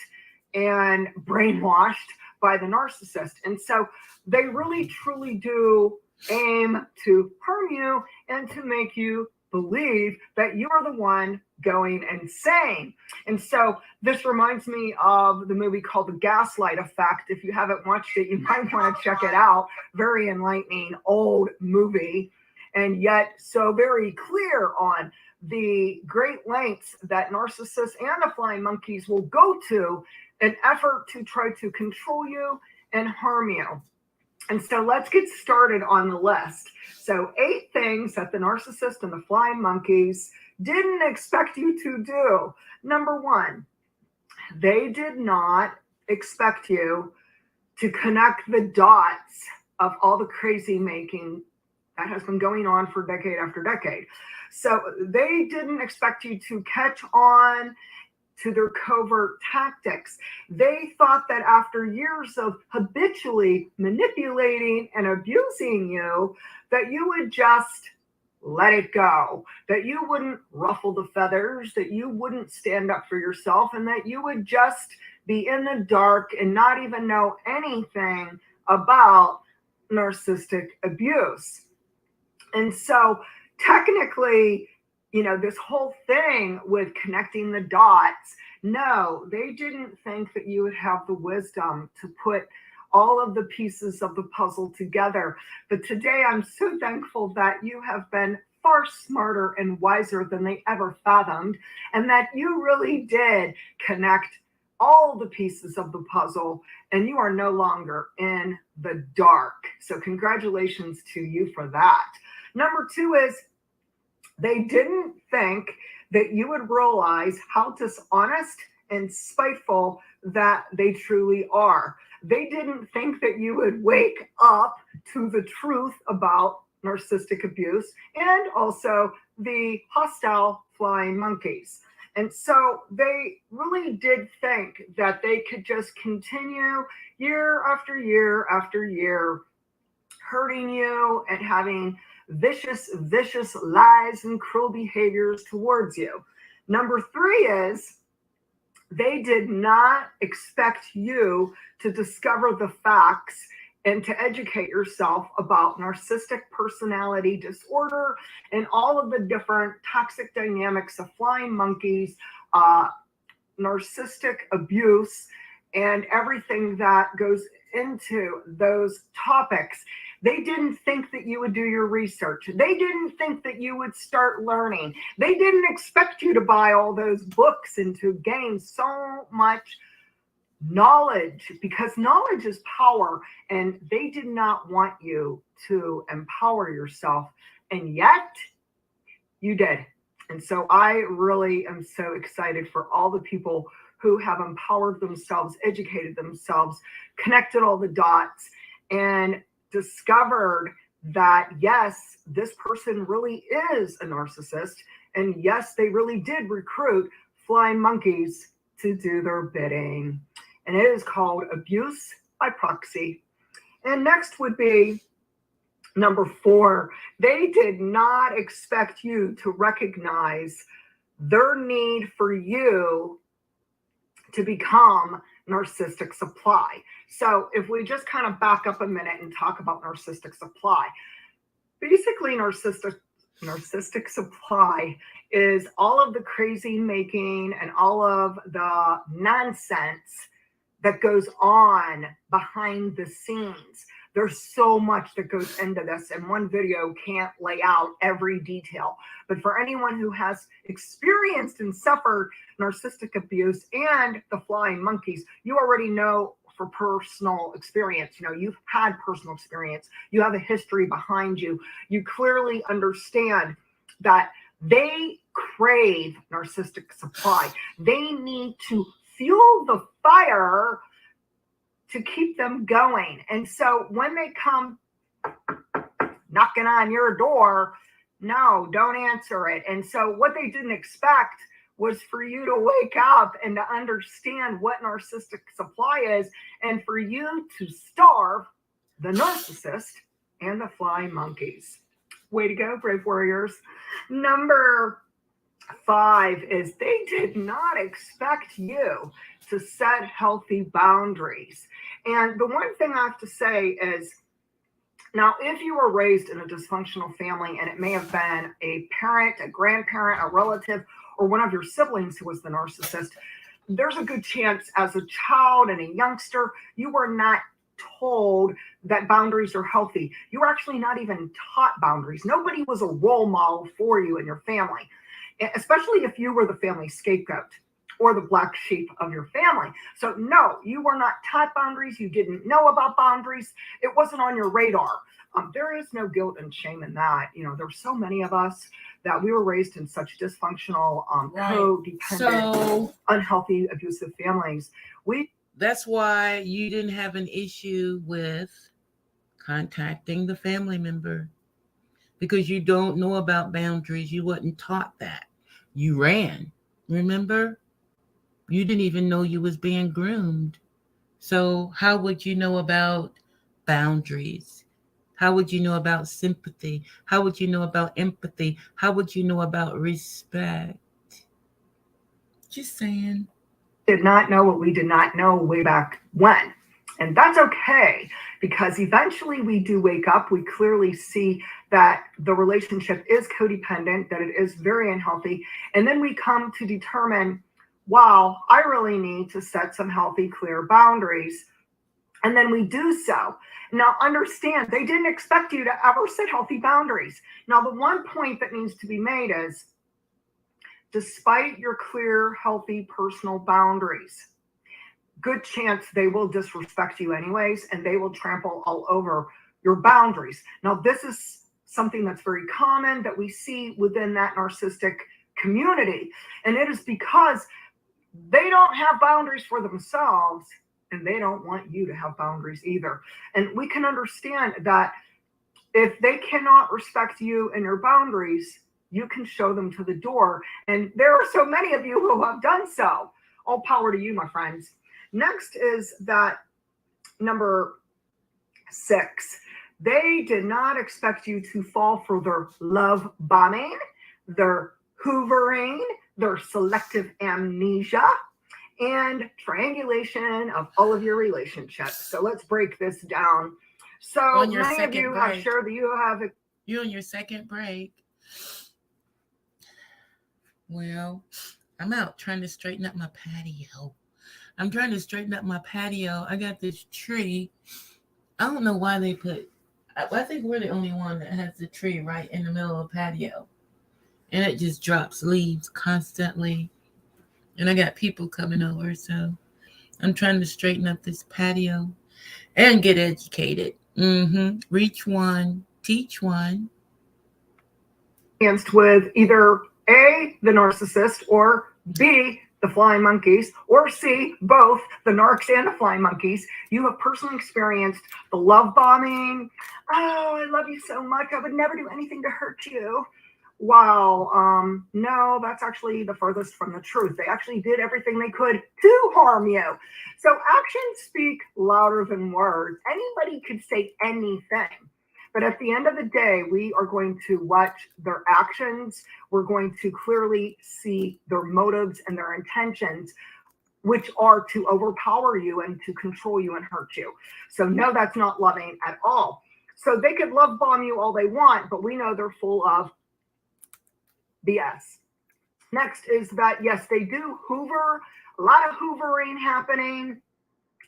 Speaker 13: and brainwashed by the narcissist. And so they really truly do aim to harm you and to make you believe that you are the one going insane. And so this reminds me of the movie called The Gaslight Effect. If you haven't watched it, you might want to check it out. Very enlightening old movie, and yet so very clear on the great lengths that narcissists and the flying monkeys will go to in effort to try to control you and harm you. And so let's get started on the list. So 8 things that the narcissist and the flying monkeys didn't expect you to do. Number 1, they did not expect you to connect the dots of all the crazy making that has been going on for decade after decade. So they didn't expect you to catch on to their covert tactics. They thought that after years of habitually manipulating and abusing you, that you would just let it go, that you wouldn't ruffle the feathers, that you wouldn't stand up for yourself, and that you would just be in the dark and not even know anything about narcissistic abuse. And so technically, you know, this whole thing with connecting the dots, no, they didn't think that you would have the wisdom to put all of the pieces of the puzzle together. But today I'm so thankful that you have been far smarter and wiser than they ever fathomed, and that you really did connect all the pieces of the puzzle, and you are no longer in the dark. So congratulations to you for that. Number 2 is they didn't think that you would realize how dishonest and spiteful that they truly are. They didn't think that you would wake up to the truth about narcissistic abuse and also the hostile flying monkeys. And so they really did think that they could just continue year after year after year hurting you and having vicious lies and cruel behaviors towards you. Number 3 is they did not expect you to discover the facts and to educate yourself about narcissistic personality disorder and all of the different toxic dynamics of flying monkeys, narcissistic abuse, and everything that goes into those topics. They didn't think that you would do your research. They didn't think that you would start learning. They didn't expect you to buy all those books and to gain so much knowledge, because knowledge is power, and they did not want you to empower yourself, and yet you did. And so I really am so excited for all the people who have empowered themselves, educated themselves, connected all the dots, and discovered that, yes, this person really is a narcissist, and yes, they really did recruit flying monkeys to do their bidding. And it is called abuse by proxy. And next would be number 4. They did not expect you to recognize their need for you to become narcissistic supply. So if we just kind of back up a minute and talk about narcissistic supply, basically narcissistic supply is all of the crazy making and all of the nonsense that goes on behind the scenes. There's so much that goes into this, and one video can't lay out every detail. But for anyone who has experienced and suffered narcissistic abuse and the flying monkeys, you already know for personal experience. You know, you've had personal experience. You have a history behind you. You clearly understand that they crave narcissistic supply. They need to fuel the fire to keep them going. And so when they come knocking on your door, no, don't answer it. And so what they didn't expect was for you to wake up and to understand what narcissistic supply is, and for you to starve the narcissist and the flying monkeys. Way to go, brave warriors. Number 5 is they did not expect you to set healthy boundaries. And the one thing I have to say is Now, if you were raised in a dysfunctional family and it may have been a parent, a grandparent, a relative, or one of your siblings who was the narcissist, there's a good chance as a child and a youngster, you were not told that boundaries are healthy. You were actually not even taught boundaries. Nobody was a role model for you in your family, especially if you were the family scapegoat or the black sheep of your family. So no, you were not taught boundaries. You didn't know about boundaries. It wasn't on your radar. There is no guilt and shame in that. You know, there's so many of us that we were raised in such dysfunctional, codependent, unhealthy, abusive families.
Speaker 1: That's why you didn't have an issue with contacting the family member, because you don't know about boundaries. You wasn't taught that. You ran, remember? You didn't even know you was being groomed. So how would you know about boundaries? How would you know about sympathy? How would you know about empathy? How would you know about respect? Just saying.
Speaker 13: Did not know what we did not know way back when. And that's okay, because eventually we do wake up. We clearly see that the relationship is codependent, that it is very unhealthy. And then we come to determine, wow, I really need to set some healthy, clear boundaries. And then we do so. Now, understand, they didn't expect you to ever set healthy boundaries. Now, the one point that needs to be made is, despite your clear, healthy personal boundaries, good chance they will disrespect you anyways, and they will trample all over your boundaries. Now, this is something that's very common that we see within that narcissistic community. And it is because they don't have boundaries for themselves, and they don't want you to have boundaries either. And we can understand that if they cannot respect you and your boundaries, you can show them to the door. And there are so many of you who have done so. All power to you, my friends. Next is that number 6. They did not expect you to fall for their love bombing, their hoovering, their selective amnesia, and triangulation of all of your relationships. So let's break this down. So many of you have shared that you have...
Speaker 1: You're on your second break. Well, I'm out trying to straighten up my patio. I got this tree. I don't know why they put... I think we're the only one that has the tree right in the middle of the patio. And it just drops leaves constantly. And I got people coming over, so I'm trying to straighten up this patio and get educated. Reach one, teach one.
Speaker 13: With either A, the narcissist, or B, the flying monkeys, or C, both the narcs and the flying monkeys. You have personally experienced the love bombing. Oh, I love you so much. I would never do anything to hurt you. Wow. No, that's actually the furthest from the truth. They actually did everything they could to harm you. So actions speak louder than words. Anybody could say anything. But at the end of the day, we are going to watch their actions. We're going to clearly see their motives and their intentions, which are to overpower you and to control you and hurt you. So no, that's not loving at all. So they could love bomb you all they want, but we know they're full of BS. Next is that, yes, they do hoover, a lot of hoovering happening,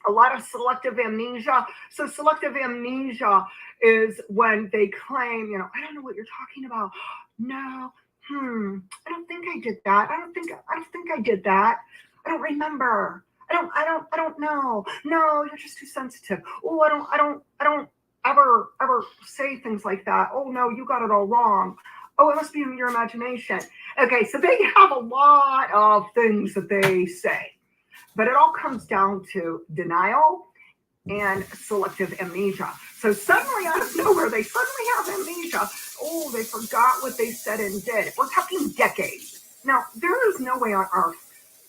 Speaker 13: a lot of selective amnesia. So selective amnesia is when they claim, I don't know what you're talking about. No, I don't think I did that. I don't think I did that. I don't remember. I don't know. No, you're just too sensitive. Oh, I don't ever say things like that. Oh no, you got it all wrong. Oh, it must be in your imagination. Okay, so they have a lot of things that they say, but it all comes down to denial and selective amnesia. So suddenly out of nowhere, they suddenly have amnesia. Oh, they forgot what they said and did. We're talking decades. Now, there is no way on earth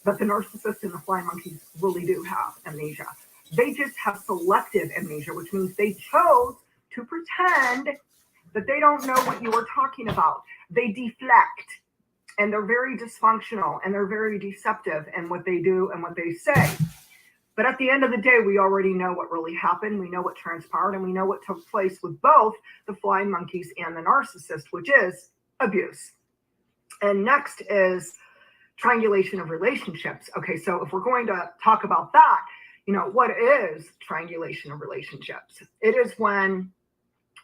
Speaker 13: that the narcissist and the flying monkeys really do have amnesia. They just have selective amnesia, which means they chose to pretend that they don't know what you were talking about. They deflect, and they're very dysfunctional, and they're very deceptive in what they do and what they say. But at the end of the day, we already know what really happened. We know what transpired, and we know what took place with both the flying monkeys and the narcissist, which is abuse. And next is triangulation of relationships. Okay, so if we're going to talk about that, what is triangulation of relationships? It is when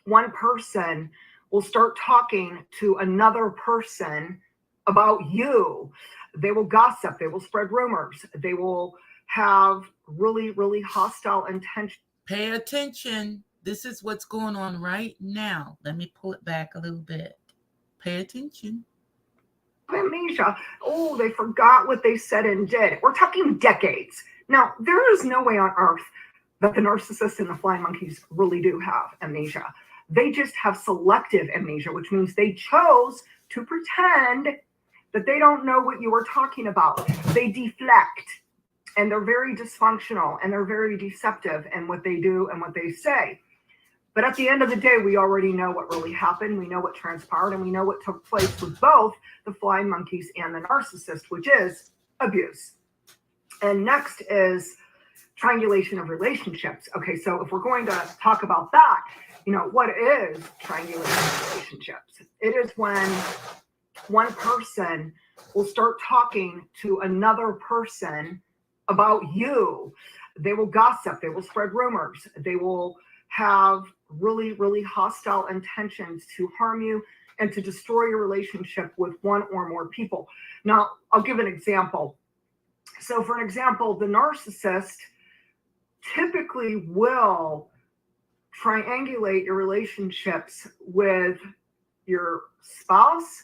Speaker 13: one person will start talking to another person about you. They will gossip, they will spread rumors, they will have really, really hostile intentions.
Speaker 1: Pay attention. This is what's going on right now. Let me pull it back a little bit. Pay attention.
Speaker 13: Amnesia. Oh, they forgot what they said and did. We're talking decades. Now, there is no way on earth that the narcissists and the flying monkeys really do have amnesia. They just have selective amnesia, which means they chose to pretend that they don't know what you were talking about. They deflect, and they're very dysfunctional, and they're very deceptive in what they do and what they say. But at the end of the day, we already know what really happened. We know what transpired, and we know what took place with both the flying monkeys and the narcissist, which is abuse. And next is triangulation of relationships. Okay, so if we're going to talk about that, what is triangulation of relationships? It is when one person will start talking to another person about you. They will gossip, they will spread rumors, they will have really, really hostile intentions to harm you and to destroy your relationship with one or more people. Now, I'll give an example. So for an example, the narcissist typically will triangulate your relationships with your spouse,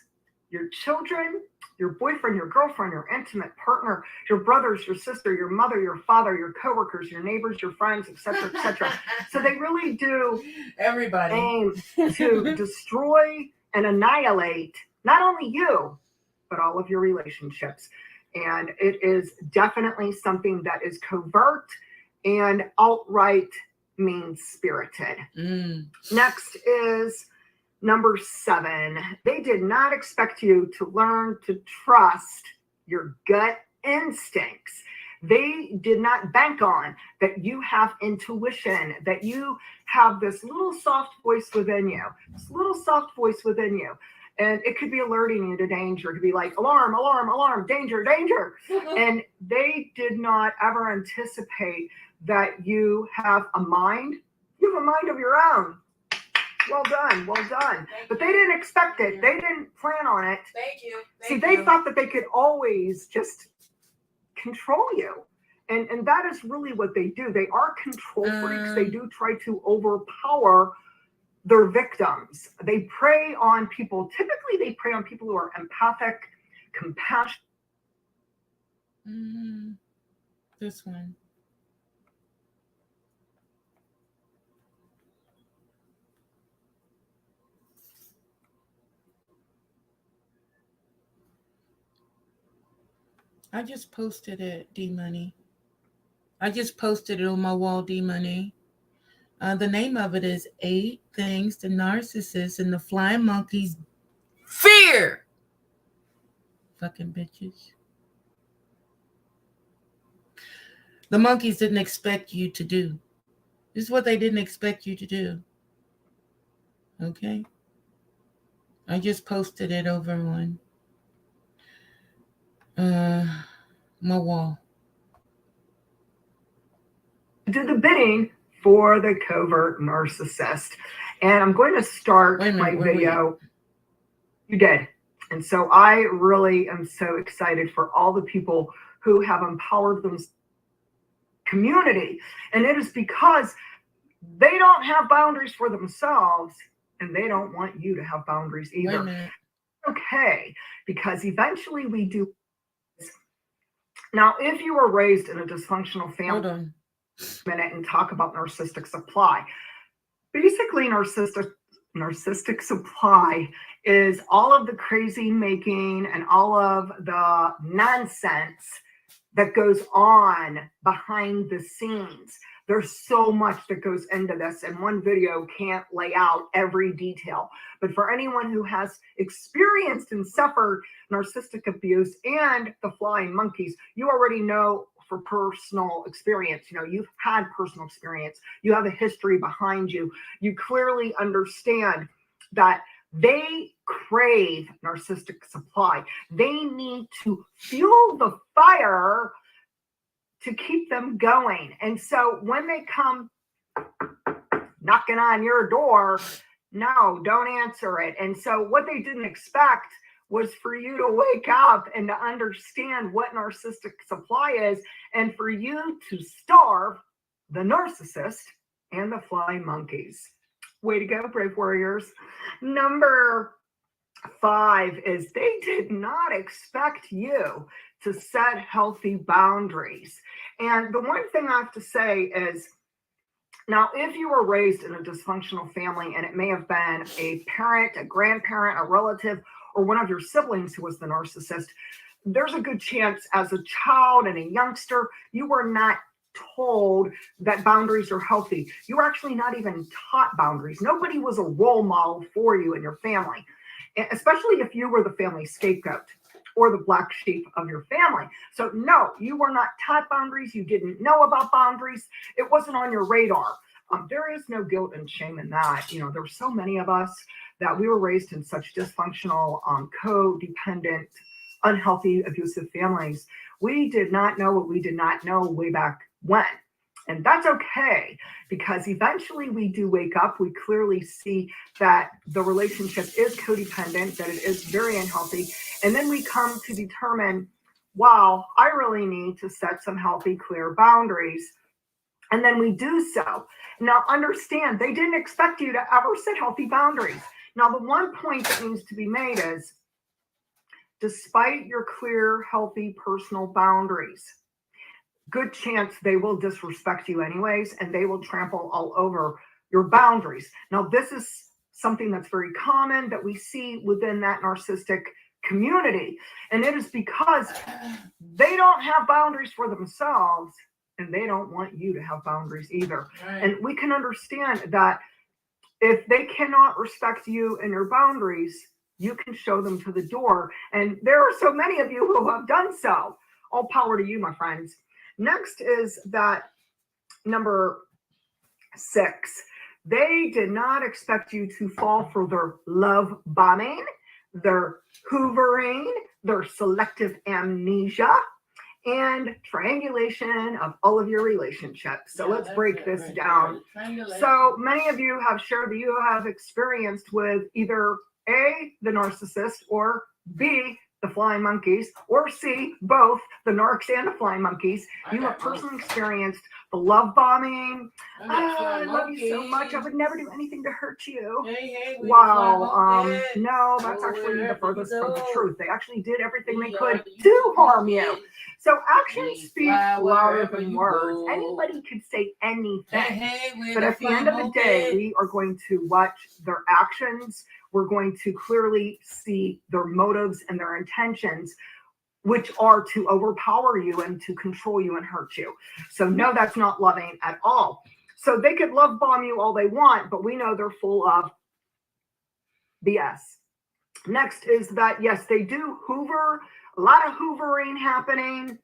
Speaker 13: your children, your boyfriend, your girlfriend, your intimate partner, your brothers, your sister, your mother, your father, your coworkers, your neighbors, your friends, etc., etc. So they really do aim to destroy and annihilate not only you, but all of your relationships. And it is definitely something that is covert and outright mean-spirited. Next is number 7. They did not expect you to learn to trust your gut instincts. They did not bank on that you have intuition, that you have this little soft voice within you, And it could be alerting you to danger. It could be like, alarm, alarm, alarm, danger, danger. And they did not ever anticipate that you have a mind. You have a mind of your own. Well done, well done. But they didn't expect it. They didn't plan on it.
Speaker 1: Thank you.
Speaker 13: See, they thought that they could always just control you. And that is really what they do. They are control freaks. They do try to overpower their victims. They prey on people. Typically, they prey on people who are empathic, compassionate.
Speaker 1: This one. I just posted it, D-Money. I just posted it on my wall, D-Money. The name of it is 8 Things the Narcissist and the Flying Monkeys Fear. Fucking bitches. The monkeys didn't expect you to do. This is what they didn't expect you to do. Okay? I just posted it over on my wall.
Speaker 13: Do the bidding for the covert narcissist. And I'm going to start my video. You did. And so I really am so excited for all the people who have empowered them community. And it is because they don't have boundaries for themselves, and they don't want you to have boundaries either. Okay, because eventually we do. Now, if you were raised in a dysfunctional family, minute and talk about narcissistic supply. Basically, narcissistic supply is all of the crazy making and all of the nonsense that goes on behind the scenes. There's so much that goes into this, and one video can't lay out every detail. But for anyone who has experienced and suffered narcissistic abuse and the flying monkeys, you already know for personal experience. You know, you've had personal experience. You have a history behind you. You clearly understand that they crave narcissistic supply. They need to fuel the fire to keep them going. And so when they come knocking on your door, no, don't answer it. And so what they didn't expect was for you to wake up and to understand what narcissistic supply is, and for you to starve the narcissist and the flying monkeys. Way to go, brave warriors. Number 5 is they did not expect you to set healthy boundaries. And the one thing I have to say is, now, if you were raised in a dysfunctional family, and it may have been a parent, a grandparent, a relative, or one of your siblings who was the narcissist, there's a good chance as a child and a youngster, you were not told that boundaries are healthy. You were actually not even taught boundaries. Nobody was a role model for you in your family, especially if you were the family scapegoat or the black sheep of your family. So no, you were not taught boundaries. You didn't know about boundaries. It wasn't on your radar. There is no guilt and shame in that. You know, there were so many of us that we were raised in such dysfunctional, codependent, unhealthy, abusive families. We did not know what we did not know way back when. And that's okay, because eventually we do wake up. We clearly see that the relationship is codependent, that it is very unhealthy. And then we come to determine, wow, I really need to set some healthy, clear boundaries. And then we do so. Now, understand, they didn't expect you to ever set healthy boundaries. Now, the one point that needs to be made is, despite your clear, healthy personal boundaries, good chance they will disrespect you anyways, and they will trample all over your boundaries. Now, this is something that's very common that we see within that narcissistic community, and it is because they don't have boundaries for themselves, and they don't want you to have boundaries either.
Speaker 1: Right.
Speaker 13: And we can understand that if they cannot respect you and your boundaries, you can show them to the door. And there are so many of you who have done so. All power to you, my friends. Next is that number 6. They did not expect you to fall for their love bombing, their hoovering, their selective amnesia, and triangulation of all of your relationships. So let's break this down. So many of you have shared that you have experienced with either A, the narcissist, or B, the flying monkeys, or C, both the narcs and the flying monkeys. You have personally experienced the love bombing. I love you so much. I would never do anything to hurt you. Wow. No, that's actually the furthest from the truth. They actually did everything they could to harm you. So actions speak louder than words. Anybody could say anything. But at the end of the day, we are going to watch their actions. We're going to clearly see their motives and their intentions, which are to overpower you and to control you and hurt you. So no, that's not loving at all. So they could love bomb you all they want, but we know they're full of BS. Next is that, yes, they do hoover, a lot of hoovering happening,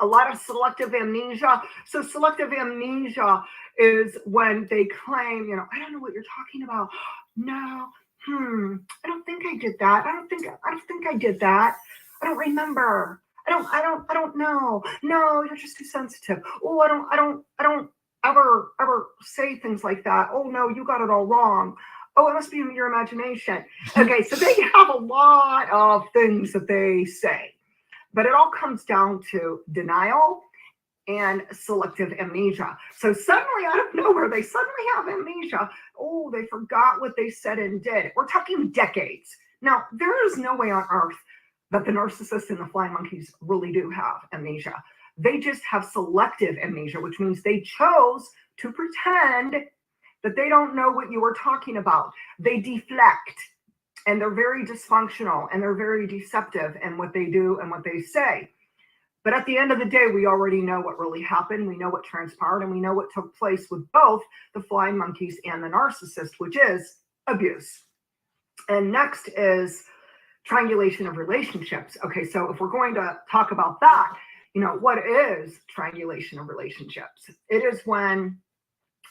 Speaker 13: a lot of selective amnesia. So selective amnesia is when they claim, you know, I don't know what you're talking about. No, I don't think I did that. I don't think I did that. I don't remember. I don't know. No, you're just too sensitive. Oh, I don't ever say things like that. Oh no, you got it all wrong. Oh, it must be in your imagination. Okay, so they have a lot of things that they say, but it all comes down to denial and selective amnesia. So suddenly out of nowhere, they suddenly have amnesia. Oh, they forgot what they said and did. We're talking decades. Now, there is no way on earth that the narcissists and the flying monkeys really do have amnesia. They just have selective amnesia, which means they chose to pretend that they don't know what you were talking about. They deflect, and they're very dysfunctional, and they're very deceptive in what they do and what they say. But at the end of the day, we already know what really happened. We know what transpired, and we know what took place with both the flying monkeys and the narcissist, which is abuse. And next is triangulation of relationships. Okay, so if we're going to talk about that, what is triangulation of relationships? It is when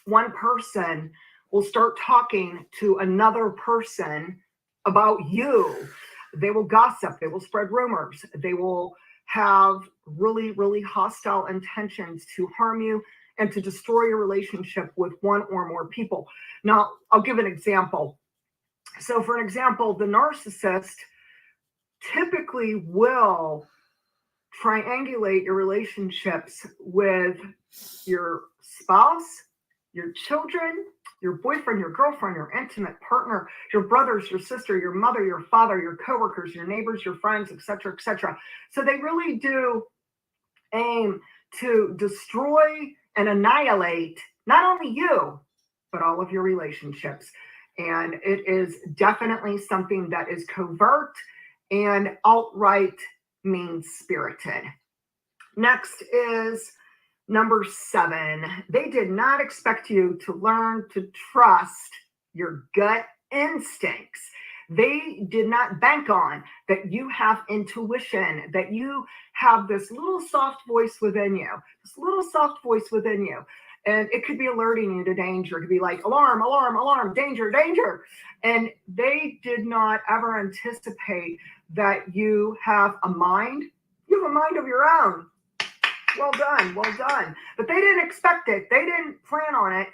Speaker 13: one person will start talking to another person about you. They will gossip, they will spread rumors, they will have really, really hostile intentions to harm you and to destroy your relationship with one or more people. Now, I'll give an example. So for an example, the narcissist typically will triangulate your relationships with your spouse, your children, your boyfriend, your girlfriend, your intimate partner, your brothers, your sister, your mother, your father, your coworkers, your neighbors, your friends, etc., etc. So they really do aim to destroy and annihilate not only you, but all of your relationships. And it is definitely something that is covert and outright mean-spirited. Next is number 7. They did not expect you to learn to trust your gut instincts. They did not bank on that you have intuition, that you have this little soft voice within you, And it could be alerting you to danger. It could be like, alarm, alarm, alarm, danger, danger. And they did not ever anticipate that you have a mind. You have a mind of your own. Well done, well done. But they didn't expect it. They didn't plan on it.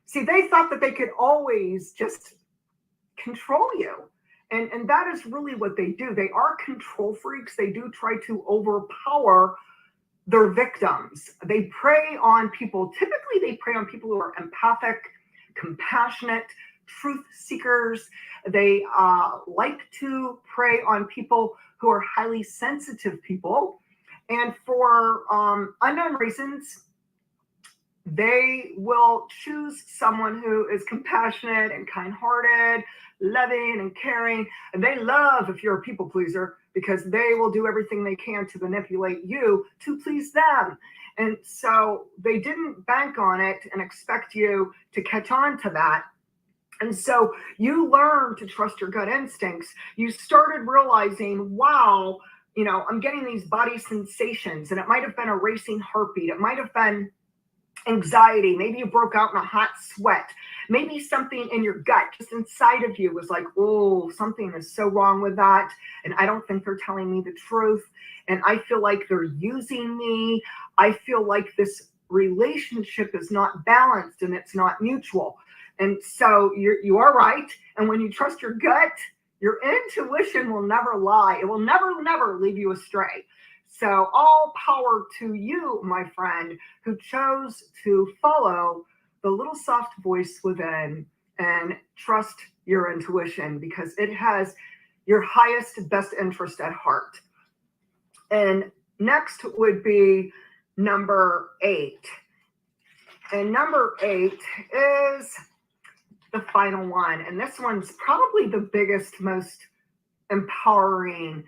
Speaker 13: See, they thought that they could always just control you. And that is really what they do. They are control freaks. They do try to overpower their victims. They prey on people. Typically, they prey on people who are empathic, compassionate, truth seekers. They like to prey on people who are highly sensitive people. And for unknown reasons, they will choose someone who is compassionate and kind-hearted, loving and caring. And they love if you're a people pleaser, because they will do everything they can to manipulate you to please them. And so they didn't bank on it and expect you to catch on to that. And so you learned to trust your gut instincts. You started realizing, wow, I'm getting these body sensations, and it might have been a racing heartbeat. It might have been anxiety. Maybe you broke out in a hot sweat. Maybe something in your gut, just inside of you, was like, oh, something is so wrong with that. And I don't think they're telling me the truth. And I feel like they're using me. I feel like this relationship is not balanced and it's not mutual. And so you are right. And when you trust your gut, your intuition will never lie. It will never, never lead you astray. So all power to you, my friend, who chose to follow the little soft voice within and trust your intuition, because it has your highest, best interest at heart. And next would be number 8. And number 8 is the final one. And this one's probably the biggest, most empowering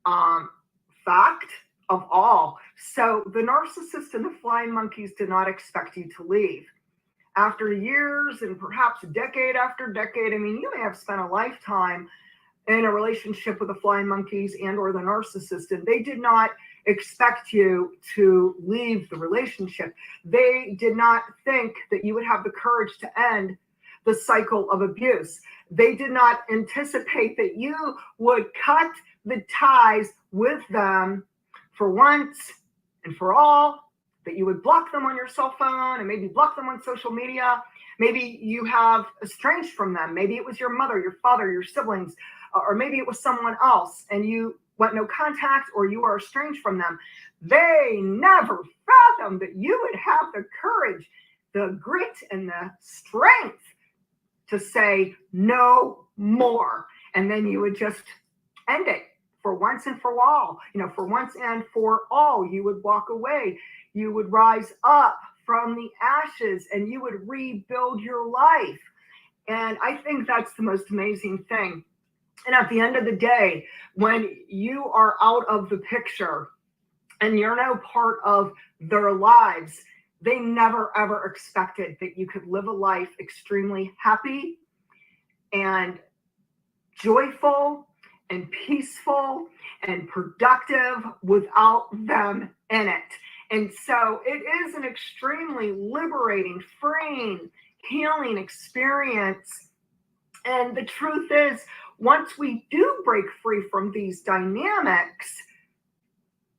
Speaker 13: fact of all. So the narcissist and the flying monkeys did not expect you to leave. After years and perhaps decade after decade, you may have spent a lifetime in a relationship with the flying monkeys and or the narcissist, and they did not expect you to leave the relationship. They did not think that you would have the courage to end the cycle of abuse. They did not anticipate that you would cut the ties with them for once and for all, that you would block them on your cell phone and maybe block them on social media. Maybe you have estranged from them. Maybe it was your mother, your father, your siblings, or maybe it was someone else and you went no contact, or you are estranged from them. They never fathomed that you would have the courage, the grit, and the strength to say no more. And then you would just end it for once and for all. For once and for all, you would walk away. You would rise up from the ashes and you would rebuild your life. And I think that's the most amazing thing. And at the end of the day, when you are out of the picture and you're no part of their lives, they never, ever expected that you could live a life extremely happy and joyful and peaceful and productive without them in it. And so it is an extremely liberating, freeing, healing experience. And the truth is, once we do break free from these dynamics,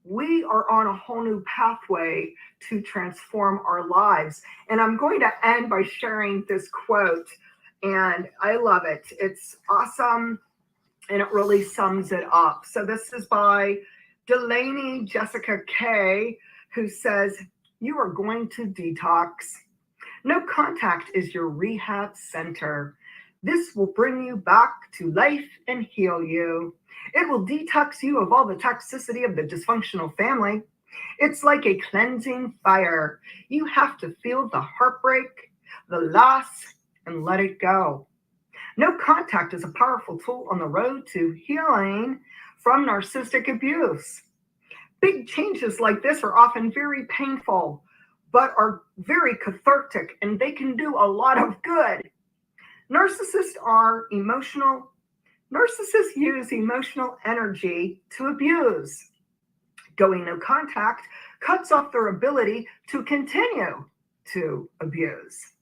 Speaker 13: we are on a whole new pathway to transform our lives. And I'm going to end by sharing this quote, and I love it. It's awesome, and it really sums it up. So this is by Delaney Jessica Kay, who says, "You are going to detox. No contact is your rehab center. This will bring you back to life and heal you. It will detox you of all the toxicity of the dysfunctional family. It's like a cleansing fire. You have to feel the heartbreak, the loss, and let it go. No contact is a powerful tool on the road to healing from narcissistic abuse. Big changes like this are often very painful, but are very cathartic, and they can do a lot of good. Narcissists are emotional. Narcissists use emotional energy to abuse. Going no contact cuts off their ability to continue to abuse.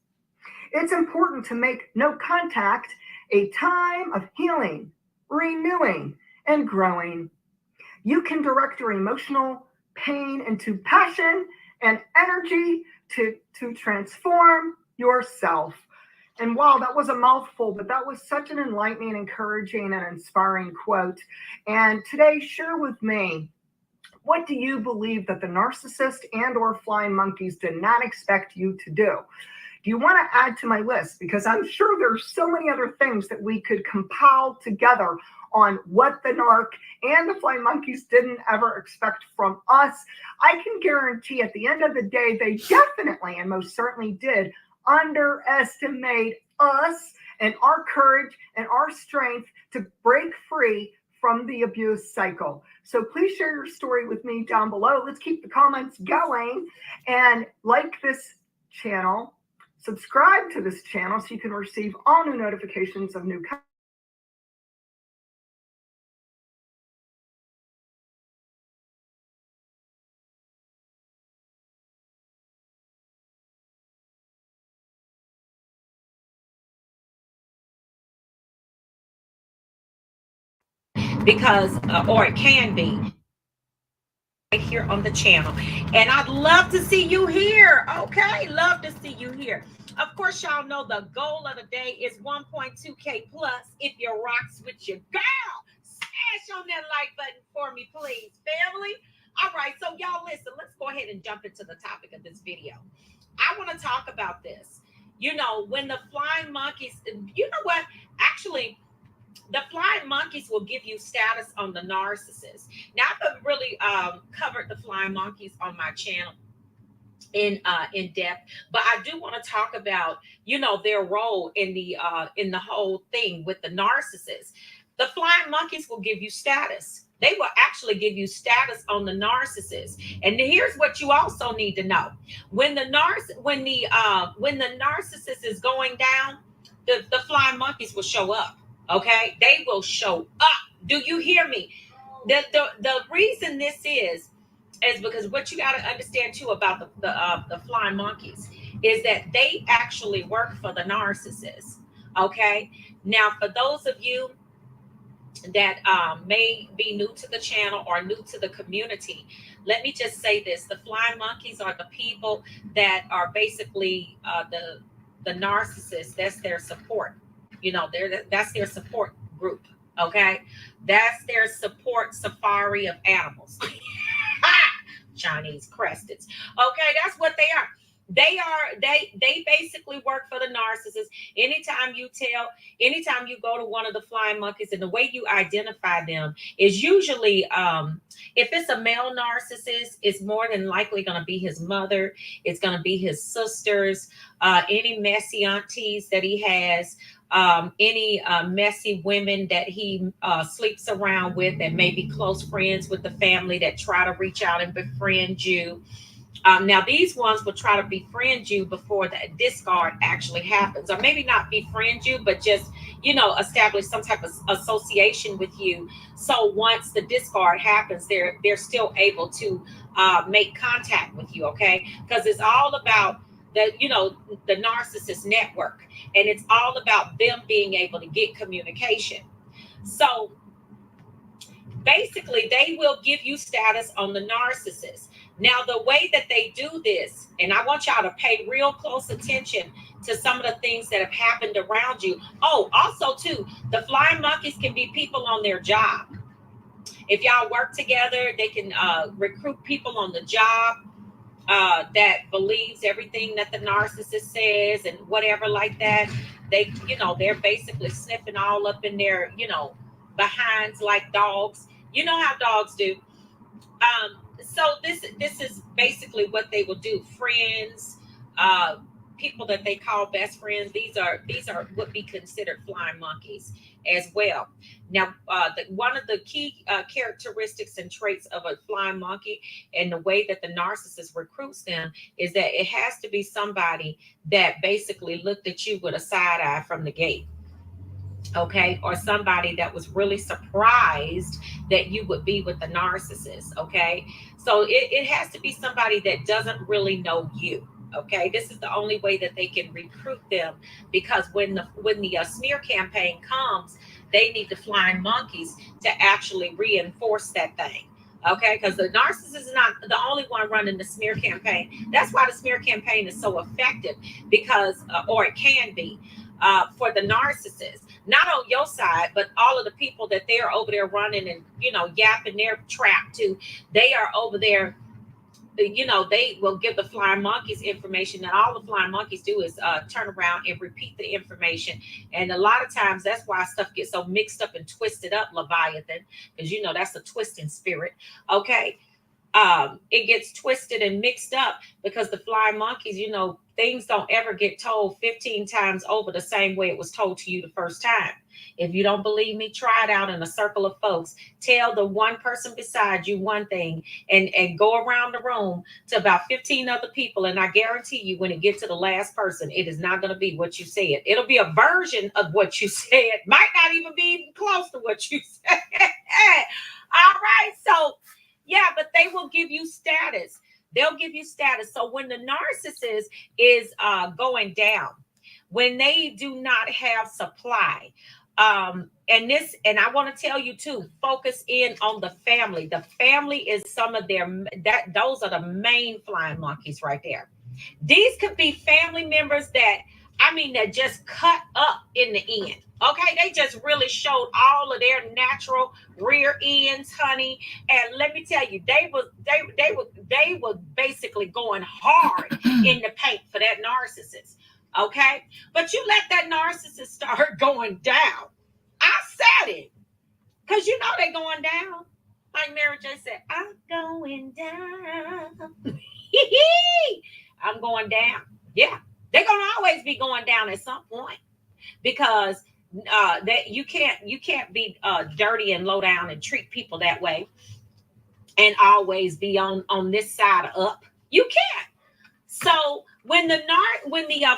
Speaker 13: It's important to make no contact a time of healing, renewing, and growing. You can direct your emotional pain into passion and energy to transform yourself." And wow, that was a mouthful, but that was such an enlightening, encouraging, and inspiring quote. And today, share with me, what do you believe that the narcissist and or flying monkeys did not expect you to do? Do you want to add to my list? Because I'm sure there's so many other things that we could compile together on what the narc and the flying monkeys didn't ever expect from us. I can guarantee at the end of the day, they definitely and most certainly did underestimate us and our courage and our strength to break free from the abuse cycle. So please share your story with me down below. Let's keep the comments going, and like this channel, subscribe to this channel so you can receive all new notifications of new content.
Speaker 14: Because or it can be right here on the channel, and I'd love to see you here. Okay, love to see you here. Of course, y'all know the goal of the day is 1.2K plus. If you rocks with your girl, smash on that like button for me, please, family. All right, so y'all listen, let's go ahead and jump into the topic of this video. I want to talk about this. You know, when the flying monkeys, you know what, actually, the flying monkeys will give you status on the narcissist. Now, I've really covered the flying monkeys on my channel in depth, but I do want to talk about, you know, their role in the whole thing with the narcissist. The flying monkeys will give you status. They will actually give you status on the narcissist. And here's what you also need to know: when the narcissist is going down, the flying monkeys will show up. Okay, they will show up. Do you hear me? The reason this is because what you got to understand too about the flying monkeys is that they actually work for the narcissist. Okay, now for those of you that may be new to the channel or new to the community, let me just say this: the flying monkeys are the people that are basically the narcissist. That's their support. You know, that's their support group. Okay, that's their support safari of animals. Chinese cresteds. Okay, that's what they are. They basically work for the narcissist. Anytime you go to one of the flying monkeys, and the way you identify them is usually if it's a male narcissist, it's more than likely going to be his mother. It's going to be his sisters, any messy aunties that he has, any messy women that he sleeps around with, and maybe close friends with the family that try to reach out and befriend you. Now, these ones will try to befriend you before the discard actually happens, or maybe not befriend you, but just, establish some type of association with you. So once the discard happens, they're still able to make contact with you, okay? Because it's all about the narcissist network, and it's all about them being able to get communication. So basically, they will give you status on the narcissist. Now, the way that they do this, and I want y'all to pay real close attention to some of the things that have happened around you. Oh, also too, the flying monkeys can be people on their job. If y'all work together, they can recruit people on the job that believes everything that the narcissist says and whatever like that. They're basically sniffing all up in their, behinds like dogs. You know how dogs do. So this is basically what they will do. Friends, people that they call best friends. These are would be considered flying monkeys as well. Now, one of the key characteristics and traits of a flying monkey, and the way that the narcissist recruits them, is that it has to be somebody that basically looked at you with a side eye from the gate. Okay, or somebody that was really surprised that you would be with the narcissist. Okay, so it has to be somebody that doesn't really know you. Okay, this is the only way that they can recruit them, because when the smear campaign comes, they need the flying monkeys to actually reinforce that thing. Okay, because the narcissist is not the only one running the smear campaign. That's why the smear campaign is so effective, because or it can be for the narcissist. Not on your side, but all of the people that they're over there running and, yapping their trap to, they are over there, they will give the flying monkeys information. And all the flying monkeys do is turn around and repeat the information. And a lot of times that's why stuff gets so mixed up and twisted up, Leviathan, because, that's a twisting spirit. Okay. It gets twisted and mixed up because the flying monkeys, things don't ever get told 15 times over the same way it was told to you the first time. If you don't believe me, try it out in a circle of folks. Tell the one person beside you one thing and go around the room to about 15 other people. And I guarantee you, when it gets to the last person, it is not going to be what you said. It'll be a version of what you said. Might not even be close to what you said. All right. So, yeah, but they will give you status. They'll give you status. So when the narcissist is going down, when they do not have supply, and I want to tell you too, focus in on the family. The family is some of those are the main flying monkeys right there. These could be family members that just cut up in the end. Okay, they just really showed all of their natural rear ends, honey. And let me tell you, they were basically going hard in the paint for that narcissist. Okay, but you let that narcissist start going down. I said it, because they're going down. Like Mary J said, I'm going down. I'm going down. Yeah, they're gonna always be going down at some point, because that you can't be dirty and low down and treat people that way and always be on this side up. You can't. So when the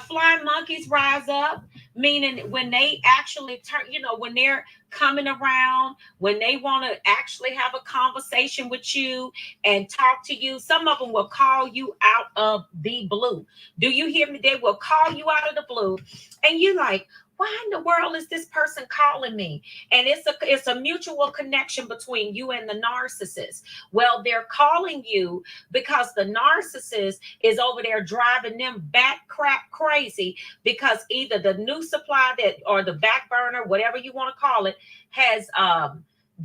Speaker 14: flying monkeys rise up, meaning when they actually turn, when they're coming around, when they want to actually have a conversation with you and talk to you, some of them will call you out of the blue. Do you hear me? They will call you out of the blue, and you're like, why in the world is this person calling me? And it's a mutual connection between you and the narcissist. Well, they're calling you because the narcissist is over there driving them back crap crazy, because either the new supply or the back burner, whatever you want to call it, has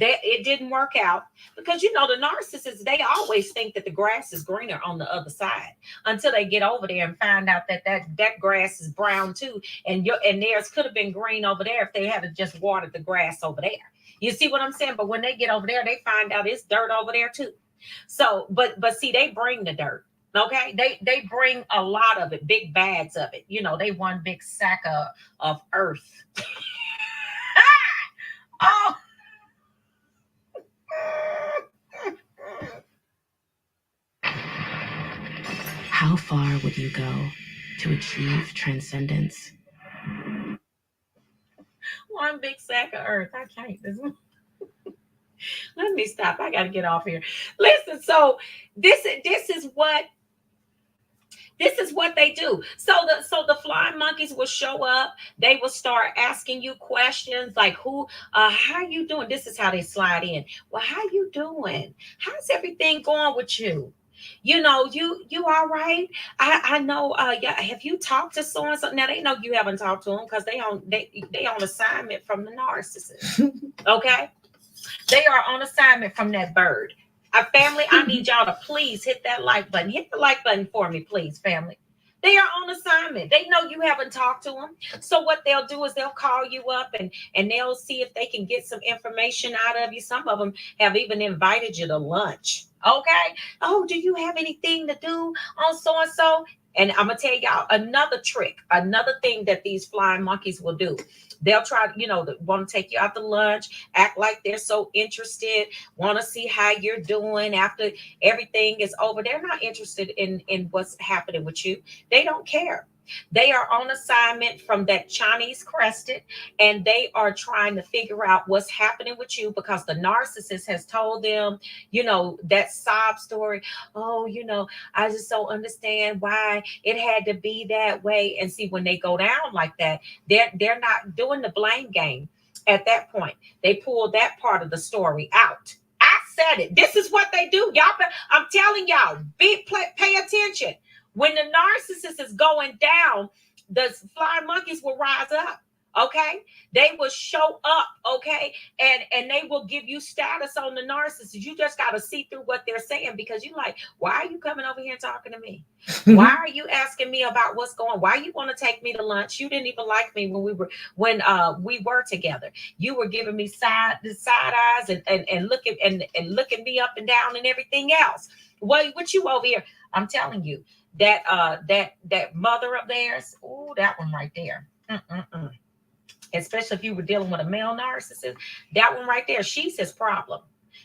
Speaker 14: it didn't work out, because the narcissists, they always think that the grass is greener on the other side until they get over there and find out that grass is brown too, and theirs could have been green over there if they had just watered the grass over there. You see what I'm saying? But when they get over there, they find out it's dirt over there too. So but see, they bring the dirt. Okay, they bring a lot of it, big bags of it. They one big sack of earth. Oh.
Speaker 15: How far would you go to achieve transcendence?
Speaker 14: sack of earth. I can't. Let me stop. I got to get off here. Listen, so this is what they do. So the flying monkeys will show up. They will start asking you questions like, how you doing? This is how they slide in. Well, how you doing? How's everything going with you? You all right? I know. Yeah. Have you talked to so and so? Now they know you haven't talked to them because they on assignment from the narcissist. Okay, they are on assignment from that bird. Family, I need y'all to please hit that like button. Hit the like button for me, please, family. They are on assignment. They know you haven't talked to them. So what they'll do is they'll call you up and they'll see if they can get some information out of you. Some of them have even invited you to lunch. Okay. Oh, do you have anything to do on so-and-so? And I'm going to tell y'all another trick, another thing that these flying monkeys will do. They'll try, want to take you out to lunch, act like they're so interested, want to see how you're doing after everything is over. They're not interested in what's happening with you. They don't care. They are on assignment from that Chinese crested, and they are trying to figure out what's happening with you because the narcissist has told them, that sob story. Oh, I just don't understand why it had to be that way. And see, when they go down like that, they're not doing the blame game. At that point, they pull that part of the story out. I said it. This is what they do. Y'all, I'm telling y'all, pay attention. When the narcissist is going down, the flying monkeys will rise up. Okay, they will show up. Okay, and they will give you status on the narcissist. You just got to see through what they're saying because you're like, why are you coming over here and talking to me? Why are you asking me about what's going? Why you want to take me to lunch? You didn't even like me when we were together. You were giving me side eyes and looking me up and down and everything else. What you over here? I'm telling you. That mother of theirs, oh, that one right there. Especially if you were dealing with a male narcissist, that one right there, she's his problem.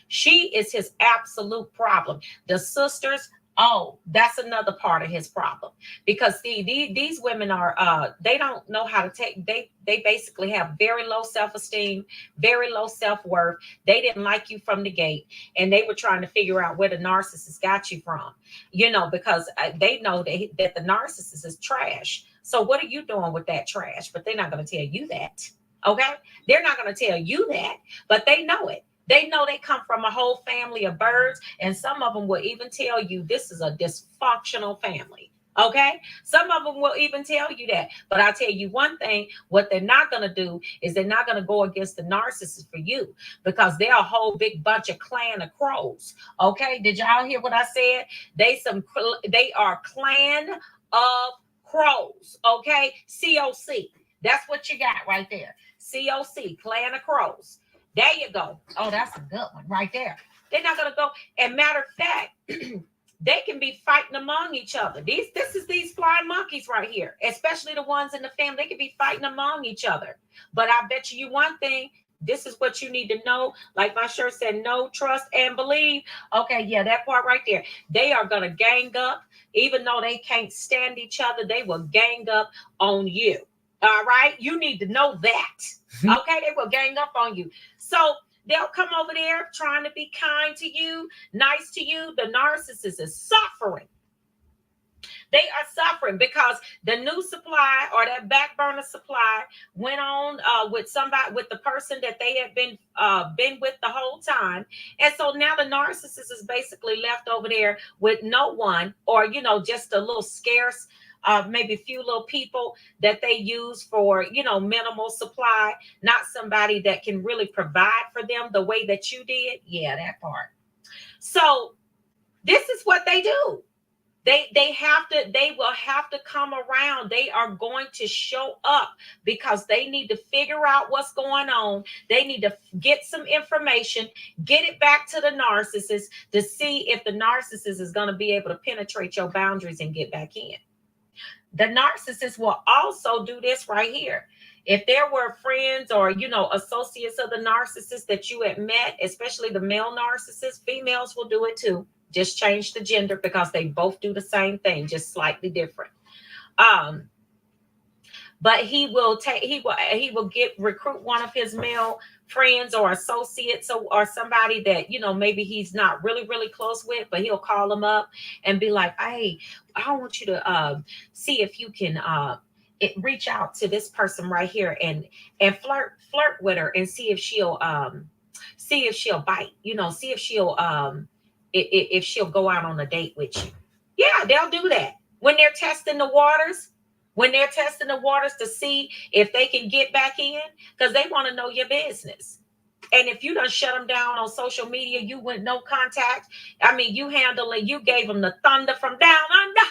Speaker 14: She is his absolute problem. The sisters, oh, that's another part of his problem. Because see, these women are they don't know how to take, they basically have very low self-esteem, very low self-worth. They didn't like you from the gate, and they were trying to figure out where the narcissist got you from, because they know that the narcissist is trash. So what are you doing with that trash? But they're not going to tell you that. Okay, they're not going to tell you that, but they know it. They know they come from a whole family of birds, and some of them will even tell you this is a dysfunctional family. Okay, some of them will even tell you that. But I'll tell you one thing, what they're not going to do is they're not going to go against the narcissist for you, because they're a whole big bunch of clan of crows. Okay, did y'all hear what I said? They are clan of crows. Okay, COC. That's what you got right there. COC, clan of crows. There you go. Oh, that's a good one right there. They're not going to go. And matter of fact, they can be fighting among each other. This is these flying monkeys right here, especially the ones in the family. They can be fighting among each other. But I bet you one thing, this is what you need to know. Like my shirt said, know, trust, and believe. Okay, yeah, that part right there. They are going to gang up. Even though they can't stand each other, they will gang up on you. All right? You need to know that. Okay? They will gang up on you. So they'll come over there trying to be kind to you, nice to you. The narcissist is suffering. They are suffering because the new supply or that back burner supply went on with the person that they had been with the whole time. And so now the narcissist is basically left over there with no one, or, just a little scarce, maybe a few little people that they use for, minimal supply, not somebody that can really provide for them the way that you did. Yeah, that part. So this is what they do. They will have to come around. They are going to show up because they need to figure out what's going on. They need to get some information, get it back to the narcissist to see if the narcissist is going to be able to penetrate your boundaries and get back in. The narcissist will also do this right here. If there were friends or, associates of the narcissist that you had met, especially the male narcissist, females will do it too. Just change the gender because they both do the same thing, just slightly different. But but he will recruit one of his male friends or associates or somebody that, you know, maybe he's not really close with, but he'll call them up and be like, hey, I want you to see if you can reach out to this person right here and flirt with her and see if she'll bite, you know, see if she'll go out on a date with you. Yeah, they'll do that when they're testing the waters. When they're testing the waters to see if they can get back in, because they want to know your business. And if you done shut them down on social media, you went no contact. I mean, you gave them the thunder from down under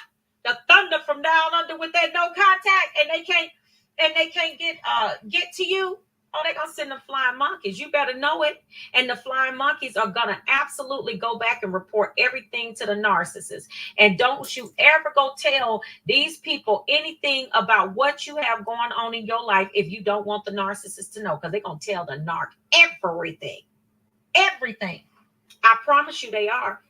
Speaker 14: with that no contact, and they can't get to you. Oh, they're going to send them flying monkeys. You better know it. And the flying monkeys are going to absolutely go back and report everything to the narcissist. And don't you ever go tell these people anything about what you have going on in your life if you don't want the narcissist to know, because they're going to tell the narc everything. Everything. I promise you they are.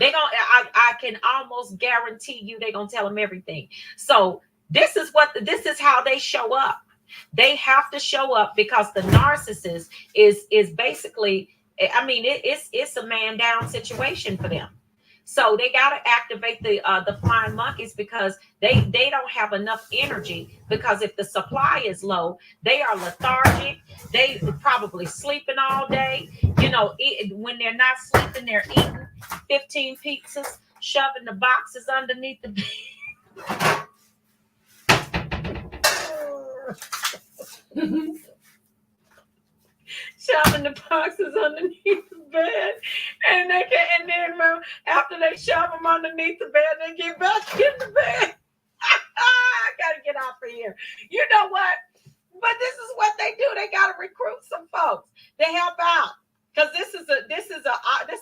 Speaker 14: I can almost guarantee you they're going to tell them everything. So this is how they show up. They have to show up because the narcissist is basically, I mean, it's a man down situation for them. So they got to activate the flying monkeys because they don't have enough energy, because if the supply is low, they are lethargic. They probably sleeping all day. You know, when they're not sleeping, they're eating 15 pizzas, shoving the boxes underneath the bed. Shoving the boxes underneath the bed, and then after they shove them underneath the bed, they get back in the bed. I gotta get off of here. You know what? But this is what they do. They gotta recruit some folks to help out, because this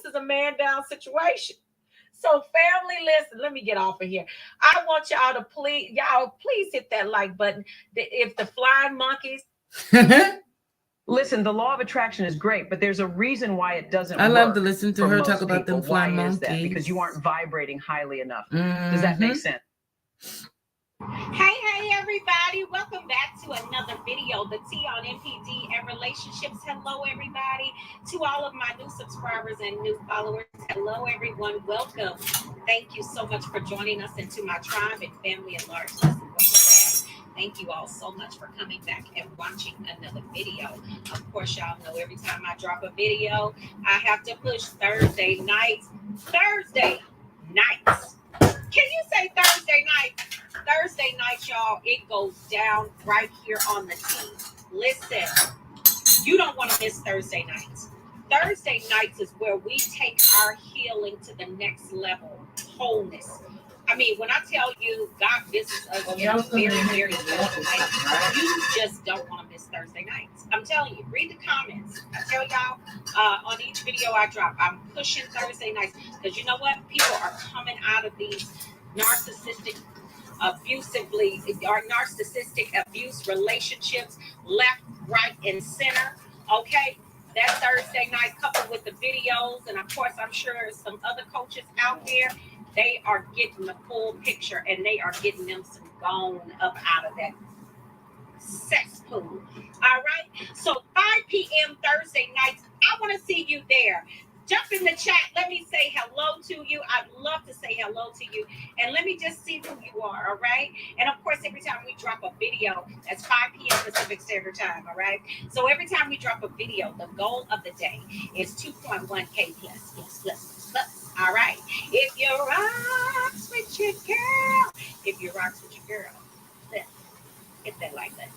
Speaker 14: is a man down situation. So family, listen, let me get off of here. I want y'all to please hit that like button. If the flying monkeys.
Speaker 16: Listen, the law of attraction is great, but there's a reason why it doesn't work.
Speaker 1: I love to listen to her talk about them
Speaker 16: Why
Speaker 1: flying
Speaker 16: is
Speaker 1: monkeys.
Speaker 16: that? Because you aren't vibrating highly enough. Does that make sense?
Speaker 14: Hey, everybody. Welcome back to another video, the T on MPD and relationships. Hello, everybody. To all of my new subscribers and new followers, hello, everyone. Welcome. Thank you so much for joining us into my tribe and family at large. Thank you all so much for coming back and watching another video. Of course, y'all know every time I drop a video, I have to push Thursday nights. Thursday nights. Can you say Thursday night? Thursday night, y'all, it goes down right here on the T. Listen, you don't want to miss Thursday nights. Thursday nights is where we take our healing to the next level, wholeness. I mean, when I tell you God visits us in a very, very special way, you just don't want to miss Thursday nights. I'm telling you, read the comments. I tell y'all on each video I drop, I'm pushing Thursday nights, because you know what? People are coming out of these narcissistic abuse relationships, left, right, and center. Okay, that Thursday night, coupled with the videos, and of course, I'm sure there's some other coaches out there. They are getting the full picture, and they are getting them some gone up out of that cesspool. All right. So 5 p.m. Thursday nights, I want to see you there. Jump in the chat. Let me say hello to you. I'd love to say hello to you. And let me just see who you are, all right? And, of course, every time we drop a video, that's 5 p.m. Pacific Standard Time, all right? So every time we drop a video, the goal of the day is 2.1K plus. All right. If you rocks with your girl, hit that like that.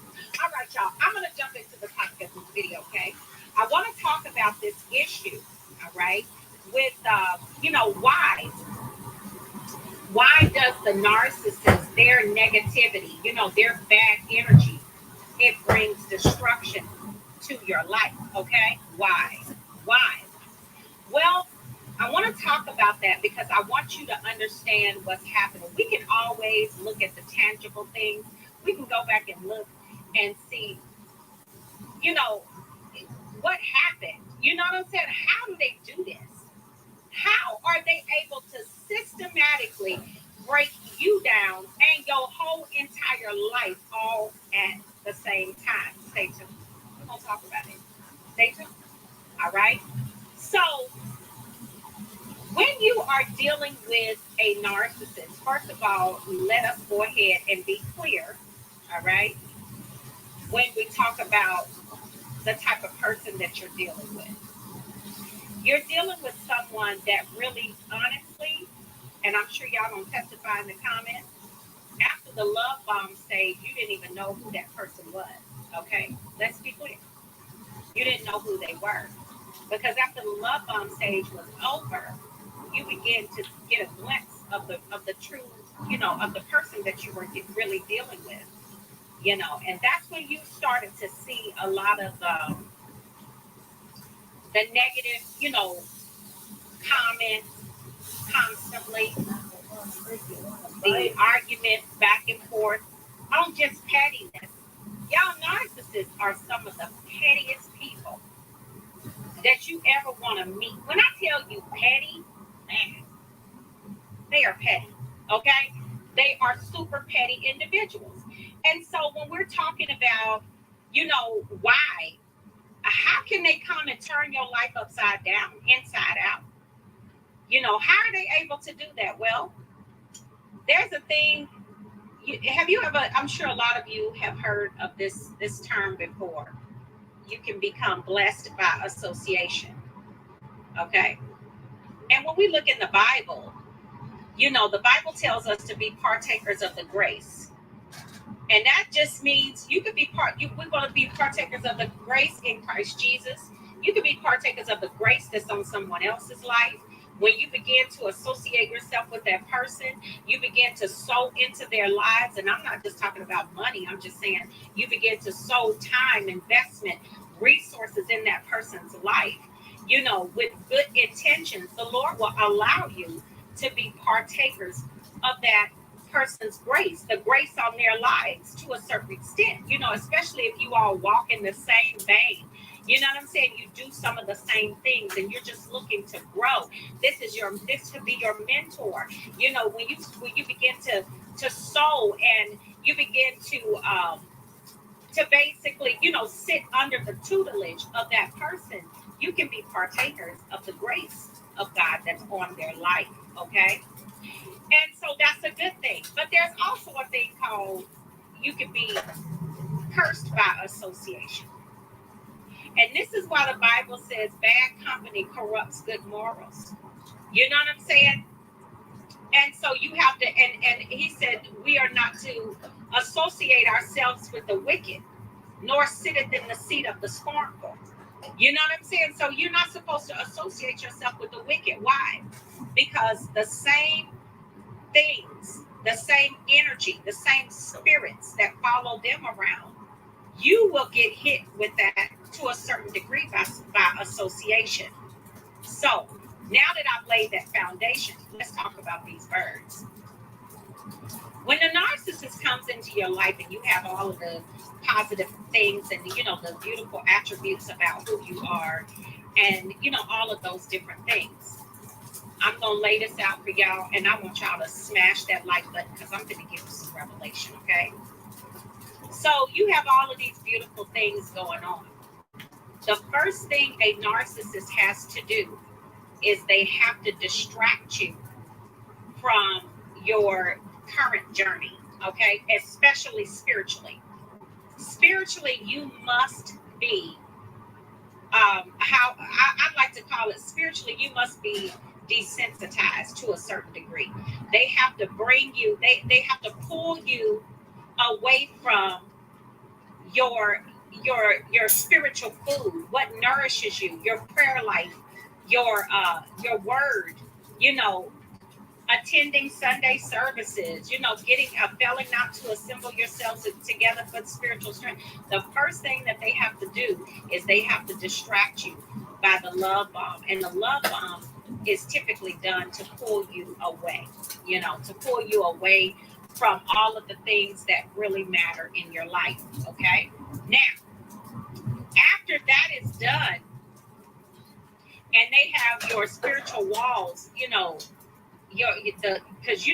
Speaker 14: All right, y'all. I'm going to jump into the topic of this video, okay? I want to talk about this issue, all right, with, why? Why does the narcissist, their negativity, their bad energy, it brings destruction to your life, okay? Why? Well, I want to talk about that because I want you to understand what's happening. We can always look at the tangible things. We can go back and look and see, what happened. You know what I'm saying? How do they do this? How are they able to systematically break you down and your whole entire life all at the same time. Stay tuned. We're going to talk about it. Stay tuned. All right? So, when you are dealing with a narcissist, first of all, let us go ahead and be clear, all right? When we talk about the type of person that you're dealing with. You're dealing with someone that really, honestly, and I'm sure y'all gonna testify in the comments, after the love bomb stage, you didn't even know who that person was, okay? Let's be clear. You didn't know who they were. Because after the love bomb stage was over, you begin to get a glimpse of the true, of the person that you were really dealing with, and that's when you started to see a lot of the negative, comments constantly, the arguments back and forth on just pettiness. Y'all narcissists are some of the pettiest people that you ever want to meet. When I tell you petty, man, they are petty, okay? They are super petty individuals. And so when we're talking about, why, how can they come and turn your life upside down, inside out? How are they able to do that? Well, there's a thing. Have you ever, I'm sure a lot of you have heard of this term before. You can become blessed by association, okay? And when we look in the Bible, the Bible tells us to be partakers of the grace. And that just means you could be we're going to be partakers of the grace in Christ Jesus. You could be partakers of the grace that's on someone else's life. When you begin to associate yourself with that person, you begin to sow into their lives. And I'm not just talking about money. I'm just saying you begin to sow time, investment, resources in that person's life, with good intentions. The Lord will allow you to be partakers of that person's grace, the grace on their lives to a certain extent, especially if you all walk in the same vein. You know what I'm saying? You do some of the same things and you're just looking to grow. This could be your mentor. When you begin to sow and you begin to basically, sit under the tutelage of that person, you can be partakers of the grace of God that's on their life, okay? And so that's a good thing. But there's also a thing called you can be cursed by association. And this is why the Bible says bad company corrupts good morals. You know what I'm saying? And so you have to, and he said, we are not to associate ourselves with the wicked, nor sitteth in the seat of the scornful. You know what I'm saying? So you're not supposed to associate yourself with the wicked. Why? Because the same things, the same energy, the same spirits that follow them around, you will get hit with that to a certain degree by association. So now that I've laid that foundation, let's talk about these birds. When the narcissist comes into your life and you have all of the positive things and the beautiful attributes about who you are and all of those different things, I'm gonna lay this out for y'all, and I want y'all to smash that like button because I'm gonna give you some revelation, okay? So you have all of these beautiful things going on. The first thing a narcissist has to do is they have to distract you from your current journey, okay? Especially spiritually. Spiritually, you must be, how I'd like to call it, spiritually, you must be desensitized to a certain degree. They have to bring you, they have to pull you away from your spiritual food, what nourishes you, your prayer life, your word, attending Sunday services, failing not to assemble yourselves together for spiritual strength. The first thing that they have to do is they have to distract you by the love bomb. And the love bomb is typically done to pull you away, to pull you away from all of the things that really matter in your life, okay? Now, after that is done, and they have your spiritual walls, because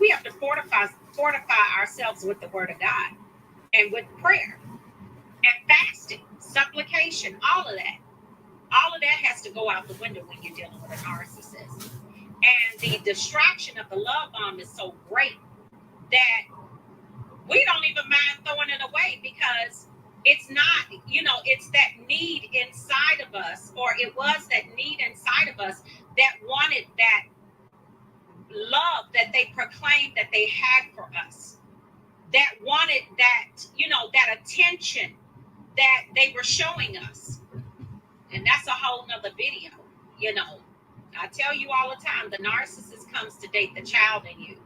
Speaker 14: we have to fortify ourselves with the word of God and with prayer and fasting, supplication, all of that. All of that has to go out the window when you're dealing with a narcissist. And the distraction of the love bomb is so great that we don't even mind throwing it away, because it's not, it's that need inside of us, or it was that need inside of us that wanted that love that they proclaimed that they had for us, that wanted that, that attention that they were showing us. And that's a whole nother video. I tell you all the time, the narcissist comes to date the child in you,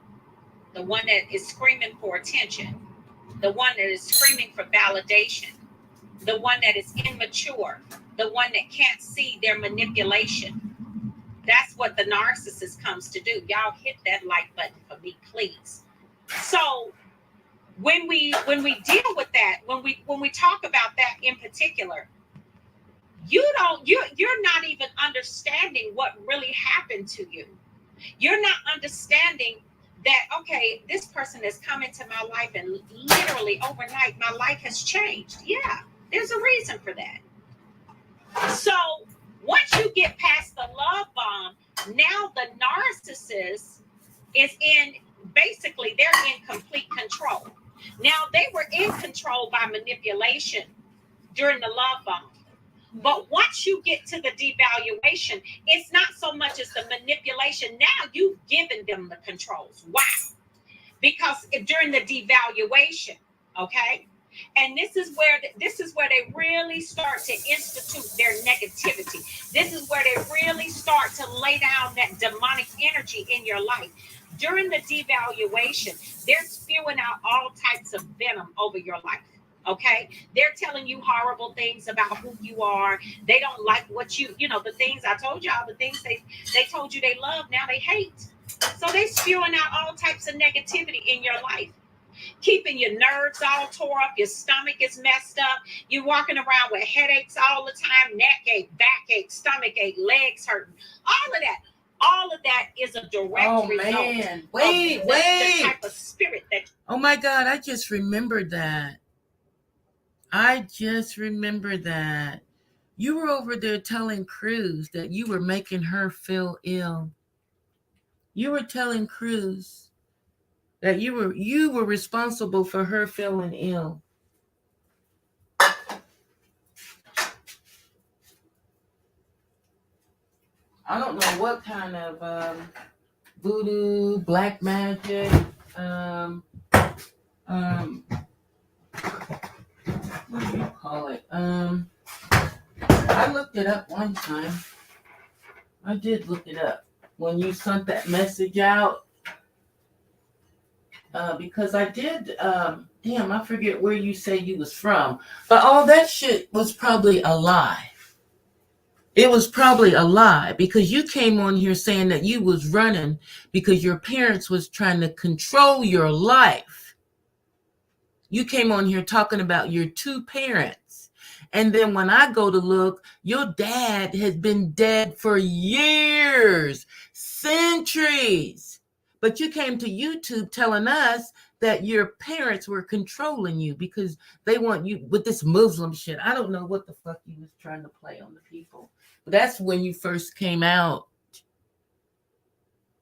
Speaker 14: the one that is screaming for attention, the one that is screaming for validation, the one that is immature, the one that can't see their manipulation. That's what the narcissist comes to do. Y'all hit that like button for me, please. So when we deal with that, when we talk about that in particular, you're not even understanding what really happened to you. You're not understanding that, okay, this person has come into my life and literally overnight my life has changed. Yeah, there's a reason for that. So once you get past the love bomb, now the narcissist is they're in complete control. Now, they were in control by manipulation during the love bomb. But once you get to the devaluation, it's not so much as the manipulation. Now you've given them the controls. Wow. Because during the devaluation, okay? And this is where they really start to institute their negativity. This is where they really start to lay down that demonic energy in your life. During the devaluation, they're spewing out all types of venom over your life. Okay, they're telling you horrible things about who you are. They don't like what the things I told y'all, the things they told you they love, now they hate. So they spewing out all types of negativity in your life, keeping your nerves all tore up, your stomach is messed up, you're walking around with headaches all the time, neck ache, backache, stomach ache, legs hurting, all of that is a direct result of the type of spirit that.
Speaker 1: Oh my God, I just remembered that. You were over there telling Cruz that you were making her feel ill. You were telling Cruz that you were responsible for her feeling ill. I don't know what kind of voodoo, black magic, what do you call it? I looked it up one time. I did look it up when you sent that message out. Because I did, I forget where you say you was from. But all that shit was probably a lie. It was probably a lie, because you came on here saying that you was running because your parents was trying to control your life. You came on here talking about your two parents. And then when I go to look, your dad has been dead for years, centuries. But you came to YouTube telling us that your parents were controlling you because they want you with this Muslim shit. I don't know what the fuck you was trying to play on the people. But that's when you first came out.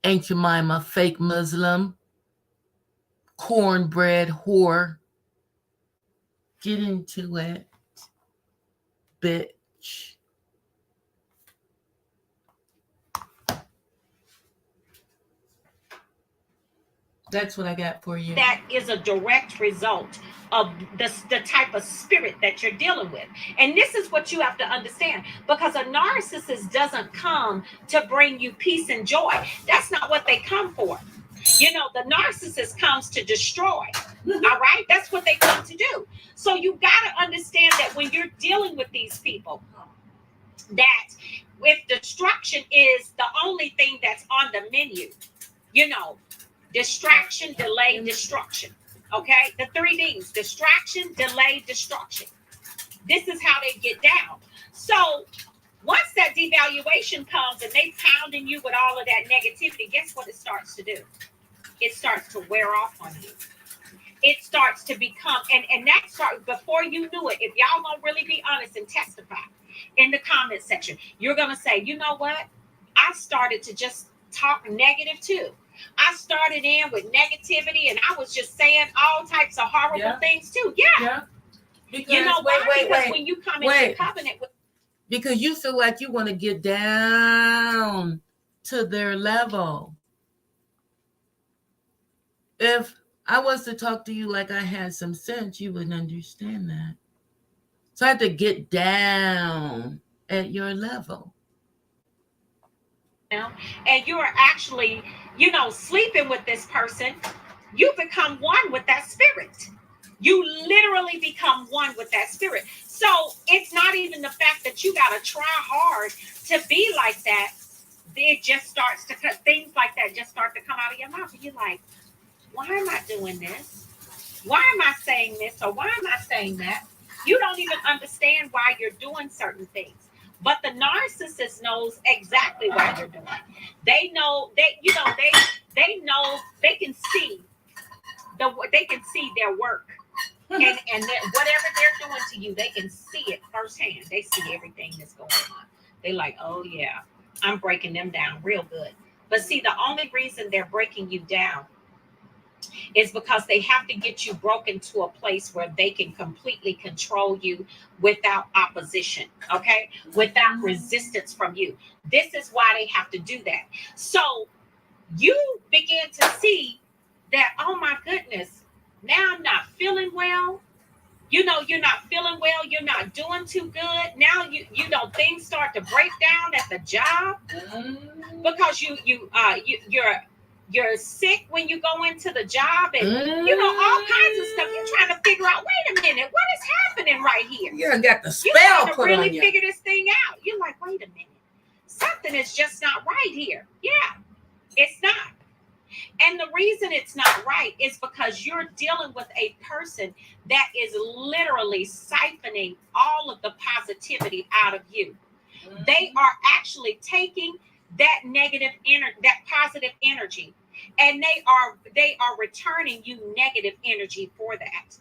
Speaker 1: Aunt Jemima, fake Muslim, cornbread whore. Get into it, bitch. That's what I got for you.
Speaker 14: That is a direct result of the type of spirit that you're dealing with. And this is what you have to understand, because a narcissist doesn't come to bring you peace and joy. That's not what they come for. The narcissist comes to destroy. All right? That's what they come to do. So you got to understand that when you're dealing with these people, that if destruction is the only thing that's on the menu, distraction, delay, destruction. Okay? The 3 Ds: distraction, delay, destruction. This is how they get down. So once that devaluation evaluation comes and they pounding you with all of that negativity, guess what it starts to do? It starts to wear off on you. It starts to become, and that starts before you knew it. If y'all gonna really be honest and testify in the comment section, you're gonna say, you know what? I started to just talk negative too. I started in with negativity and I was just saying all types of horrible things too. Yeah.
Speaker 1: Because,
Speaker 14: You know why? Because when you come into covenant with,
Speaker 1: because you feel like you want to get down to their level. If I was to talk to you like I had some sense, you would understand that. So I had to get down at your level.
Speaker 14: And you are actually, sleeping with this person, you become one with that spirit. You literally become one with that spirit. So it's not even the fact that you got to try hard to be like that. It just starts to cut things like that just start to come out of your mouth. And you're like, why am I doing this? Why am I saying this? Or why am I saying that? You don't even understand why you're doing certain things. But the narcissist knows exactly why you're doing it. They know they know they can see their work. And whatever they're doing to you, they can see it firsthand. They see everything that's going on. They're like, oh yeah, I'm breaking them down real good. But see, the only reason they're breaking you down is because they have to get you broken to a place where they can completely control you without opposition, okay? Without resistance from you. This is why they have to do that. So you begin to see that, oh my goodness, now I'm not feeling well. You're not feeling well. You're not doing too good. Now things start to break down at the job because you're sick when you go into the job and all kinds of stuff. You're trying to figure out, wait a minute, what is happening right here?
Speaker 1: You got the spell
Speaker 14: You're trying to
Speaker 1: put
Speaker 14: really
Speaker 1: on you.
Speaker 14: figure this thing out. You're like, wait a minute, something is just not right here. Yeah, it's not. And the reason it's not right is because you're dealing with a person that is literally siphoning all of the positivity out of you. They are actually taking that that positive energy, and they are returning you negative energy for that.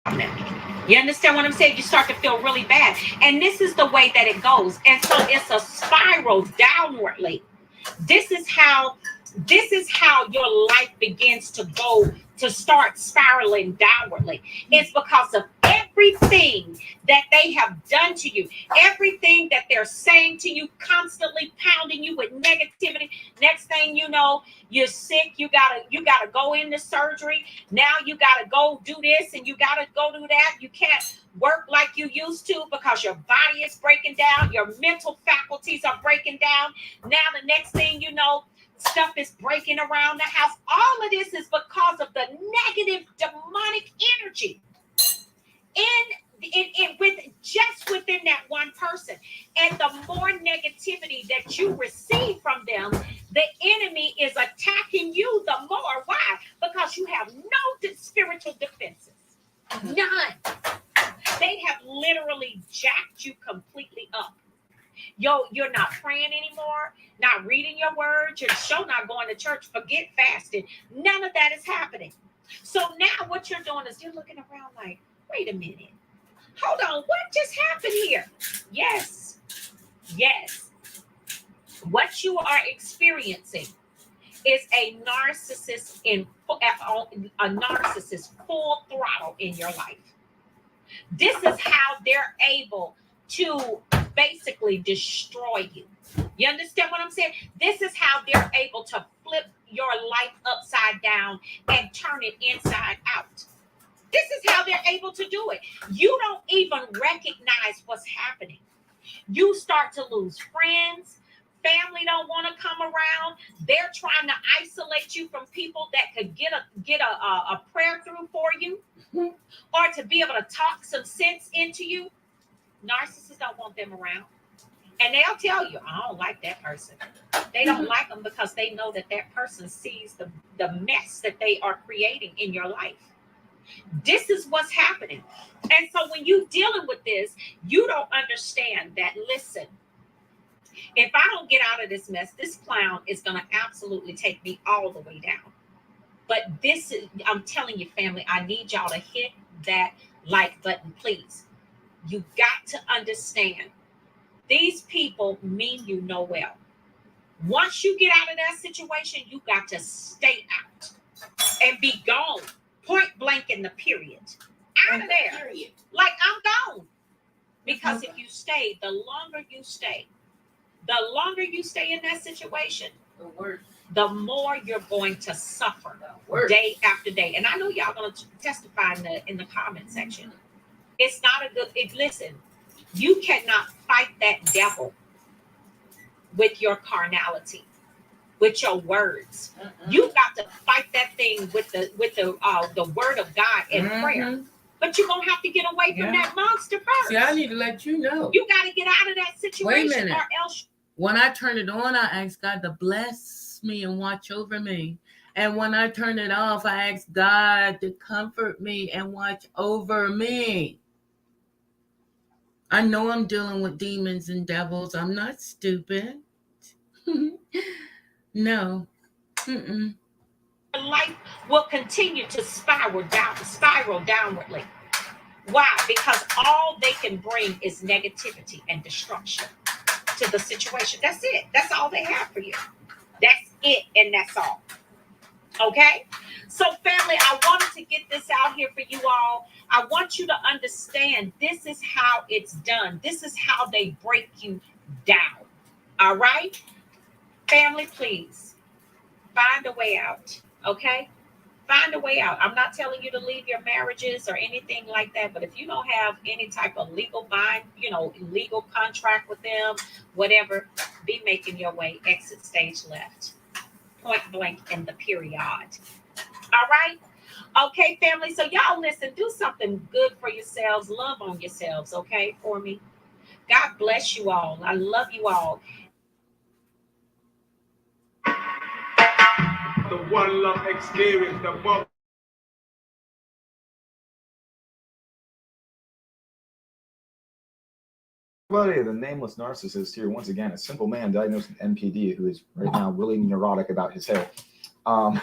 Speaker 14: You understand what I'm saying? You start to feel really bad. And this is the way that it goes. And so it's a spiral downwardly. This is how your life begins to go to start spiraling downwardly. It's because of everything that they have done to you, everything that they're saying to you, constantly pounding you with negativity. Next thing you know, you're sick. You gotta go into surgery. Now you gotta go do this and you gotta go do that. You can't work like you used to because your body is breaking down. Your mental faculties are breaking down. Now the next thing you know, stuff is breaking around the house. All of this is because of the negative demonic energy within that one person. And the more negativity that you receive from them, the enemy is attacking you the more. Why? Because you have no spiritual defenses. None. They have literally jacked you completely up. You're not praying anymore, not reading your word, you're sure not going to church, forget fasting. None of that is happening. So now what you're doing is you're looking around like, wait a minute. Hold on, what just happened here? Yes. What you are experiencing is a narcissist full throttle in your life. This is how they're able to basically destroy you. You understand what I'm saying? This is how they're able to flip your life upside down and turn it inside out. This is how they're able to do it. You don't even recognize what's happening. You start to lose friends. Family don't want to come around. They're trying to isolate you from people that could get a prayer through for you, or to be able to talk some sense into you. Narcissists don't want them around. And they'll tell you, I don't like that person. They don't like them because they know that that person sees the mess that they are creating in your life. This is what's happening. And so when you're dealing with this, you don't understand that, listen, if I don't get out of this mess, this clown is going to absolutely take me all the way down. But this is, I'm telling you, family, I need y'all to hit that like button, please. You got to understand, these people mean you no well. Once you get out of that situation, you got to stay out and be gone. Point blank in the period. Out of there. Period. Like, I'm gone. Because if you stay, the longer you stay in that situation, the more you're going to suffer day after day. And I know y'all going to testify in the comment section. It's not a good, listen, you cannot fight that devil with your carnality, with your words. You got to fight that thing with the word of God and prayer. But you're gonna have to get away from that monster first.
Speaker 1: See, I need to let you know.
Speaker 14: You got to get out of that situation.
Speaker 1: Wait a minute.
Speaker 14: Or else.
Speaker 1: When I turn it on, I ask God to bless me and watch over me. And when I turn it off, I ask God to comfort me and watch over me. I know I'm dealing with demons and devils. I'm not stupid. No.
Speaker 14: Life will continue to spiral downwardly. Why? Because all they can bring is negativity and destruction to the situation. That's it. That's all they have for you. That's it, and that's all. Okay? So, family, I wanted to get this out here for you all. I want you to understand this is how it's done. This is how they break you down. All right? Family, please find a way out. Okay? Find a way out. I'm not telling you to leave your marriages or anything like that, but if you don't have any type of legal legal contract with them, whatever, be making your way exit stage left. Point blank in the period. All right? Okay, family. So y'all listen, do something good for yourselves. Love on yourselves, okay, for me. God bless you all. I love you all.
Speaker 17: The one love experience, the one.
Speaker 18: The nameless narcissist here, once again, a simple man diagnosed with NPD who is right now really neurotic about his head. Talking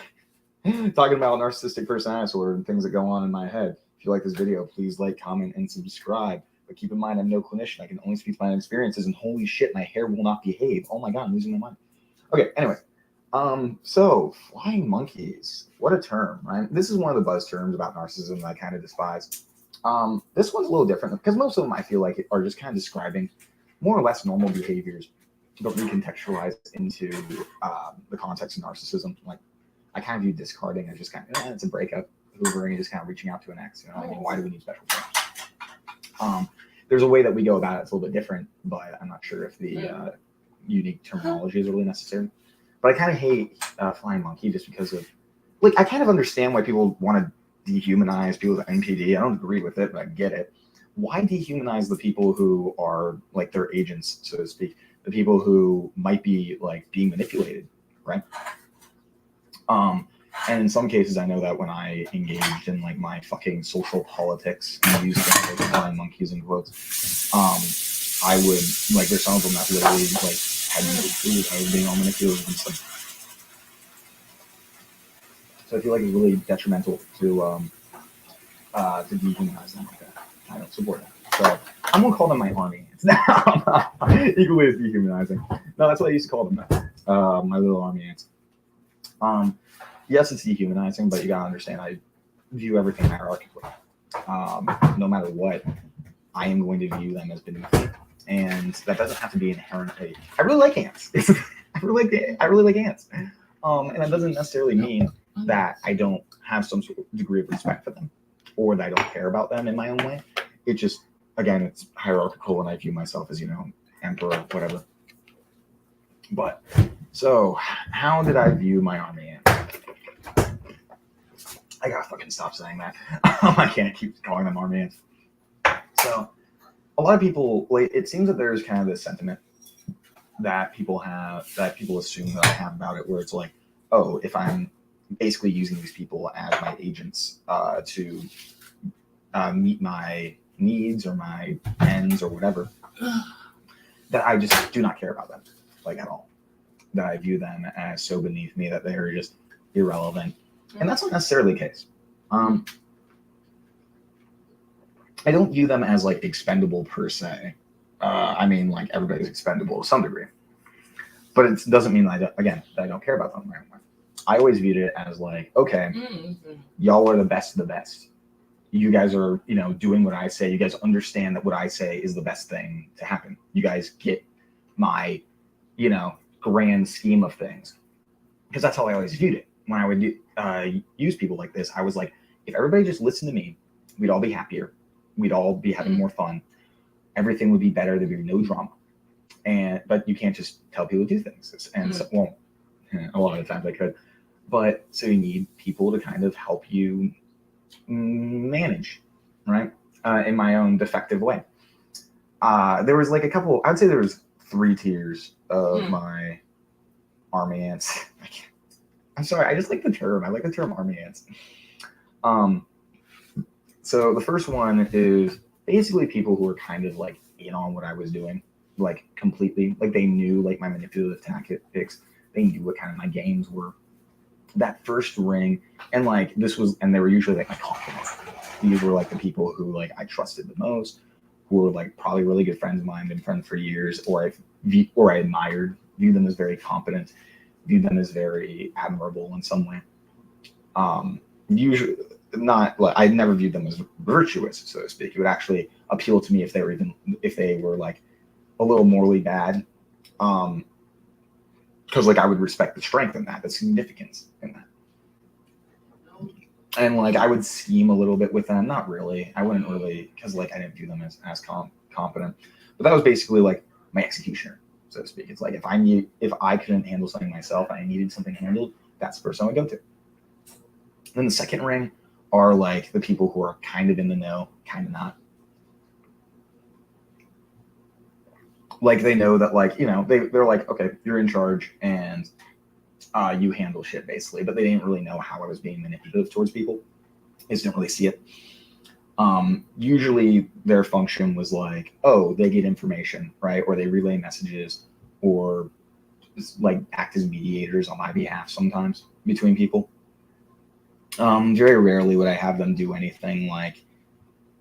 Speaker 18: about narcissistic personality disorder and things that go on in my head. If you like this video, please like, comment, and subscribe. But keep in mind, I'm no clinician. I can only speak to my own experiences, and holy shit, my hair will not behave. Oh my God, I'm losing my mind. Okay, anyway. So flying monkeys, what a term, right? This is one of the buzz terms about narcissism that I kind of despise. This one's a little different because most of them I feel like are just kind of describing more or less normal behaviors, but recontextualized into the context of narcissism. Like, I kind of view discarding as just kind of, it's a breakup, hoovering, and just kind of reaching out to an ex. You know what I mean? Why do we need special friends? There's a way that we go about it. It's a little bit different, but I'm not sure if the unique terminology is really necessary. But I kind of hate flying monkey just because of, like, I kind of understand why people want to dehumanize people with NPD. I don't agree with it, but I get it. Why dehumanize the people who are like their agents, so to speak, the people who might be like being manipulated, right? And in some cases, I know that when I engaged in like my fucking social politics and used things like flying monkeys in quotes, I would, like, there's some of them that literally like had me food. I was being all manipulated and stuff. So I feel like it's really detrimental to dehumanize them like that. I don't support that. So I'm gonna call them my army ants now. Equally as dehumanizing. No, that's what I used to call them. My little army ants. Yes, it's dehumanizing, but you gotta understand, I view everything hierarchically. No matter what, I am going to view them as beneath me, and that doesn't have to be inherently. I really like ants. I really like ants, and that doesn't necessarily mean that I don't have some sort of degree of respect for them, or that I don't care about them in my own way. It just, again, it's hierarchical, and I view myself as, you know, emperor, whatever. But so, how did I view my army ants? I gotta fucking stop saying that. I can't keep calling them army ants. So, a lot of people, like, it seems that there's kind of this sentiment that people have, that people assume that I have about it, where it's like, oh, if I'm basically using these people as my agents to meet my needs or my ends or whatever, that I just do not care about them, like, at all. That I view them as so beneath me that they're just irrelevant. And that's not necessarily the case. I don't view them as like expendable per se. I mean, like, everybody's expendable to some degree, but it doesn't mean that that I don't care about them. I always viewed it as like, okay, y'all are the best of the best. You guys are, you know, doing what I say. You guys understand that what I say is the best thing to happen. You guys get my, you know, grand scheme of things, because that's how I always viewed it. When I would use people like this, I was like, if everybody just listened to me, we'd all be happier. We'd all be having more fun. Everything would be better. There'd be no drama. But you can't just tell people to do things. And so, well, a lot of the times I could. But so you need people to kind of help you manage, right? In my own defective way. There was like a couple, I'd say there was 3 tiers of my army ants. I'm sorry, I just like the term. I like the term army ants. So the first one is basically people who are kind of like in on what I was doing, like completely. Like, they knew like my manipulative tactics. They knew what kind of my games were. That first ring, and like this was, and they were usually like my confidants. These were like the people who like I trusted the most, who were like probably really good friends of mine, been friends for years, or I admired, viewed them as very competent, viewed them as very admirable in some way. Usually not, like, I never viewed them as virtuous, so to speak. It would actually appeal to me if they were like a little morally bad, because like I would respect the strength in that, the significance in that, and like I would scheme a little bit with them. Not really, I wouldn't really, because like I didn't view them as competent, but that was basically like my executioner, so to speak. It's like if I couldn't handle something myself and I needed something handled, that's the person I would go to. Then the second ring are like the people who are kind of in the know, kind of not. Like, they know that, like, you know, they're like, okay, you're in charge and you handle shit, basically. But they didn't really know how I was being manipulative towards people. They just didn't really see it. Usually their function was like, oh, they get information, right? Or they relay messages, or like act as mediators on my behalf sometimes between people. Very rarely would I have them do anything like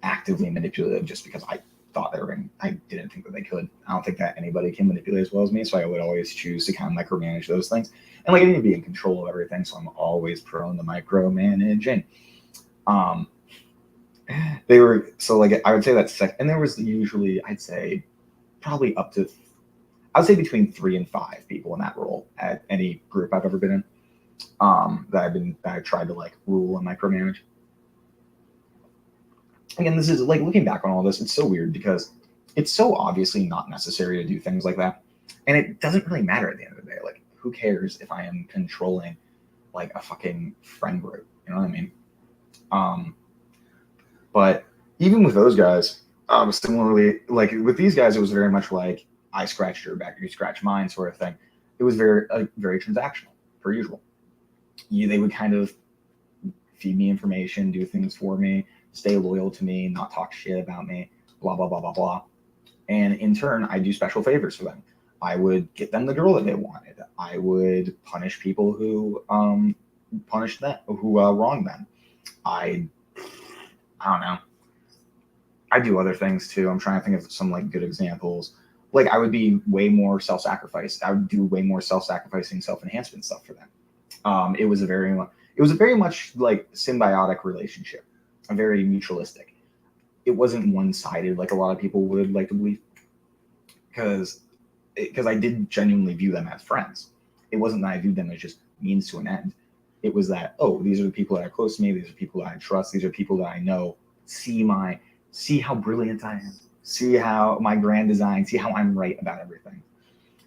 Speaker 18: actively manipulative just because I thought they were going. I didn't think that they could. I don't think that anybody can manipulate as well as me, so I would always choose to kind of micromanage those things. And like I need to be in control of everything, so I'm always prone to micromanaging. They were so like I would say that's and there was usually I'd say probably up to I would say between 3 and 5 people in that role at any group I've ever been in that I tried to like rule and micromanage. Again, this is like looking back on all this, it's so weird because it's so obviously not necessary to do things like that, and it doesn't really matter at the end of the day. Like, who cares if I am controlling like a fucking friend group? You know what I mean? But even with those guys, similarly, like with these guys, it was very much like I scratched your back, you scratch mine sort of thing. It was very transactional, per usual. They would kind of feed me information, do things for me, stay loyal to me, not talk shit about me, blah, blah, blah, blah, blah. And in turn, I do special favors for them. I would get them the girl that they wanted. I would punish people who punished them, who wronged them. I don't know. I do other things too. I'm trying to think of some like good examples. Like I would be way more self-sacrificed. I would do way more self-sacrificing, self-enhancement stuff for them. It was a very much like symbiotic relationship, a very mutualistic. It wasn't one-sided like a lot of people would like to believe, because I did genuinely view them as friends. It wasn't that I viewed them as just means to an end. It was that, oh, these are the people that are close to me. These are people that I trust. These are people that I know see how brilliant I am, see how my grand design, see how I'm right about everything.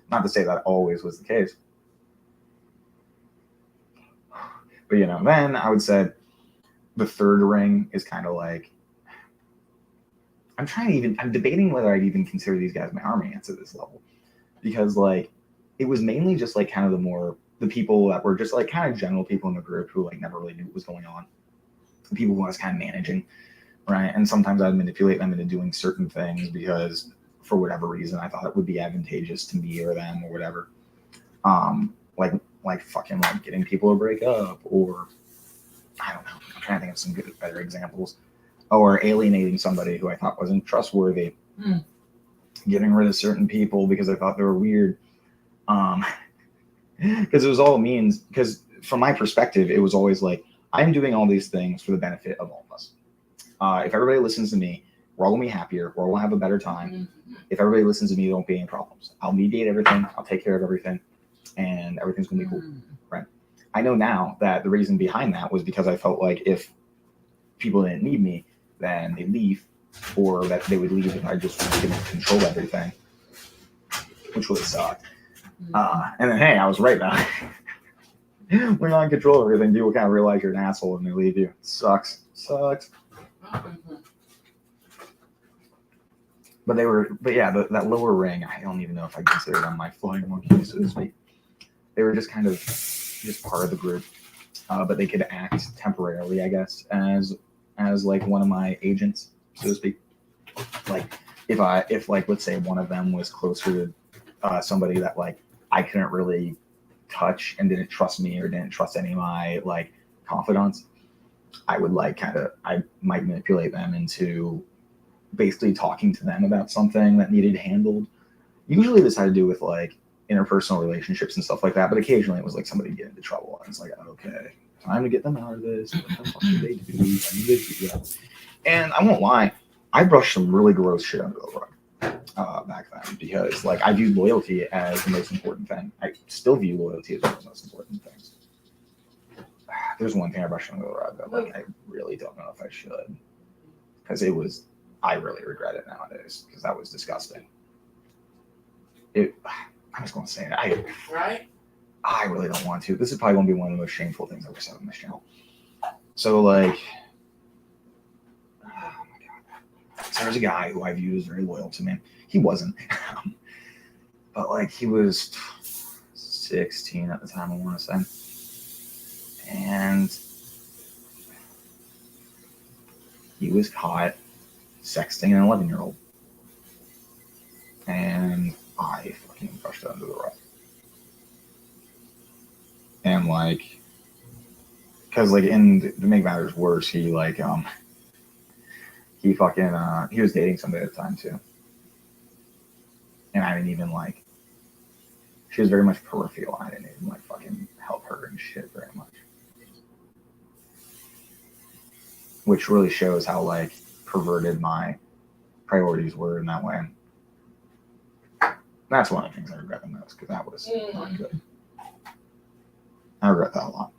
Speaker 18: Not to say that always was the case. But, then I would say the third ring is kind of like, I'm debating whether I'd even consider these guys my army ants at this level. Because, like, it was mainly just, like, kind of the people that were just, like, kind of general people in the group who, like, never really knew what was going on. The people who I was kind of managing, right? And sometimes I'd manipulate them into doing certain things because, for whatever reason, I thought it would be advantageous to me or them or whatever. Like fucking, like, getting people to break up, or, I don't know. I'm trying to think of some better examples. Or alienating somebody who I thought wasn't trustworthy. Getting rid of certain people because I thought they were weird. Because it was all means, because from my perspective, it was always like, I'm doing all these things for the benefit of all of us. If everybody listens to me, we're all gonna be happier, we're all gonna have a better time. If everybody listens to me, there won't be any problems. I'll mediate everything, I'll take care of everything, and everything's gonna be cool, right? I know now that the reason behind that was because I felt like if people didn't need me, then they'd leave, or that they would leave if I just didn't control everything, which really sucked. And then, hey, I was right about it. We're not in control of everything. People kind of realize you're an asshole and they leave you. It sucks. But yeah, that lower ring, I don't even know if I consider them my flying monkeys, so to speak. They were just kind of part of the group, but they could act temporarily, I guess, as like one of my agents, so to speak. Like if like let's say one of them was closer to somebody that like I couldn't really touch and didn't trust me or didn't trust any of my like confidants, I would like I might manipulate them into basically talking to them about something that needed handled. Usually this had to do with like interpersonal relationships and stuff like that, but occasionally it was like somebody get into trouble and it's like, okay, time to get them out of this. What the fuck should they do? And I won't lie, I brushed some really gross shit under the rug back then because like I viewed loyalty as the most important thing. I still view loyalty as one of the most important things. There's one thing I brushed under the rug that like I really don't know if I should, because I really regret it nowadays because that was disgusting. I was going to say it.
Speaker 1: Right?
Speaker 18: I really don't want to. This is probably going to be one of the most shameful things I've ever said on this channel. So, like, oh my God. So there's a guy who I viewed as very loyal to me. He wasn't. But, like, he was 16 at the time, I want to say. And he was caught sexting an 11-year-old. And I fucking brushed it under the rug. And like, because like to make matters worse, he like he fucking he was dating somebody at the time too. And I didn't even like, she was very much peripheral. I didn't even like fucking help her and shit very much. Which really shows how like perverted my priorities were in that way. That's one of the things I regret the most, because that was not good. I regret that a lot.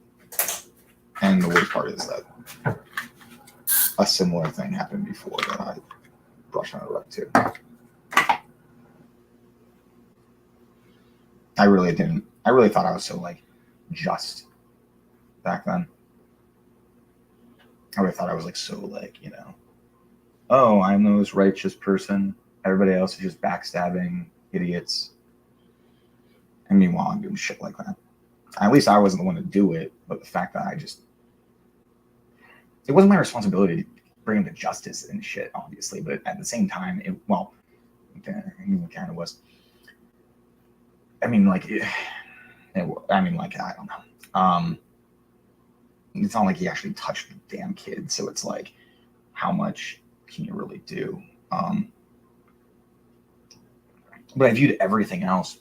Speaker 18: And the worst part is that a similar thing happened before that I brushed under the rug too. I really thought I was so like just back then. I really thought I was like so like, you know, oh, I'm the most righteous person. Everybody else is just backstabbing idiots. And meanwhile, I'm doing shit like that. At least I wasn't the one to do it, but the fact that it wasn't my responsibility to bring him to justice and shit, obviously, but at the same time, it kind of was. I mean, like, I don't know. It's not like he actually touched the damn kid, so it's like, how much can you really do? But I viewed everything else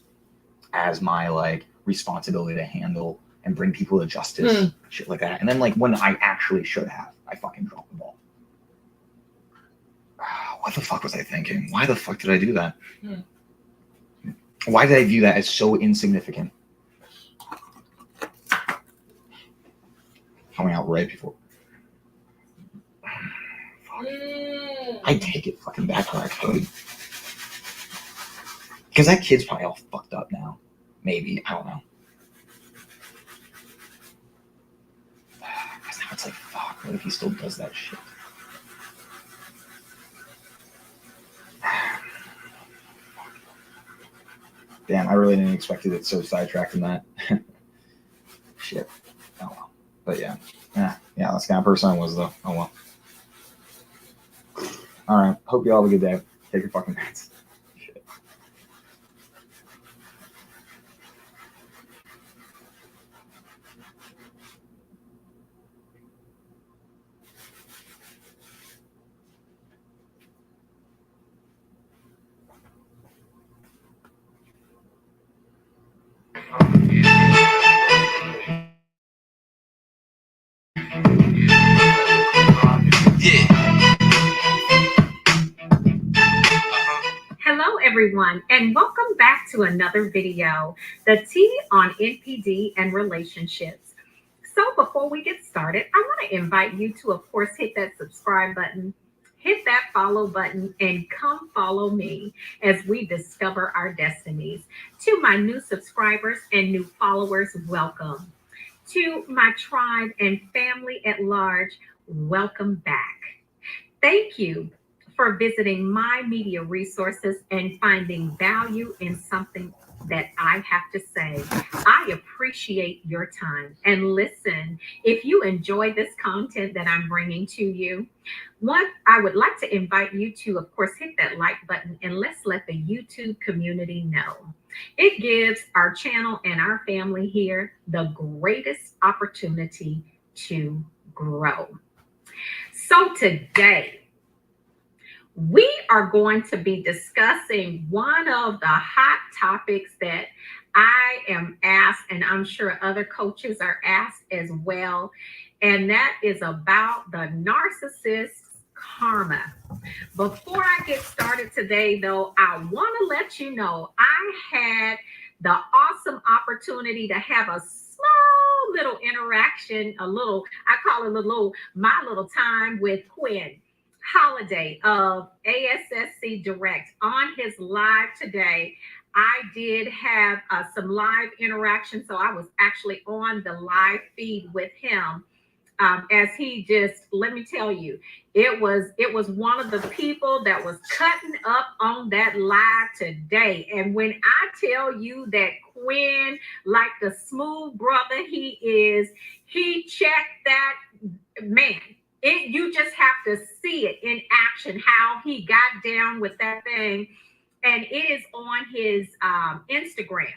Speaker 18: as my like responsibility to handle and bring people to justice, shit like that. And then like when I actually should have, I fucking dropped the ball. What the fuck was I thinking? Why the fuck did I do that? Why did I view that as so insignificant? Coming out right before. I'd take it fucking back where I could. Because that kid's probably all fucked up now. Maybe. I don't know. Because now it's like, fuck, what if he still does that shit? Damn, I really didn't expect it so sidetracked in that. Shit. Oh well. But yeah. Yeah, that's the kind of person I was though. Oh well. Alright. Hope you all have a good day. Take your fucking meds. Shit.
Speaker 14: Hello, everyone, and welcome back to another video, the Tea on NPD and Relationships. So before we get started, I want to invite you to, of course, hit that subscribe button, hit that follow button, and come follow me as we discover our destinies. To my new subscribers and new followers, welcome. To my tribe and family at large, welcome back. Thank you for visiting my media resources and finding value in something that I have to say. I appreciate your time. And listen, if you enjoy this content that I'm bringing to you, I would like to invite you to, of course, hit that like button and let's let the YouTube community know. It gives our channel and our family here the greatest opportunity to grow. So today, we are going to be discussing one of the hot topics that I am asked, and I'm sure other coaches are asked as well, and that is about the narcissist's karma. Before I get started today, though, I want to let you know I had the awesome opportunity to have a small little interaction, I call it my little time with Quinn Holiday of ASSC Direct on his live today. I did have some live interaction, so I was actually on the live feed with him as he just, let me tell you, it was one of the people that was cutting up on that live today. And when I tell you that Quinn, like the smooth brother he is, he checked that, man. You just have to see it in action, how he got down with that thing. And it is on his Instagram.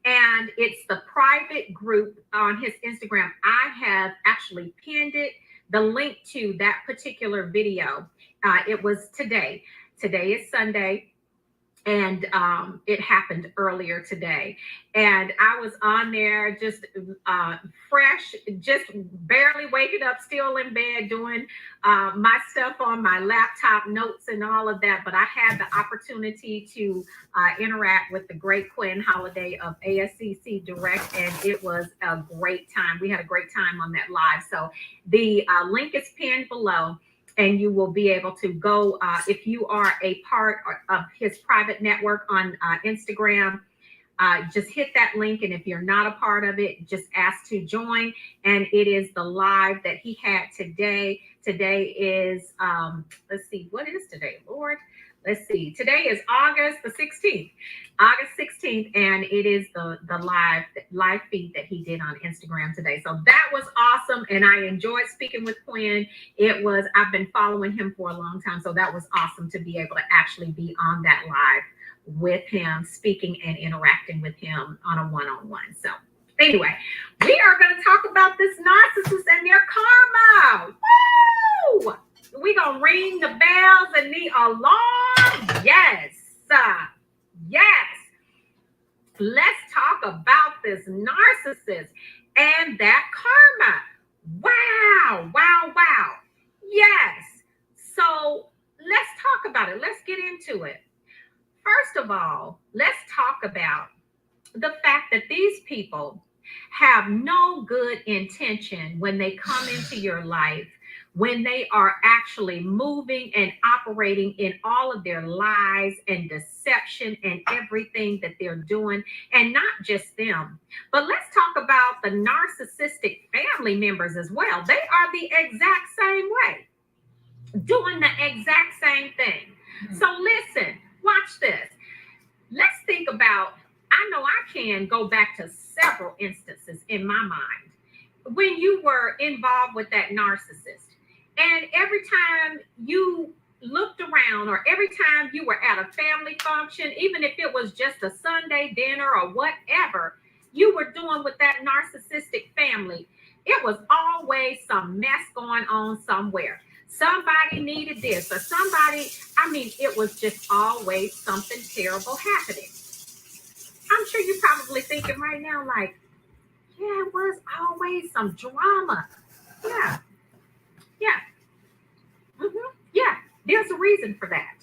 Speaker 14: And it's the private group on his Instagram. I have actually pinned it the link to that particular video. It was today. Today is Sunday. And it happened earlier today. And I was on there just fresh, just barely waking up, still in bed, doing my stuff on my laptop, notes and all of that. But I had the opportunity to interact with the great Quinn Holiday of ASCC Direct, and it was a great time. We had a great time on that live. So the link is pinned below. And you will be able to go, if you are a part of his private network on Instagram, just hit that link. And if you're not a part of it, just ask to join. And it is the live that he had today. Today is, let's see, what is today, Lord? Let's see. Today is August the 16th. August 16th, and it is the live feed that he did on Instagram today. So that was awesome, and I enjoyed speaking with Quinn. I've been following him for a long time, so that was awesome to be able to actually be on that live with him, speaking and interacting with him on a one-on-one. So anyway, we are going to talk about this narcissist and their karma. Woo! We're going to ring the bells and the alarm. Yes. Yes. Let's talk about this narcissist and that karma. Wow. Wow. Wow. Yes. So let's talk about it. Let's get into it. First of all, let's talk about the fact that these people have no good intention when they come into your life, when they are actually moving and operating in all of their lies and deception and everything that they're doing, and not just them. But let's talk about the narcissistic family members as well. They are the exact same way, doing the exact same thing. So listen, watch this. Let's think about, I know I can go back to several instances in my mind when you were involved with that narcissist. And every time you looked around, or every time you were at a family function, even if it was just a Sunday dinner or whatever you were doing with that narcissistic family, it was always some mess going on somewhere. Somebody needed this, or it was just always something terrible happening. I'm sure you're probably thinking right now, like, yeah, it was always some drama. Yeah. Yeah, there's a reason for that.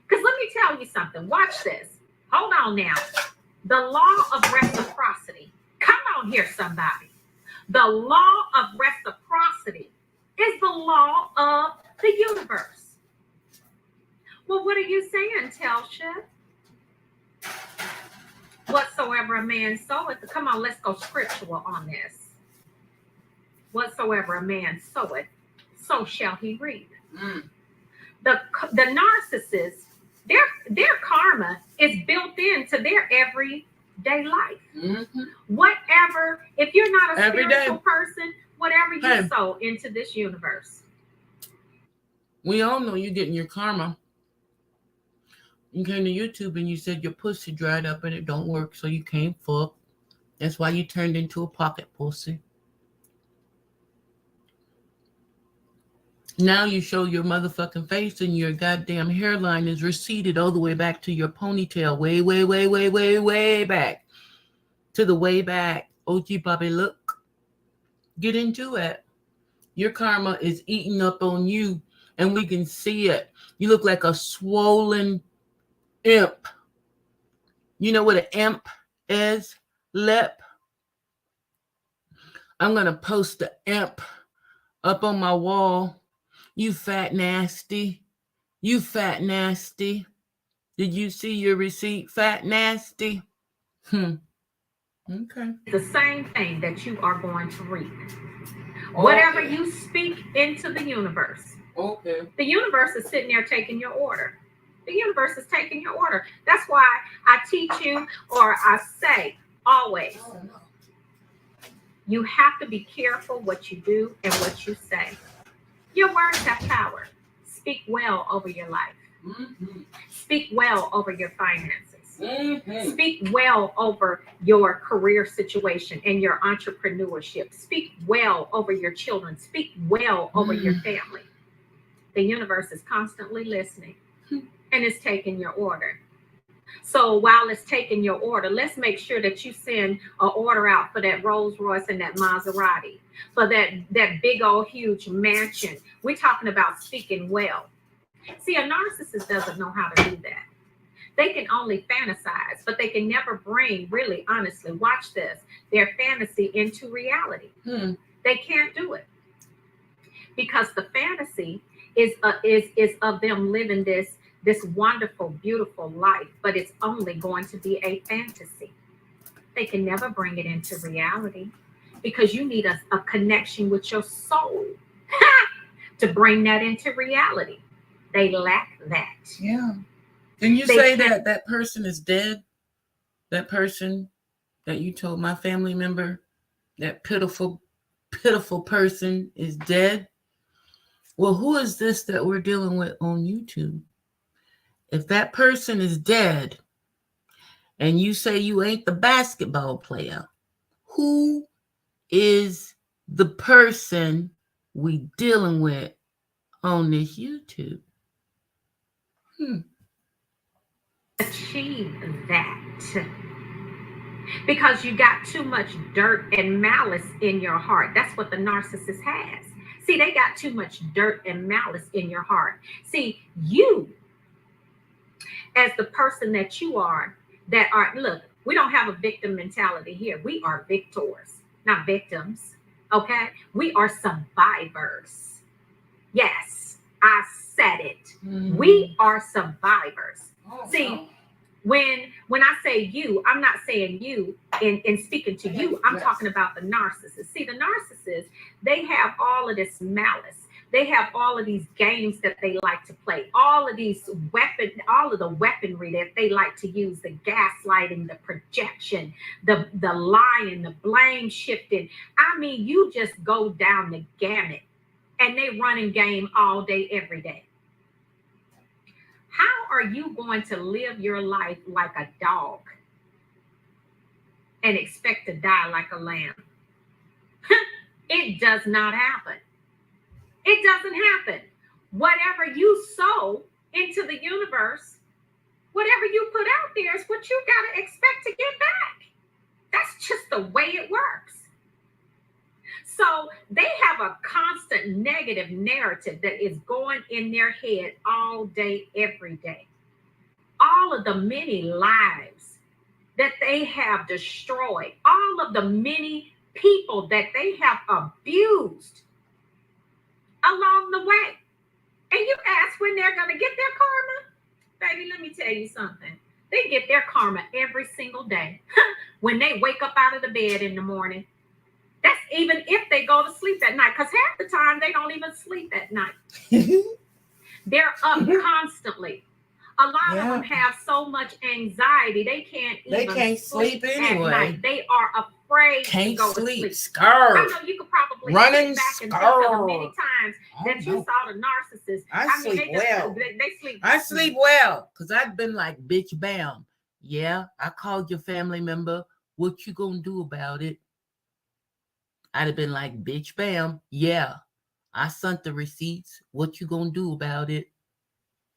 Speaker 14: Because let me tell you something. Watch this. Hold on now. The law of reciprocity. Come on here, somebody. The law of reciprocity is the law of the universe. Well, what are you saying, Telsha? Whatsoever a man soweth. Come on, let's go scriptural on this. Whatsoever a man soweth, so shall he reap. The narcissist, their karma is built into their everyday life. Whatever, if you're not a spiritual person, whatever you sow into this universe.
Speaker 1: We all know you're getting your karma. You came to YouTube and you said your pussy dried up and it don't work, so you can't fuck. That's why you turned into a pocket pussy. Now you show your motherfucking face and your goddamn hairline is receded all the way back to your ponytail. Way back. To the way back. OG Bobby, look. Get into it. Your karma is eating up on you and we can see it. You look like a swollen imp. You know what an imp is? Lip. I'm going to post the imp up on my wall. You fat nasty. You fat nasty. Did you see your receipt, fat nasty? Okay.
Speaker 14: The same thing that you are going to reap. Whatever you speak into the universe.
Speaker 1: Okay.
Speaker 14: The universe is sitting there taking your order. The universe is taking your order. That's why I teach you, or I say always, you have to be careful what you do and what you say. Your words have power. Speak well over your life. Speak well over your finances. Speak well over your career situation and your entrepreneurship. Speak well over your children. Speak well over your family. The universe is constantly listening and it's taking your order. So while it's taking your order, let's make sure that you send an order out for that Rolls Royce and that Maserati, for that big old huge mansion. We're talking about speaking well. See, a narcissist doesn't know how to do that. They can only fantasize, but they can never bring, really, honestly, watch this, their fantasy into reality. They can't do it because the fantasy is of them living this wonderful, beautiful life, but it's only going to be a fantasy. They can never bring it into reality because you need a connection with your soul to bring that into reality. They lack that.
Speaker 1: Yeah. Can you say that person is dead? That person that you told my family member, that pitiful, pitiful person is dead? Well, who is this that we're dealing with on YouTube? If that person is dead and you say you ain't the basketball player, who is the person we dealing with on this YouTube?
Speaker 14: Achieve that because you got too much dirt and malice in your heart. That's what the narcissist has. See, they got too much dirt and malice in your heart. See, you as the person that you are, look, we don't have a victim mentality here. We are victors, not victims. Okay, we are survivors. Yes, I said it. We are survivors. See, when I say you, I'm not saying you in speaking to you. I'm talking about the narcissist. See, the narcissist, they have all of this malice. They have all of these games that they like to play, all of the weaponry that they like to use, the gaslighting, the projection, the lying, the blame shifting. I mean, you just go down the gamut and they running game all day, every day. How are you going to live your life like a dog and expect to die like a lamb? It does not happen. It doesn't happen. Whatever you sow into the universe, whatever you put out there is what you got to expect to get back. That's just the way it works. So they have a constant negative narrative that is going in their head all day, every day. All of the many lives that they have destroyed, all of the many people that they have abused along the way. And you ask when they're going to get their karma? Baby, let me tell you something. They get their karma every single day when they wake up out of the bed in the morning. That's even if they go to sleep at night, because half the time they don't even sleep at night. They're up constantly. A lot of them have so much anxiety, they can't sleep anyway. At night. They are afraid to go to sleep.
Speaker 1: Scared.
Speaker 14: I know you could probably
Speaker 1: Running
Speaker 14: think back and think of the many times that you saw the narcissist.
Speaker 1: I sleep well.
Speaker 14: They sleep.
Speaker 1: I sleep well because I've been like, bitch, bam. Yeah, I called your family member. What you gonna do about it? I'd have been like, bitch, bam. Yeah, I sent the receipts. What you gonna do about it?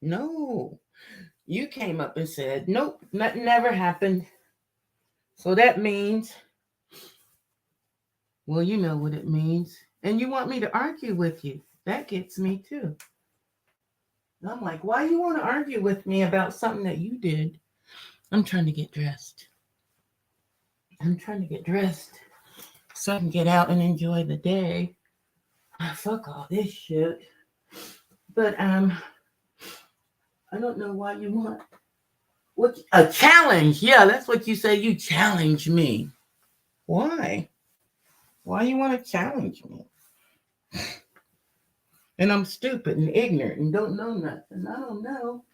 Speaker 1: No. You came up and said, nope, nothing ever happened. So that means, well, you know what it means. And you want me to argue with you. That gets me too. And I'm like, why you want to argue with me about something that you did? I'm trying to get dressed. So I can get out and enjoy the day. Fuck all this shit. But I don't know why you want a challenge. Yeah, that's what you say. You challenge me. Why? Why you want to challenge me? And I'm stupid and ignorant and don't know nothing. I don't know.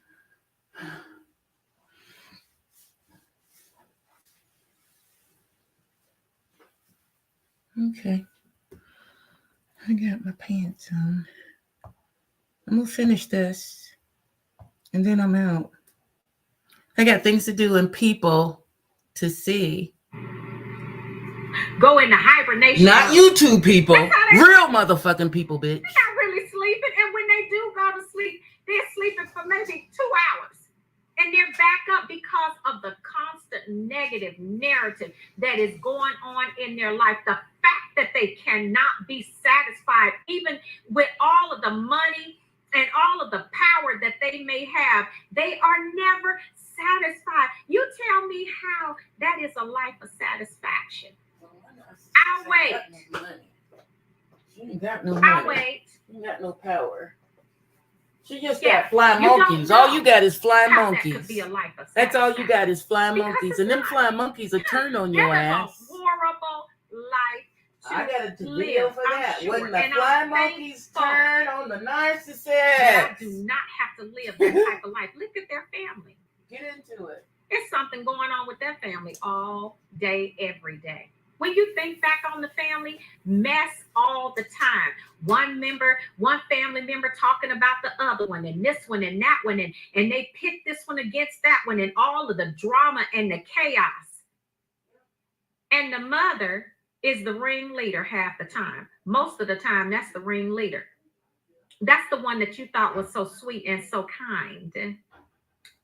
Speaker 1: Okay. I got my pants on. I'm going to finish this. And then I'm out. I got things to do and people to see.
Speaker 14: Go into hibernation.
Speaker 1: Not YouTube people. Real motherfucking people, bitch.
Speaker 14: They're not really sleeping. And when they do go to sleep, they're sleeping for maybe 2 hours. And they're back up because of the constant negative narrative that is going on in their life. The fact that they cannot be satisfied, even with all of the money and all of the power that they may have, they are never satisfied. You tell me how that is a life of satisfaction. I'll wait.
Speaker 1: She ain't got no money.
Speaker 14: I'll wait.
Speaker 1: She ain't got no power. She just
Speaker 14: Yeah,
Speaker 1: got flying
Speaker 14: you don't
Speaker 1: monkeys. All
Speaker 14: know
Speaker 1: you got is flying
Speaker 14: how that
Speaker 1: monkeys.
Speaker 14: could be a life of
Speaker 1: That's all you
Speaker 14: satisfaction.
Speaker 1: got is flying
Speaker 14: Because
Speaker 1: monkeys.
Speaker 14: it's
Speaker 1: And them
Speaker 14: not.
Speaker 1: flying monkeys will turn on your
Speaker 14: That
Speaker 1: ass.
Speaker 14: is a horrible life to
Speaker 1: I got a video
Speaker 14: live,
Speaker 1: for
Speaker 14: I'm
Speaker 1: that.
Speaker 14: sure.
Speaker 1: When the
Speaker 14: And I'm
Speaker 1: flying monkeys
Speaker 14: thankful
Speaker 1: turn on the
Speaker 14: that
Speaker 1: narcissist.
Speaker 14: I do not have to live that type of life. Look at their family.
Speaker 1: Get into it.
Speaker 14: There's something going on with that family all day, every day. When you think back on the family, mess all the time. One family member talking about the other one and this one and that one, and they pit this one against that one, and all of the drama and the chaos. And the mother is the ringleader half the time. Most of the time, that's the ringleader. That's the one that you thought was so sweet and so kind.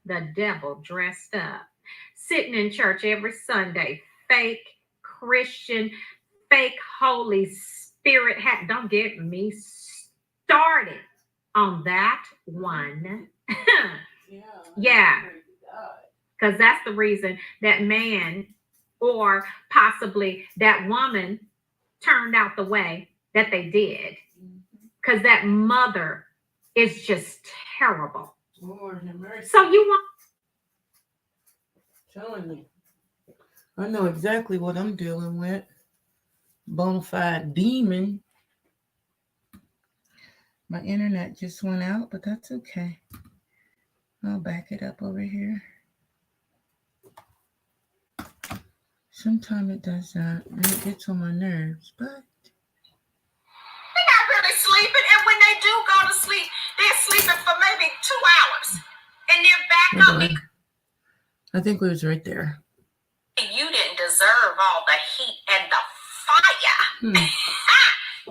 Speaker 14: The devil dressed up, sitting in church every Sunday, fake Christian, fake Holy Spirit hat. Don't get me started on that one. Yeah, because that's the reason that man or possibly that woman turned out the way that they did, because that mother is just terrible.
Speaker 1: Lord have mercy.
Speaker 14: So you want
Speaker 1: Telling me. I know exactly what I'm dealing with. Bonafide demon. My internet just went out, but that's okay. I'll back it up over here. Sometimes it does that, and it gets on my nerves, but
Speaker 14: they're not really sleeping, and when they do go to sleep, they're sleeping for maybe 2 hours, and they're back up.
Speaker 1: hold on. I think we was right there.
Speaker 14: You didn't deserve all the heat and the fire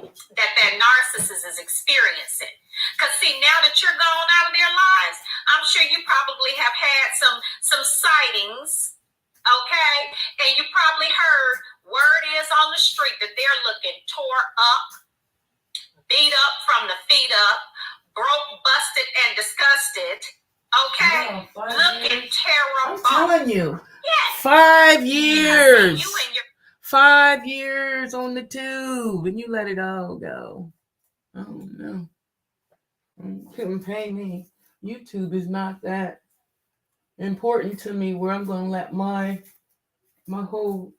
Speaker 14: that narcissist is experiencing. Because see, now that you're gone out of their lives, I'm sure you probably have had some sightings, okay? And you probably heard word is on the street that they're looking tore up, beat up from the feet up, broke, busted, and disgusted. Okay, looking terrible.
Speaker 1: I'm telling you.
Speaker 14: Yes.
Speaker 1: 5 years.
Speaker 14: You and your
Speaker 1: 5 years on the tube, and you let it all go. Oh no. Couldn't pay me. YouTube is not that important to me where I'm going to let my whole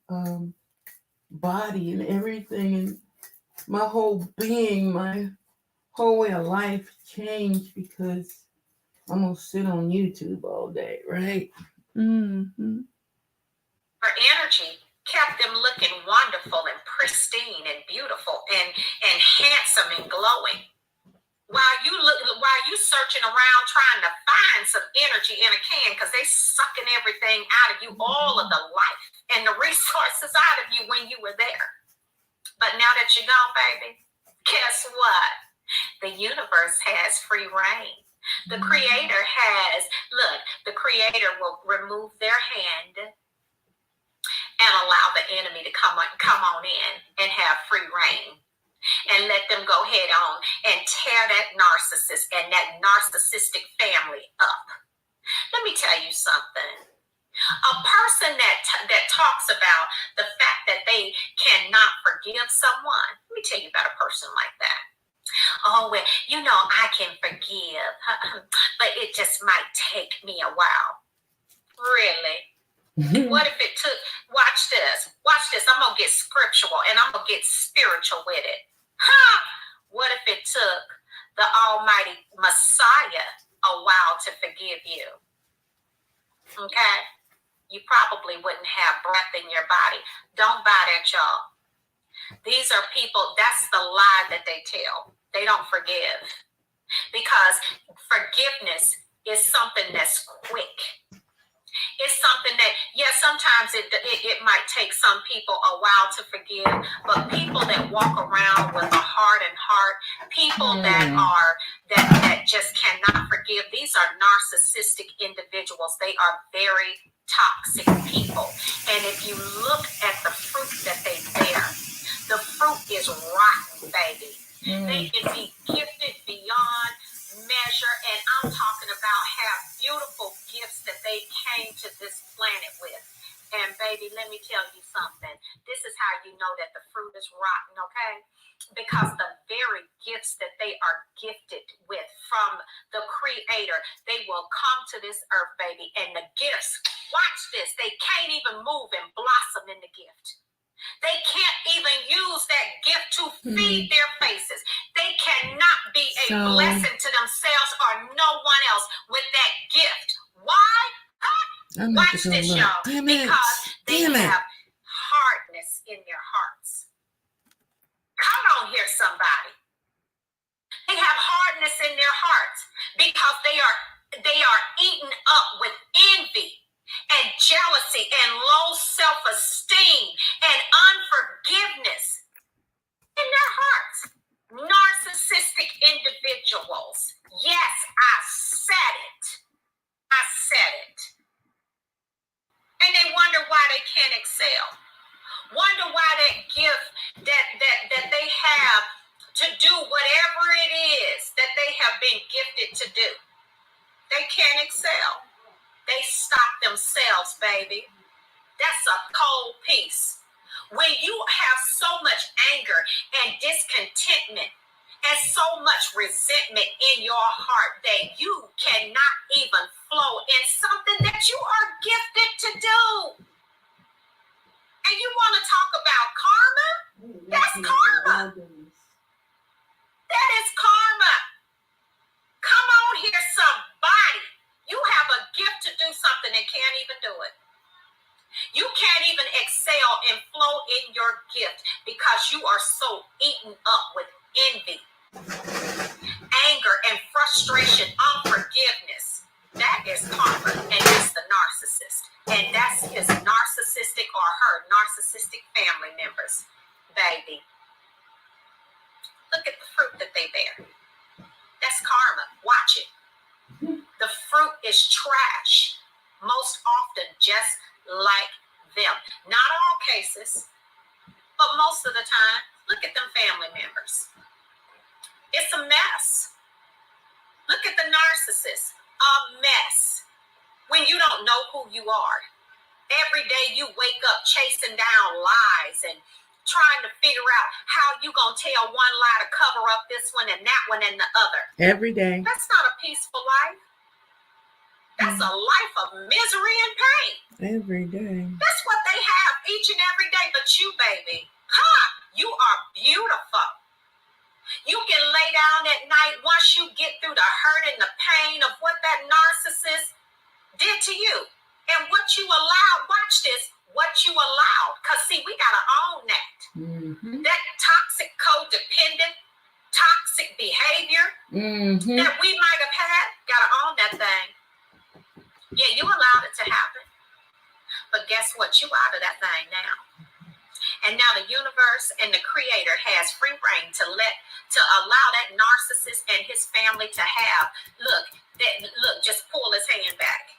Speaker 1: body and everything and my whole being, my whole way of life change because I'm going to sit on YouTube all day, right? Mm-hmm.
Speaker 14: Her energy kept them looking wonderful and pristine and beautiful and handsome and glowing. While you searching around trying to find some energy in a can because they sucking everything out of you, all of the life and the resources out of you when you were there. But now that you're gone, baby, guess what? The universe has free reign. The creator the creator will remove their hand and allow the enemy to come on in and have free reign. And let them go head on and tear that narcissist and that narcissistic family up. Let me tell you something. A person that talks about the fact that they cannot forgive someone, let me tell you about a person like that. Oh, well, I can forgive, but it just might take me a while. Really? What if it took, watch this, I'm going to get scriptural and I'm going to get spiritual with it. What if it took the Almighty Messiah a while to forgive you? Okay? You probably wouldn't have breath in your body. Don't buy that, y'all. These are people, that's the lie that they tell. They don't forgive. Because forgiveness is something that's quick. It's something that, yeah, sometimes it might take some people a while to forgive, but people that walk around with a hardened heart, people that just cannot forgive, these are narcissistic individuals. They are very toxic people. And if you look at the fruit that they bear, the fruit is rotten, baby. They can be gifted beyond measure, and I'm talking about have beautiful gifts that they came to this planet with. And baby, let me tell you something. This is how you know that the fruit is rotten, okay? Because the very gifts that they are gifted with from the Creator, they will come to this earth, baby, and the gifts, watch this, they can't even move and blossom in the gift. They can't even use that gift to feed their faces. They cannot be a blessing to themselves or no one else with that gift. Why? Watch this, y'all. Because they have hardness in their hearts. Come on here, somebody. They have hardness in their hearts because they are eaten up with envy and jealousy and low self-esteem and unforgiveness in their hearts. Narcissistic individuals. Yes, I said it. I said it. And they wonder why they can't excel. Wonder why that gift that they have to do whatever it is that they have been gifted to do. They can't excel. They stop themselves, baby. That's a cold piece. When you have so much anger and discontentment and so much resentment in your heart that you cannot even flow in something that you are gifted to do. And you want to talk about karma? That's karma. That is karma. Come on here, somebody. You have a gift to do something and can't even do it. You can't even excel and flow in your gift because you are so eaten up with envy, anger, and frustration, unforgiveness. That is karma, and that's the narcissist. And that's his narcissistic or her narcissistic family members. Baby, look at the fruit that they bear. That's karma. Watch it. The fruit is trash, most often just like them. Not all cases, but most of the time. Look at them family members. It's a mess. Look at the narcissist. A mess. When you don't know who you are. Every day you wake up chasing down lies and trying to figure out how you gonna tell one lie to cover up this one and that one and the other.
Speaker 1: Every day.
Speaker 14: That's not a peaceful life. That's a life of misery and pain.
Speaker 1: Every day.
Speaker 14: That's what they have each and every day. But you, baby, you are beautiful. You can lay down at night once you get through the hurt and the pain of what that narcissist did to you. And what you allowed, watch this, what you allowed. Because, see, we got to own that. That toxic, codependent, toxic behavior that we might have had, got to own that thing. Yeah, you allowed it to happen. But guess what? You out of that thing now. And now the universe and the Creator has free reign to allow that narcissist and his family to have, just pull his hand back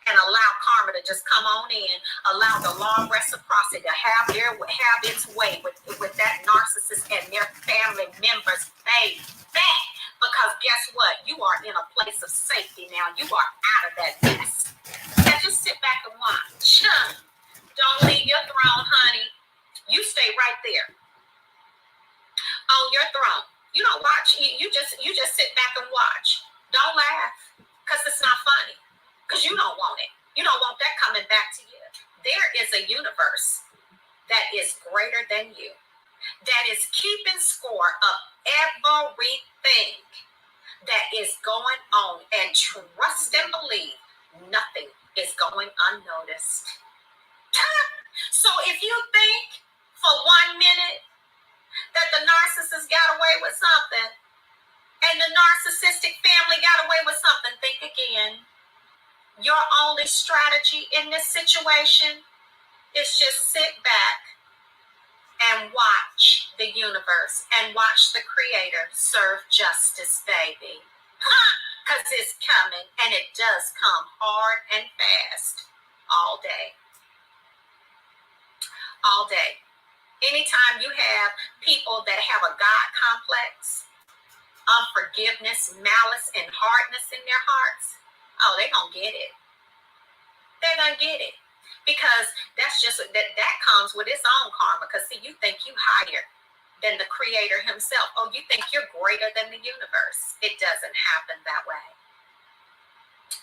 Speaker 14: and allow karma to just come on in, allow the law of reciprocity to have its way with that narcissist and their family members, baby. Because guess what? You are in a place of safety now. You are out of that mess. Now just sit back and watch. Don't leave your throne, honey. You stay right there on your throne. You don't watch. You just sit back and watch. Don't laugh because it's not funny. Because you don't want it. You don't want that coming back to you. There is a universe that is greater than you, that is keeping score of everything that is going on, and trust and believe nothing is going unnoticed. So if you think for 1 minute that the narcissist got away with something and the narcissistic family got away with something, think again.
Speaker 6: Your only strategy in this situation is just sit back and watch the universe and watch the Creator serve justice, baby. Because it's coming, and it does come hard and fast all day. All day. Anytime you have people that have a God complex, unforgiveness, malice, and hardness in their hearts, oh, they're going to get it. They're going to get it. Because that's just, that comes with its own karma. Because, see, you think you higher than the Creator himself. Oh, you think you're greater than the universe. It doesn't happen that way.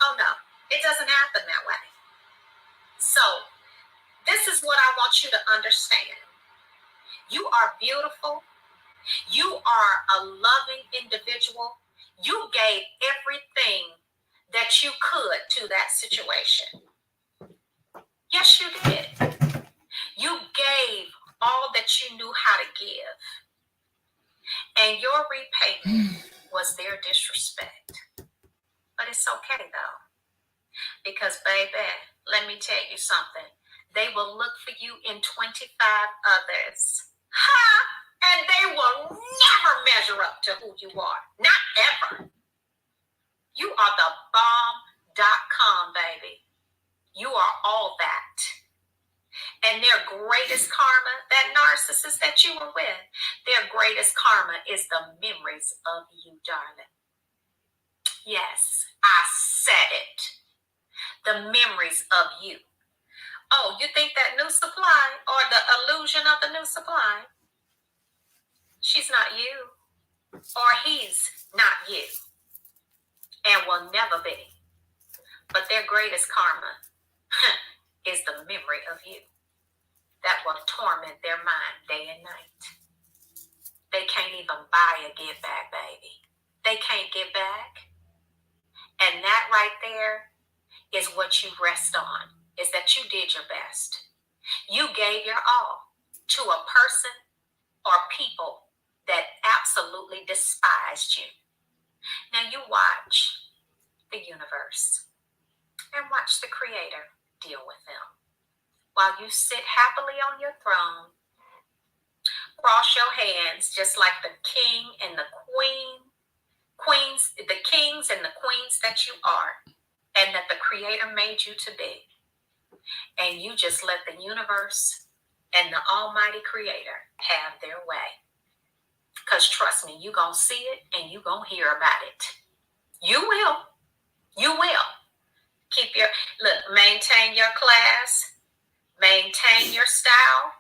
Speaker 6: Oh, no. It doesn't happen that way. So, this is what I want you to understand. You are beautiful. You are a loving individual. You gave everything that you could to that situation. Yes, you did. You gave all that you knew how to give. And your repayment was their disrespect. But it's okay, though. Because, baby, let me tell you something. They will look for you in 25 others. And they will never measure up to who you are. Not ever. You are the bomb.com, baby. You are all that. And their greatest karma, that narcissist that you were with, their greatest karma is the memories of you, darling. Yes, I said it. The memories of you. Oh, you think that new supply or the illusion of the new supply? She's not you. Or he's not you. And will never be. But their greatest karma is the memory of you that will torment their mind day and night. They can't even buy a get back, baby. They can't get back. And that right there is what you rest on, is that you did your best. You gave your all to a person or people that absolutely despised you. Now you watch the universe and watch the Creator deal with them. While you sit happily on your throne, cross your hands just like the king and the queens, the kings and the queens that you are, and that the Creator made you to be. And you just let the universe and the Almighty Creator have their way. Because trust me, you're going to see it and you're going to hear about it. You will. You will. Maintain your class, maintain your style,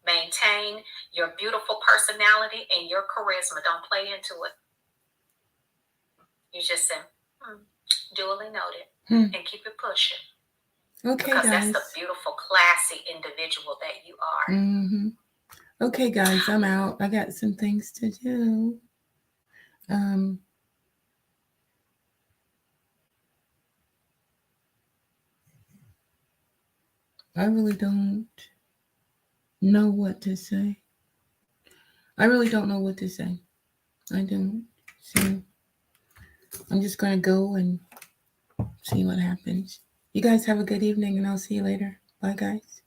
Speaker 6: maintain your beautiful personality and your charisma. Don't play into it. You just say, duly noted, and keep it pushing.
Speaker 1: Okay,
Speaker 6: because
Speaker 1: guys.
Speaker 6: that's the beautiful, classy individual that you are.
Speaker 1: Mm-hmm. Okay, guys, I'm out. I got some things to do. I really don't know what to say. I really don't know what to say. I don't. So I'm just going to go and see what happens. You guys have a good evening, and I'll see you later. Bye, guys.